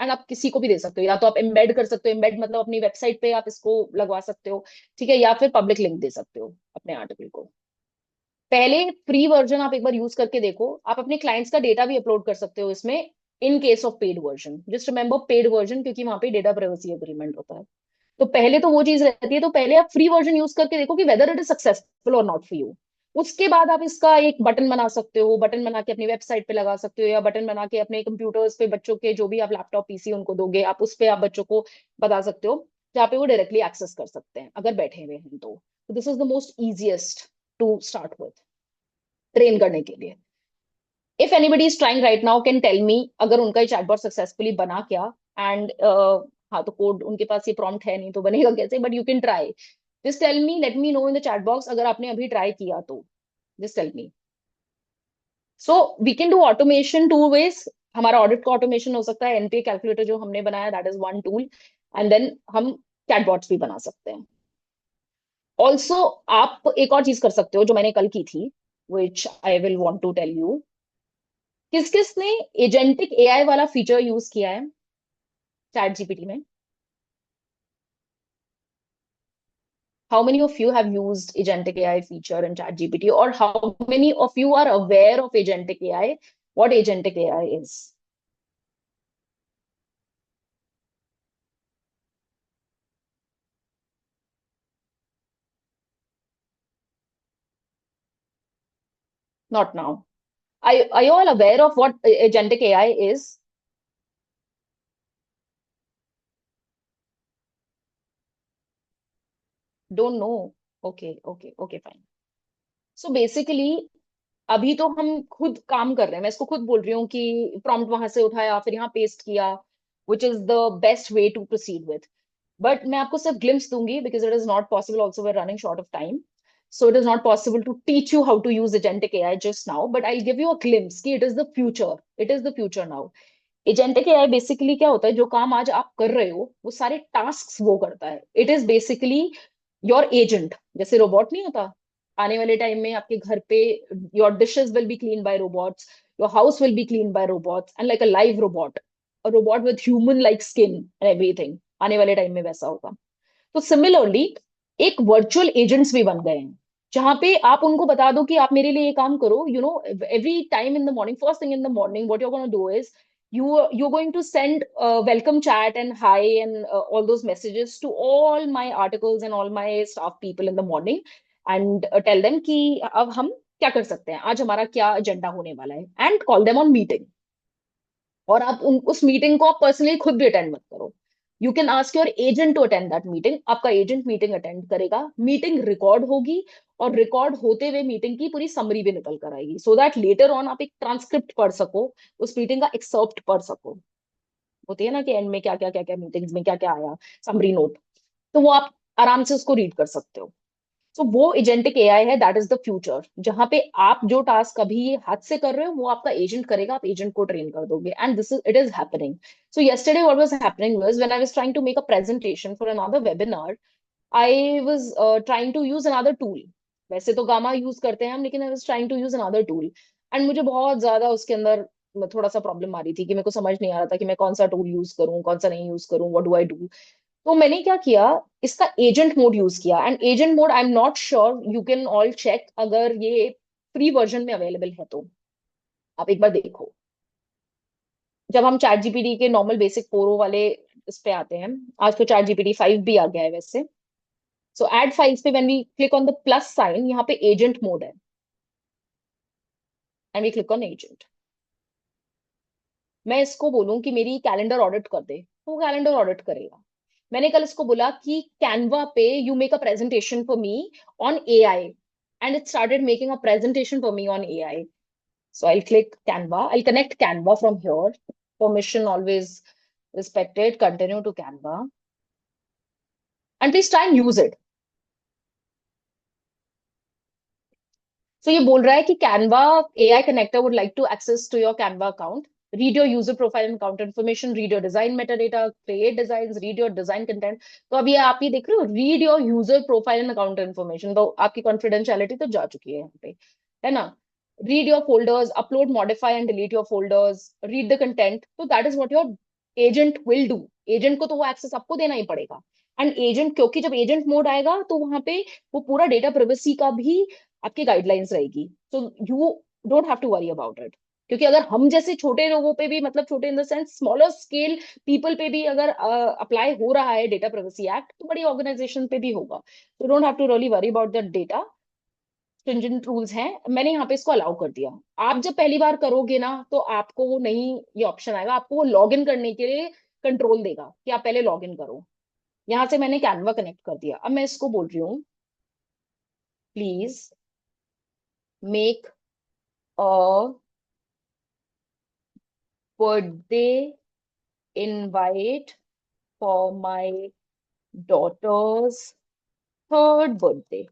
एंड आप किसी को भी दे सकते हो, या तो आप एम्बेड कर सकते हो, एम्बेड मतलब अपनी वेबसाइट पे आप इसको लगवा सकते हो, ठीक है, या फिर पब्लिक लिंक दे सकते हो अपने आर्टिकल को। पहले फ्री वर्जन आप एक बार यूज करके देखो, आप अपने क्लाइंट्स का डेटा भी अपलोड कर सकते हो इसमें, in case of paid version. Just remember paid version, क्योंकि वहां पे डेटा प्राइवेसी एग्रीमेंट होता है। तो पहले तो वो चीज रहती है, तो पहले आप फ्री वर्जन यूज करके देखो कि वेदर इट इज सक्सेसफुल और नॉट फॉर यू। उसके बाद आप इसका एक बटन बना सकते हो, बटन बना के अपनी वेबसाइट पे लगा सकते हो, या बटन बना के अपने कंप्यूटर्स पे बच्चों के जो भी आप लैपटॉप पीसी उनको दोगे, आप उस पे आप बच्चों को बता सकते हो, जहाँ पे वो डायरेक्टली एक्सेस कर सकते हैं अगर बैठे हुए हैं। तो this is the most easiest to start with train करने के लिए। If anybody is trying right now can tell me अगर उनका ये चैटबॉट सक्सेसफुली बना क्या। एंड हाँ, तो कोड उनके पास ये प्रॉम्प्ट है नहीं तो बनेगा कैसे, but you can try. Just tell me, let me know in the chat box अगर आपने अभी ट्राई किया तो, just tell me. So we can do automation two ways. हमारा ऑडिट का ऑटोमेशन हो सकता है, एनपीए कैलकुलेटर जो हमने बनाया, that is one tool, and then हम चैटबॉट्स भी बना सकते हैं। ऑल्सो आप एक और चीज कर सकते हो जो मैंने कल की थी, which I will want to tell you. किस किस ने एजेंटिक एआई वाला फीचर यूज किया है चैट जीपीटी में? How many of you have used agentic AI feature in chat gpt, or how many of you are aware of agentic AI, what agentic AI is? Not now. Are you all aware of what agentic AI is? Don't know. Okay, fine. So basically अभी तो हम खुद काम कर रहे हैं, मैं इसको खुद बोल रही हूँ कि प्रॉम्प्ट वहां से उठाया फिर यहाँ पेस्ट किया, which is the best way to proceed with. But मैं आपको सिर्फ ग्लिम्स दूंगी, because it is not possible, also we are running short of time, so it is not possible to teach you how to use agentic AI just now, but I'll give you a glimpse कि it is the future now. Agentic AI basically क्या होता है, जो काम आज आप कर रहे हो वो सारे टास्क वो करता है। It is basically your agent. जैसे रोबोट नहीं होता, आने वाले टाइम में आपके घर पे your dishes will be clean bye robots, your house will be clean bye robots and like a live robot, a robot with human like skin and everything. आने वाले टाइम में वैसा होगा। तो सिमिलरली एक वर्चुअल एजेंट्स भी बन गए हैं, जहां पे आप उनको बता दो कि आप मेरे लिए ये काम करो। You know, every time in the morning, first thing in the morning, what you are gonna do is you're going to send welcome chat and hi and all those messages to all my articles and all my staff people in the morning and tell them कि अब हम क्या कर सकते हैं, आज हमारा क्या एजेंडा होने वाला है, and call them on meeting. और आप उस मीटिंग को आप पर्सनली खुद भी अटेंड मत करो। You can ask your agent to attend that meeting. आपका एजेंट मीटिंग अटेंड करेगा, मीटिंग रिकॉर्ड होगी, और रिकॉर्ड होते हुए मीटिंग की पूरी समरी भी निकल कर आएगी, सो दैट लेटर ऑन आप एक ट्रांसक्रिप्ट पढ़ सको, उस मीटिंग का एक्सर्प्ट पढ़ सको। होती है ना कि एंड में क्या क्या मीटिंग्स में क्या क्या आया, समरी नोट, तो वो आप आराम से उसको रीड कर सकते हो। सो वो एजेंटिक एआई है, दैट इज द फ्यूचर, जहां पे आप जो टास्क अभी हाथ से कर रहे हो वो आपका एजेंट करेगा, आप एजेंट को ट्रेन कर दोगे, and this is it is happening. So yesterday what was happening was when I was trying to make a presentation for another webinar, I was trying to use another tool। वैसे तो गामा यूज करते हैं हम, लेकिन I was trying to use another tool, and मुझे बहुत ज्यादा उसके अंदर थोड़ा सा प्रॉब्लम आ रही थी कि मेरे को समझ नहीं आ रहा था कि मैं कौन सा टूल यूज करूं, कौन सा नहीं यूज करूं, व्हाट डू आई डू। तो मैंने क्या किया, इसका एजेंट मोड यूज किया। And agent mode, I am not sure, you can all check अगर ये फ्री वर्जन में अवेलेबल है तो आप एक बार देखो। जब हम चैट जीपीटी के नॉर्मल बेसिक पोरो वाले इस पे आते हैं, आज तो चैट जीपीटी 5 भी आ गया है वैसे। सो एड फाइल्स पे when we click on the plus sign, यहाँ पे एजेंट मोड है, and we click on agent. मैं इसको बोलूं कि मेरी कैलेंडर ऑडिट कर दे, तो वो कैलेंडर ऑडिट करेगा। मैंने कल इसको बोला कि कैनवा पे you make a presentation for me on AI, and it started making a presentation for me on AI. So I'll click Canva. I'll connect Canva from here. Permission always respected. Continue to Canva. And please try and use it. So ये बोल रहा है कि Canva AI connector would like to access to your Canva account. Read your user profile and account information. Read your design metadata. Create designs. Read your design content. तो अब ये आप ये देख रहे हो, read your user profile and account information. तो आपकी confidentiality तो जा चुकी है यहाँ पे, है ना? Read your folders. Upload, modify and delete your folders. Read the content. तो that is what your agent will do. Agent को तो वो access आपको देना ही पड़ेगा। एंड एजेंट, क्योंकि जब एजेंट मोड आएगा तो वहां पे वो पूरा डेटा प्रिवेसी का भी आपकी गाइडलाइंस रहेगी। So you don't have to worry about it. क्योंकि अगर हम जैसे छोटे लोगों पे भी, मतलब छोटे in the sense smaller scale people पे भी अगर अप्लाई हो रहा है डेटा प्राइवेसी एक्ट, तो बड़ी ऑर्गेनाइजेशन पे भी होगा। तो don't have to really worry about the data. Stringent rules हैं, मैंने यहाँ पे इसको अलाउ कर दिया। आप जब पहली बार करोगे ना, तो आपको वो नहीं, ये ऑप्शन आएगा, आपको वो लॉग इन करने के लिए कंट्रोल देगा कि आप पहले लॉग इन करो। यहाँ से मैंने कैनवा कनेक्ट कर दिया। अब मैं इसको बोल रही हूँ, please make a birthday invite for my daughter's third birthday.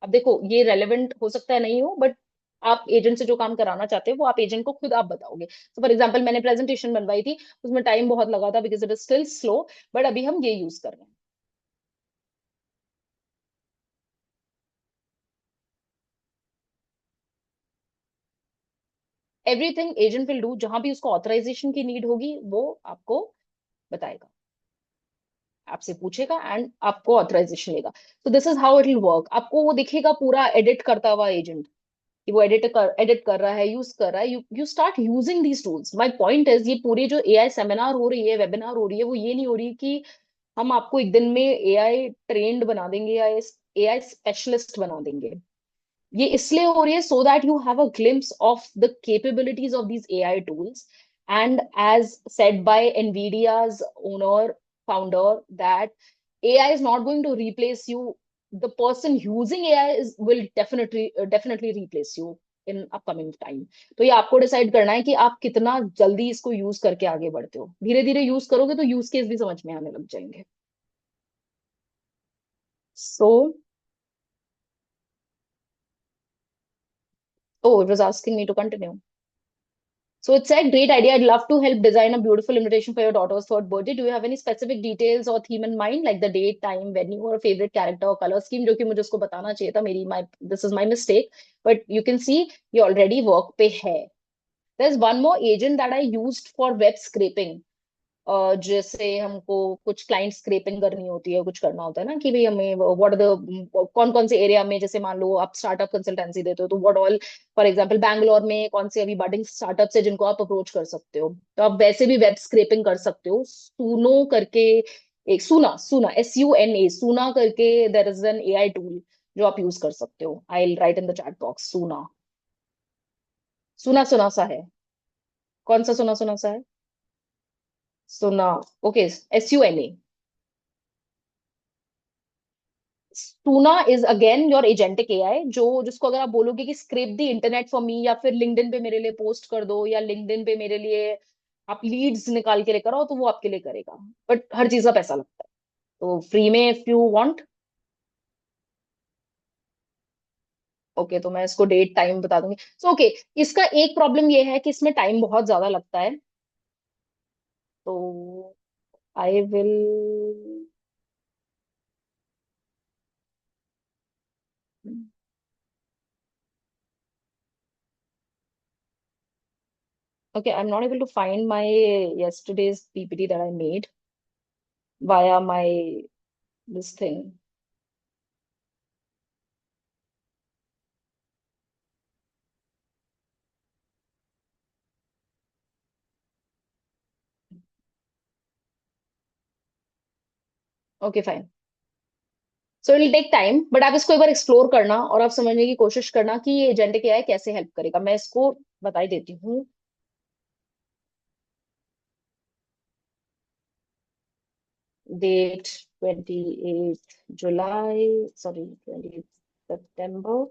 अब देखो, ये रेलेवेंट हो सकता है नहीं हो, बट आप एजेंट से जो काम कराना चाहते हो वो आप एजेंट को खुद आप बताओगे। तो फॉर एग्जाम्पल मैंने प्रेजेंटेशन बनवाई थी, उसमें टाइम बहुत लगा था because it is still slow, but अभी हम ये यूज कर रहे हैं। एवरीथिंग एजेंट विल डू, जहां भी उसको ऑथराइजेशन की नीड होगी वो आपको बताएगा, आपसे पूछेगा एंड आपको ऑथराइजेशन लेगा। तो this is how it will work. आपको वो दिखेगा पूरा एडिट करता हुआ एजेंट, कि वो एडिट कर रहा है, यूज कर रहा है। You start using these tools. My point is, ये पूरी जो एआई सेमिनार हो रही है, वेबिनार हो रही है, वो ये नहीं हो रही कि हम आपको एक दिन में एआई ट्रेंड बना देंगे या एआई स्पेशलिस्ट बना देंगे। ये इसलिए हो रही है सो that you have a glimpse of the capabilities of these AI tools. And as said by NVIDIA's owner, founder, that AI is not going to replace you. The person using AI will definitely replace you in upcoming time. तो ये आपको डिसाइड करना है कि आप कितना जल्दी इसको यूज करके आगे बढ़ते हो। धीरे धीरे यूज करोगे तो यूज केस भी समझ में आने लग जाएंगे। So, oh, it was asking me to continue. So it said, great idea. I'd love to help design a beautiful invitation for your daughter's third birthday. Do you have any specific details or theme in mind, like the date, time, venue, or favorite character or color scheme? जो कि मुझे उसको बताना चाहिए था. This is my mistake. But you can see ये already work पे है. There's one more agent that I used for web scraping. जैसे हमको कुछ क्लाइंट स्क्रैपिंग करनी होती है, कुछ करना होता है ना कि भाई हमें व्हाट आर द कौन कौन से एरिया में, जैसे मान लो आप स्टार्टअप कंसल्टेंसी देते हो तो what all, for example Bangalore में कौन से अभी बडिंग स्टार्टअप्स है जिनको आप अप्रोच कर सकते हो, तो आप वैसे भी वेब स्क्रैपिंग कर सकते हो. सूनो करके एक सूना सूना SUNA सूना करके there is an AI tool जो आप यूज कर सकते हो. I will write in the chat box. Suna Suna सुना सा है. कौन सा सुना सुना सा है? सुना. Okay. SUNA. Tuna is again your agentic AI, जो जिसको अगर आप बोलोगे कि scrap the internet for me, या फिर लिंक्डइन पे मेरे लिए पोस्ट कर दो, या लिंक्डइन पे मेरे लिए आप लीड्स निकाल के लेकर आओ, तो वो आपके लिए करेगा. बट हर चीज का पैसा लगता है, तो फ्री में इफ यू वांट. ओके, तो मैं इसको डेट टाइम बता दूंगी. सो ओके, इसका एक प्रॉब्लम ये है कि इसमें टाइम बहुत ज्यादा लगता है. तो I will. Okay, I'm not able to find my yesterday's PPT that I made via my this thing. Okay, fine. So it will take time, but आप इसको एक बार एक्सप्लोर करना और आप समझने की कोशिश करना कि ये एजेंट क्या है, कैसे हेल्प करेगा. मैं इसको बता ही देती हूँ. डेट 28 जुलाई, सॉरी 20 सितंबर.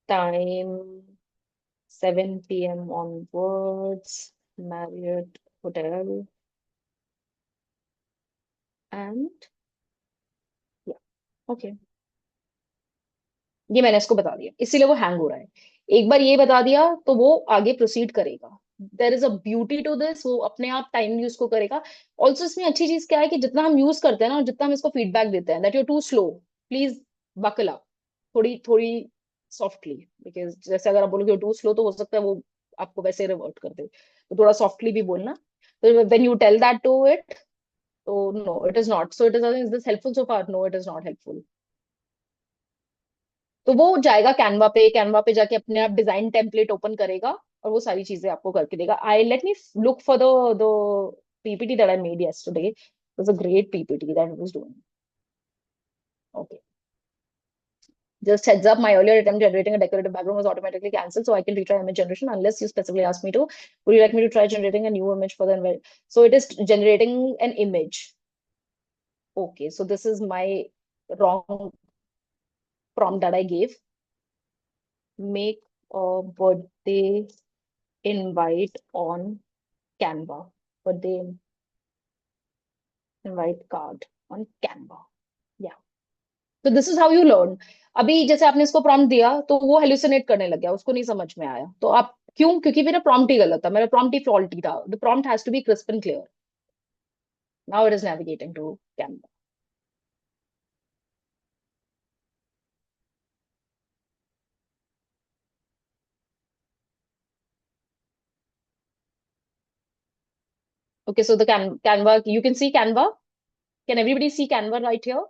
Time 7 PM onwards. Marriott Hotel. And yeah, okay. ये मैंने इसको बता दिया, इसीलिए वो हैंग हो रहा है. एक बार ये बता दिया तो वो आगे प्रोसीड करेगा. There is a beauty to this, वो अपने आप टाइम यूज को करेगा. ऑल्सो इसमें अच्छी चीज क्या है कि जितना हम यूज करते हैं ना, और जितना हम इसको फीडबैक देते हैं that you too slow, please buckle up. थोड़ी थोड़ी सॉफ्टली, बिकॉज जैसे अगर आप बोलोगे टू स्लो तो हो सकता है वो आपको वैसे रिवर्ट कर दे, तो थोड़ा सॉफ्टली भी बोलना. तो when you tell that to it, तो no it is not. So is this helpful so far? No, it is not helpful. तो वो जाएगा कैनवा पे, कैनवा पे जाके अपने आप डिजाइन टेम्पलेट ओपन करेगा और वो सारी चीजें आपको करके देगा. I let me look for the PPT that I made yesterday. It was a great PPT that I was doing. Okay. Just heads up, my earlier attempt generating a decorative background was automatically cancelled, so I can retry image generation unless you specifically ask me to. Would you like me to try generating a new image for the event? So it is generating an image. Okay, so this is my wrong prompt that I gave. Make a birthday invite on Canva, birthday invite card on Canva. Yeah. So this is how you learn. अभी जैसे आपने इसको प्रॉम्प्ट दिया तो वो हेलुसिनेट करने लग गया, उसको नहीं समझ में आया. तो आप क्यों? क्योंकि मेरा प्रॉम्प्ट ही गलत था, मेरा प्रॉम्प्ट ही फॉल्टी था. The prompt has to be crisp and clear. Now it is navigating to Canva. Okay, so the Canva, you can see Canva. Can everybody see Canva right here?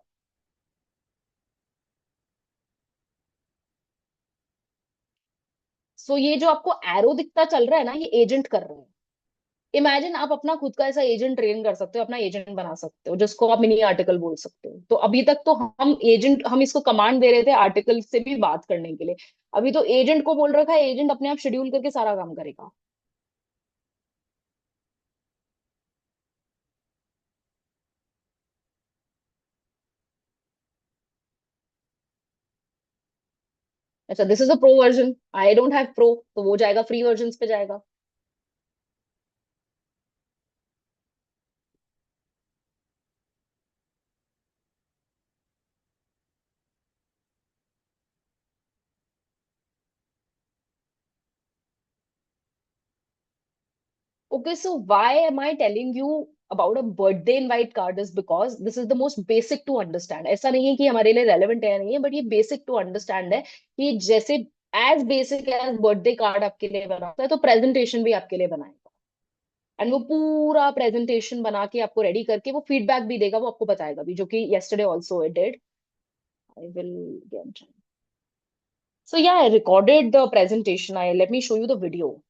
So ये जो आपको एरो दिखता चल रहा है ना, ये एजेंट कर रहा है. इमेजिन आप अपना खुद का ऐसा एजेंट ट्रेन कर सकते हो, अपना एजेंट बना सकते हो जिसको आप मिनी आर्टिकल बोल सकते हो. तो अभी तक तो हम इसको कमांड दे रहे थे आर्टिकल से भी बात करने के लिए. अभी तो एजेंट को बोल रखा है, एजेंट अपने आप शेड्यूल करके सारा काम करेगा. अच्छा, this is a pro version. I don't have pro, तो वो जाएगा फ्री वर्जन पे जाएगा. Okay, so why am I telling you about a birthday invite card is because this is the most basic to understand. ऐसा नहीं है कि हमारे लिए relevant है या नहीं है, but ये basic to understand है कि जैसे as basic as birthday card आपके लिए बनाता है तो presentation भी आपके लिए बनाएगा। एंड वो पूरा प्रेजेंटेशन बना के आपको रेडी करके वो फीडबैक भी देगा, वो आपको बताएगा भी, जो कि yesterday also it did. I will get. So yeah, I recorded the presentation. Let me show you the video.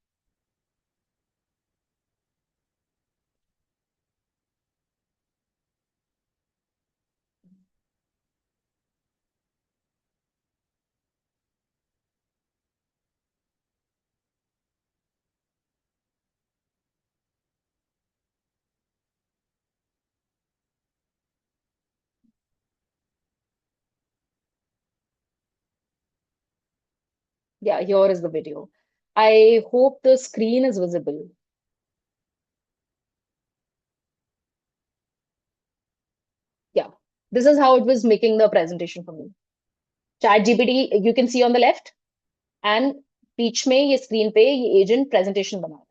Yeah, here is the video. I hope the screen is visible. Yeah, this is how it was making the presentation for me. Chat GPT, you can see on the left, and बीच में ये स्क्रीन पे ये एजेंट प्रेजेंटेशन बना रहा है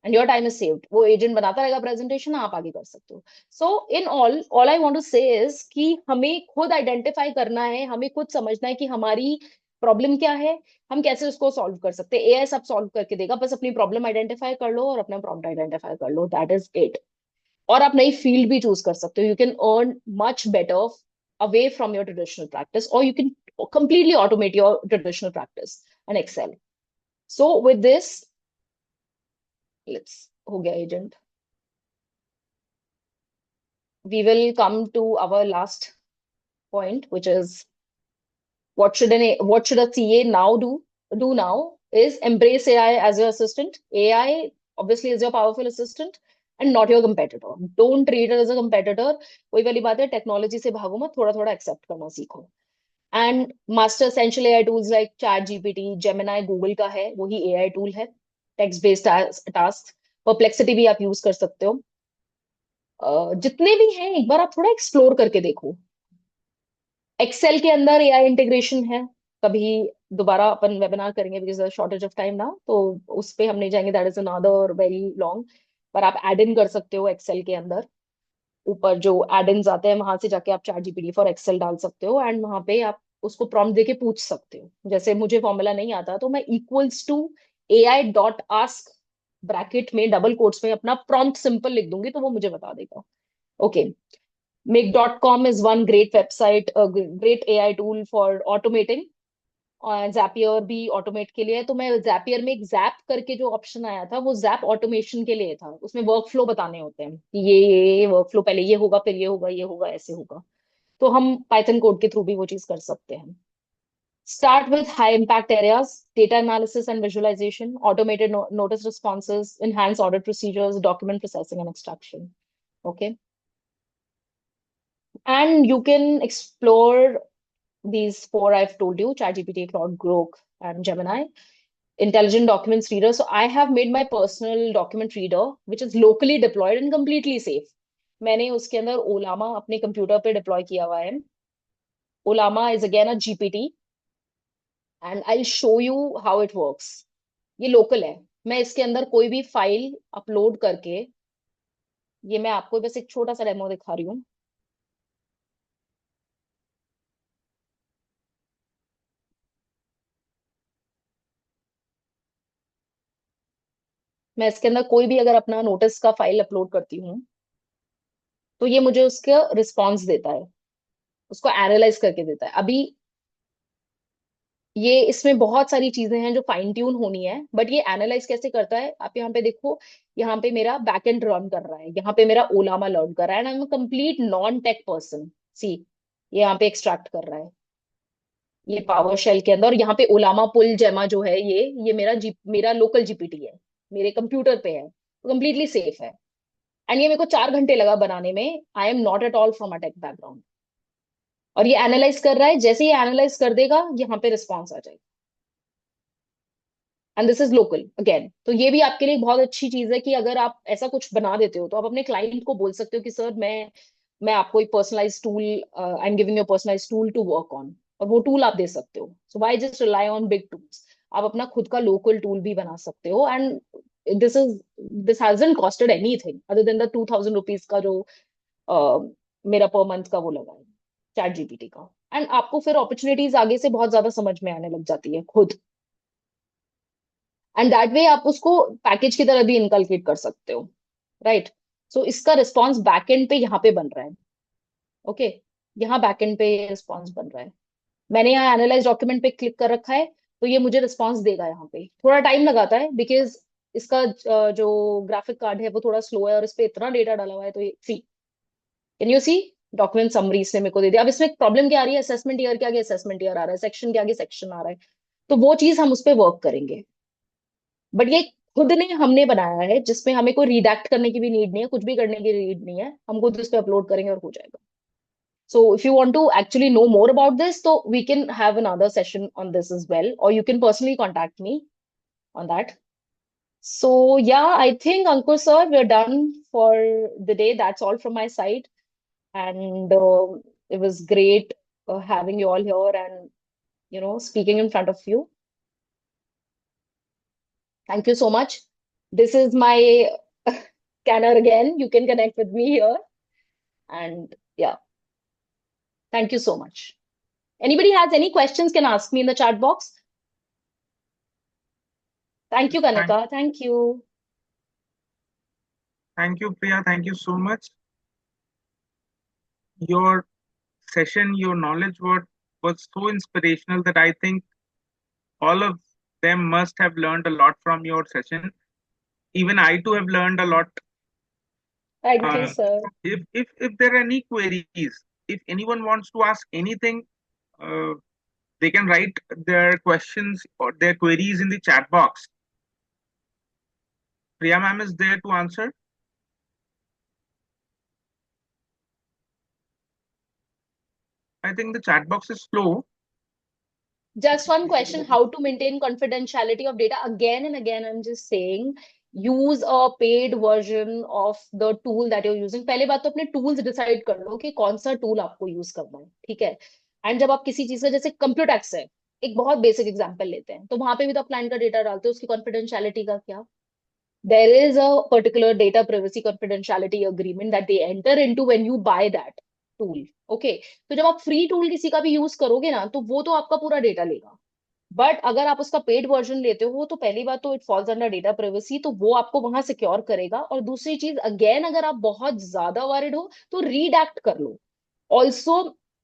and your time is saved. वो एजेंट बनाता रहेगा प्रेजेंटेशन, आप आगे कर सकते हो। So in all I want to say is कि हमें खुद आइडेंटिफाई करना है, हमें खुद समझना है कि हमारी प्रॉब्लम क्या है, हम कैसे उसको सॉल्व कर सकते हैं। एआई सब सॉल्व करके देगा, बस अपनी प्रॉब्लम आइडेंटिफाई कर लो और अपना प्रॉब्लम आइडेंटिफाई कर लो, दैट इज इट। और आप नई फील्ड भी चूज कर सकते हो। You can earn much better away from your traditional practice, or you can completely automate your traditional practice and excel. So with this, let's हो गया agent. We will come to our last point, which is what should a CA now do now is embrace AI as your assistant. AI obviously is your powerful assistant and not your competitor. Don't treat it as a competitor. वही वाली बात है, टेक्नोलॉजी से भागो मत, थोड़ा थोड़ा एक्सेप्ट करना सीखो। And master essential AI tools like chat GPT, Gemini Google का है, वही एआई टूल है। टेक्स्ट बेस्ड टास्क, परप्लेक्सिटी भी आप यूज कर सकते हो। जितने भी हैं एक बार आप थोड़ा एक्सप्लोर करके देखो। एक्सेल के अंदर एआई इंटीग्रेशन है, कभी दोबारा अपन वेबिनार करेंगे बिकॉज शॉर्टेज ऑफ टाइम ना, तो उस पे हम नहीं जाएंगे, that is another very long. पर आप एड इन कर सकते हो एक्सेल के अंदर। ऊपर जो एड इन्स आते हैं वहां से जाके आप चैट जीपीटी फॉर एक्सेल डाल सकते हो एंड वहां पे आप उसको प्रॉम्प्ट देके पूछ सकते हो। जैसे मुझे फॉर्मूला नहीं आता तो मैं equals to AI dot ask bracket में डबल कोट्स में अपना प्रॉम्प्ट सिंपल लिख दूंगी तो वो मुझे बता देगा। Okay, make.com is one great website, a great AI tool for automating। और Zapier भी ऑटोमेट के लिए है। तो मैं Zapier में एक जैप करके जो ऑप्शन आया था वो जैप ऑटोमेशन के लिए था। उसमें वर्क फ्लो बताने होते हैं कि ये वर्क फ्लो, पहले ये होगा, फिर ये होगा, ये होगा, ऐसे होगा। तो हम पाइथन कोड के थ्रू भी वो चीज कर सकते हैं। Start with high impact areas: data analysis and visualization, automated notice responses, enhanced audit procedures, document processing and extraction. Okay, and you can explore these four I've told you: ChatGPT, Claude, Grok, and Gemini. Intelligent documents reader. So I have made my personal document reader, which is locally deployed and completely safe. मैंने उसके अंदर ओलामा अपने कंप्यूटर पे डिप्लॉय किया हुआ है। ओलामा is again a GPT and I'll show you how it works. ये लोकल है, मैं इसके अंदर कोई भी फाइल अपलोड करके, ये मैं आपको बस एक छोटा सा डेमो दिखा रही हूँ। मैं इसके अंदर कोई भी अगर अपना नोटिस का फाइल अपलोड करती हूँ तो ये मुझे उसका रिस्पॉन्स देता है, उसको एनालाइज करके देता है। अभी ये इसमें बहुत सारी चीजें हैं जो फाइन ट्यून होनी है, बट ये एनालाइज कैसे करता है आप यहाँ पे देखो। यहाँ पे मेरा बैकएंड रन कर रहा है, यहाँ पे मेरा ओलामा लर्न कर रहा है and I am complete non tech person. See, ये यहाँ पे एक्सट्रैक्ट कर रहा है ये पावर शेल के अंदर। और यहाँ पे ओलामा पुल जेमा जो है ये मेरा लोकल जीपीटी है, मेरे कंप्यूटर पे है, तो कंप्लीटली सेफ है। एंड ये मेरे को 4 घंटे लगा बनाने में। आई am not at all from a tech background. और ये एनालाइज कर रहा है, जैसे ये एनालाइज कर देगा यहाँ पे रिस्पॉन्स आ जाएगा। And this is local again. तो ये भी आपके लिए बहुत अच्छी चीज है कि अगर आप ऐसा कुछ बना देते हो तो आप अपने क्लाइंट को बोल सकते हो कि सर मैं आपको एक personalize tool, I am giving you personalize tool to work on, और वो टूल आप दे सकते हो। So why just rely on big tools, आप अपना खुद का लोकल टूल भी बना सकते हो and this hasn't costed anything other than the 2000 rupees का जो मेरा पर मंथ का वो लगा है चैट जीपीटी का। एंड आपको फिर अपॉर्चुनिटीज आगे से बहुत ज्यादा समझ में आने लग जाती है खुद, एंड दैट वे आप उसको पैकेज की तरह भी इनकलकेट कर सकते हो, राइट। सो इसका रिस्पॉन्स बैकएंड पे यहाँ पे बन रहा है, ओके यहाँ बैकएंड पे रिस्पॉन्स बन रहा है। मैंने यहाँ एनालाइज डॉक्यूमेंट पे क्लिक कर रखा है, तो ये मुझे रिस्पॉन्स देगा। यहाँ पे थोड़ा टाइम लगाता है बिकॉज इसका जो ग्राफिक कार्ड है वो थोड़ा स्लो है और इस पे इतना डेटा डाला हुआ है। तो ये see, can you see document summary इसने मेरे को दे दिया। अब इसमें प्रॉब्लम क्या आ रही है, असेसमेंट ईयर के आगे असेसमेंट ईयर आ रहा है, सेक्शन के आगे सेक्शन आ रहा है, तो वो चीज हम उस पर वर्क करेंगे। बट ये खुद ने हमने बनाया है, जिसमें हमें कोई रिडैक्ट करने की भी नीड नहीं है, कुछ भी करने की नीड नहीं है, हम खुद इस पे अपलोड करेंगे और हो जाएगा। So if you want to actually know more about this, so we can have another session on this as well, or you can personally contact me on that. So yeah, I think Ankur sir, we're done for the day. That's all from my side, and it was great having you all here and speaking in front of you. Thank you so much. This is my scanner again. You can connect with me here, and yeah, thank you so much. Anybody has any questions can ask me in the chat box. Thank you, Kanika. Thank you. Thank you, Priya. Thank you so much. Your session, your knowledge was so inspirational that I think all of them must have learned a lot from your session. Even I too have learned a lot. Thank you, sir. If there are any queries, if anyone wants to ask anything, they can write their questions or their queries in the chat box. Priya ma'am is there to answer. I think the chat box is slow. Just one question, how to maintain confidentiality of data? Again and again, I'm just saying, use a paid version of the tool that you're using. पहले बात तो अपने tools decide कर लो कि कौन सा tool आपको use करना है, ठीक है। एंड जब आप किसी चीज का, जैसे कंप्यूटेक्स है, एक बहुत बेसिक एग्जांपल लेते हैं, तो वहां पे भी तो आप क्लाइंट का डेटा डालते हो, उसकी कॉन्फिडेंशियलिटी का क्या? There is a particular data privacy confidentiality agreement that they enter into when you buy that tool. Okay, तो जब आप फ्री टूल किसी का भी यूज करोगे ना, तो वो तो आपका पूरा डेटा लेगा। बट अगर आप उसका पेड वर्जन लेते हो, तो पहली बात तो it falls under data privacy, तो वो आपको वहां सिक्योर करेगा। और दूसरी चीज, अगेन अगर आप बहुत ज्यादा वरिड हो तो रीडैक्ट कर लो। ऑल्सो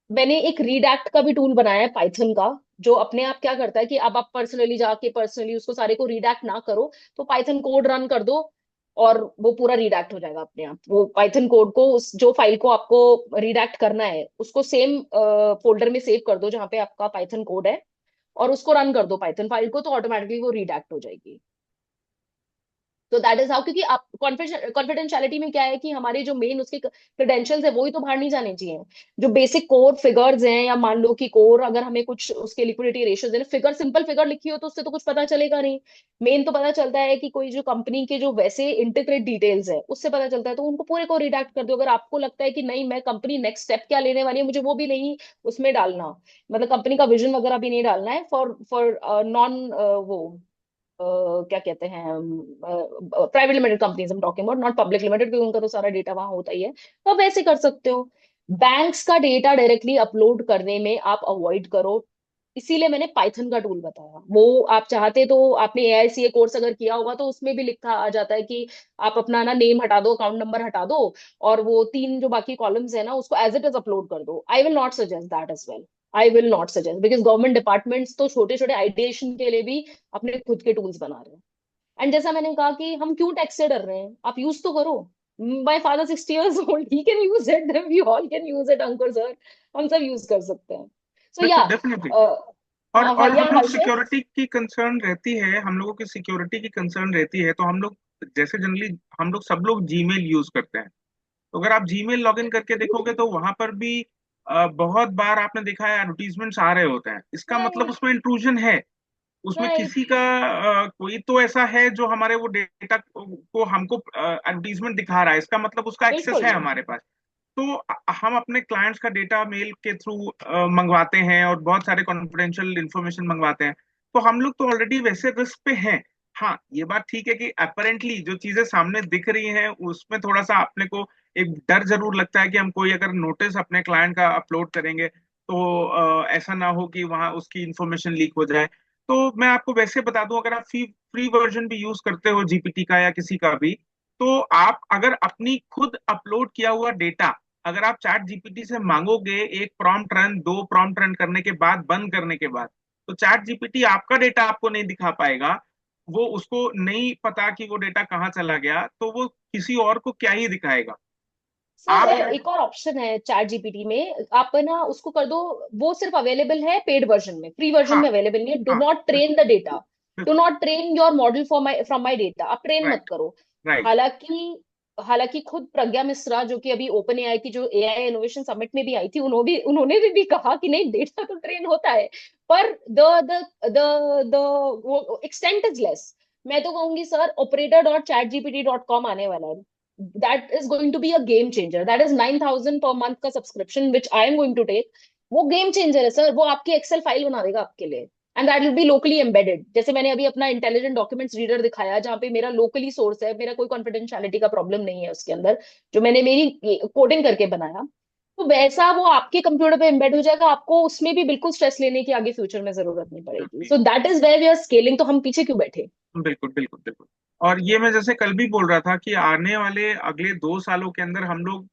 मैंने एक रीडैक्ट का भी टूल बनाया है पाइथन का, जो अपने आप क्या करता है कि अब आप पर्सनली जाके पर्सनली उसको सारे को रीडैक्ट ना करो, तो पाइथन कोड रन कर दो और वो पूरा रीडैक्ट हो जाएगा अपने आप। वो पाइथन कोड को, उस जो फाइल को आपको रीडैक्ट करना है, उसको सेम फोल्डर में सेव कर दो जहां पे आपका पाइथन कोड है, और उसको रन कर दो पाइथन फाइल को, तो ऑटोमेटिकली वो रीडैक्ट हो जाएगी। तो दैट इज हाउ, क्योंकि आप कॉन्फिडेंशियलिटी में क्या है कि हमारे जो मेन उसके क्रेडेंशियल्स है, वही तो बाहर नहीं जाने चाहिए। जो बेसिक कोर फिगर्स हैं, या मान लो कि कोर अगर हमें कुछ उसके लिक्विडिटी रेशियोज है, फिगर सिंपल फिगर लिखी हो तो उससे तो कुछ पता चलेगा नहीं। मेन तो पता चलता है कि कोई जो कंपनी के जो वैसे इंटीग्रेट डिटेल्स है, उससे पता चलता है। तो उनको पूरे को रिडैक्ट कर दो। अगर आपको लगता है कि नहीं, मैं कंपनी नेक्स्ट स्टेप क्या लेने वाली है, मुझे वो भी नहीं उसमें डालना, मतलब कंपनी का विजन वगैरह भी नहीं डालना है, फॉर नॉन वो क्या कहते हैं, प्राइवेट लिमिटेड कंपनीज हम talking about, not public limited, क्योंकि उनका तो सारा डेटा वहां होता ही है, तो आप ऐसे कर सकते हो। बैंक्स का डेटा डायरेक्टली अपलोड करने में आप अवॉइड करो, इसीलिए मैंने पाइथन का टूल बताया। वो आप चाहते तो, आपने एआईसीए कोर्स अगर किया होगा तो उसमें भी लिखा आ जाता है कि आप अपना ना नेम हटा दो, अकाउंट नंबर हटा दो, और वो 3 जो बाकी कॉलम्स है ना, उसको एज इट इज अपलोड कर दो। I will not suggest that as well. I will not suggest, because government departments तो छोटे छोटे आइडिएशन के लिए भी अपने खुद के टूल्स बना रहे हैं। एंड जैसा मैंने कहा कि हम क्यों टैक्स से डर रहे हैं, आप यूज तो करो। My father 60 years old, he can use it, then we all can use it, Ankur sir, हम सब यूज कर सकते हैं। सो या डेफिनेटली। हाँ, और हम लोग हर्षित, सिक्योरिटी की कंसर्न रहती है, हम लोगों की सिक्योरिटी की कंसर्न रहती है, तो हम लोग जैसे जनरली हम लोग सब लोग जीमेल यूज करते हैं। तो अगर आप जीमेल लॉगिन करके देखोगे तो वहां पर भी बहुत बार आपने देखा है एडवर्टीजमेंट्स आ रहे होते हैं। इसका मतलब उसमें इंट्रूजन है, उसमें राइट, किसी का कोई तो ऐसा है जो हमारे वो डेटा को हमको एडवर्टीजमेंट दिखा रहा है, इसका मतलब उसका एक्सेस बिल्कुल, है हमारे पास। तो हम अपने क्लाइंट्स का डेटा मेल के थ्रू मंगवाते हैं और बहुत सारे कॉन्फिडेंशियल इंफॉर्मेशन मंगवाते हैं, तो हम लोग तो ऑलरेडी वैसे रिस्क पे हैं। हाँ, ये बात ठीक है कि अपेरेंटली जो चीजें सामने दिख रही हैं उसमें थोड़ा सा अपने को एक डर जरूर लगता है कि हम कोई अगर नोटिस अपने क्लाइंट का अपलोड करेंगे तो ऐसा ना हो कि वहां उसकी इंफॉर्मेशन लीक हो जाए। तो मैं आपको वैसे बता दूं, अगर आप फ्री वर्जन भी यूज करते हो जीपीटी का या किसी का भी, तो आप अगर अपनी खुद अपलोड किया हुआ डेटा अगर आप चैट जीपीटी से मांगोगे, एक प्रॉम्प्ट रन, दो प्रॉम्प्ट रन करने के बाद, बंद करने के बाद, तो चैट जीपीटी आपका डेटा आपको नहीं दिखा पाएगा। वो उसको नहीं पता कि वो डेटा कहाँ चला गया, तो वो किसी और को क्या ही दिखाएगा। सर आप एक और ऑप्शन है चैट जीपीटी में, आप ना उसको कर दो, वो सिर्फ अवेलेबल है पेड वर्जन में, फ्री वर्जन हाँ, में अवेलेबल नहीं है। डू हाँ, not train the data, do बिल्कुल, not train your model for my from my data, आप ट्रेन मत राइट, करो। राइट, हालांकि हालांकि खुद प्रज्ञा मिश्रा जो कि अभी ओपन एआई की जो एआई इनोवेशन समिट में भी आई थी, उन्होंने भी कहा कि नहीं, डेटा तो ट्रेन होता है, पर द वो एक्सटेंट इज लेस। मैं तो कहूंगी सर, operator.chatgpt.com आने वाला है, that is going to be a game changer. That is 9,000 per month का subscription which I am going to take. वो गेम चेंजर है सर, वो आपकी एक्सेल फाइल बना देगा आपके लिए, and that will B locally embedded. जैसे मैंने अभी अपना इंटेलिजेंट डॉक्यूमेंट्स रीडर दिखाया, जहाँ पे मेरा लोकली सोर्स है, मेरा कोई कॉन्फिडेंशियलिटी का प्रॉब्लम नहीं है उसके अंदर, जो मैंने मेरी कोडिंग करके बनाया, तो वैसा वो आपके कंप्यूटर पे एम्बेड हो जाएगा। आपको उसमें भी बिल्कुल स्ट्रेस लेने की आगे फ्यूचर में जरूरत नहीं पड़ेगी। So that is where we are scaling, तो हम पीछे क्यों बैठे। बिल्कुल, बिल्कुल, बिल्कुल। और ये मैं जैसे कल भी बोल रहा था कि आने वाले अगले 2 सालों के अंदर हम लोग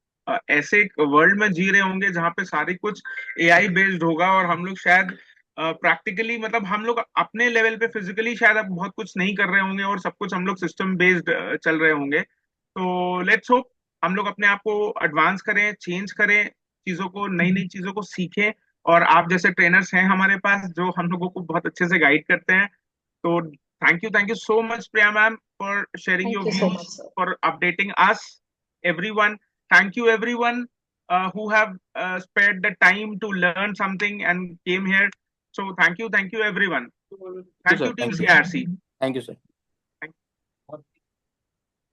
ऐसे वर्ल्ड में जी रहे होंगे जहाँ पे सारी कुछ एआई बेस्ड होगा, और हम लोग शायद प्रैक्टिकली, मतलब हम लोग अपने लेवल पे फिजिकली शायद अब बहुत कुछ नहीं कर रहे होंगे, और सब कुछ हम लोग सिस्टम बेस्ड चल रहे होंगे। तो लेट्स होप हम लोग अपने आप को एडवांस करें, चेंज करें चीजों को, नई नई चीजों को सीखें। और आप जैसे ट्रेनर्स हैं हमारे पास जो हम लोगों को बहुत अच्छे से गाइड करते हैं। तो thank you so much, Priya ma'am, for sharing your thank you so views, much sir. for updating us, everyone. Thank you, everyone, who have spared the time to learn something and came here. So thank you, everyone. Thank you, Thank sir. you, Team Thank you. CRC. Thank you, sir.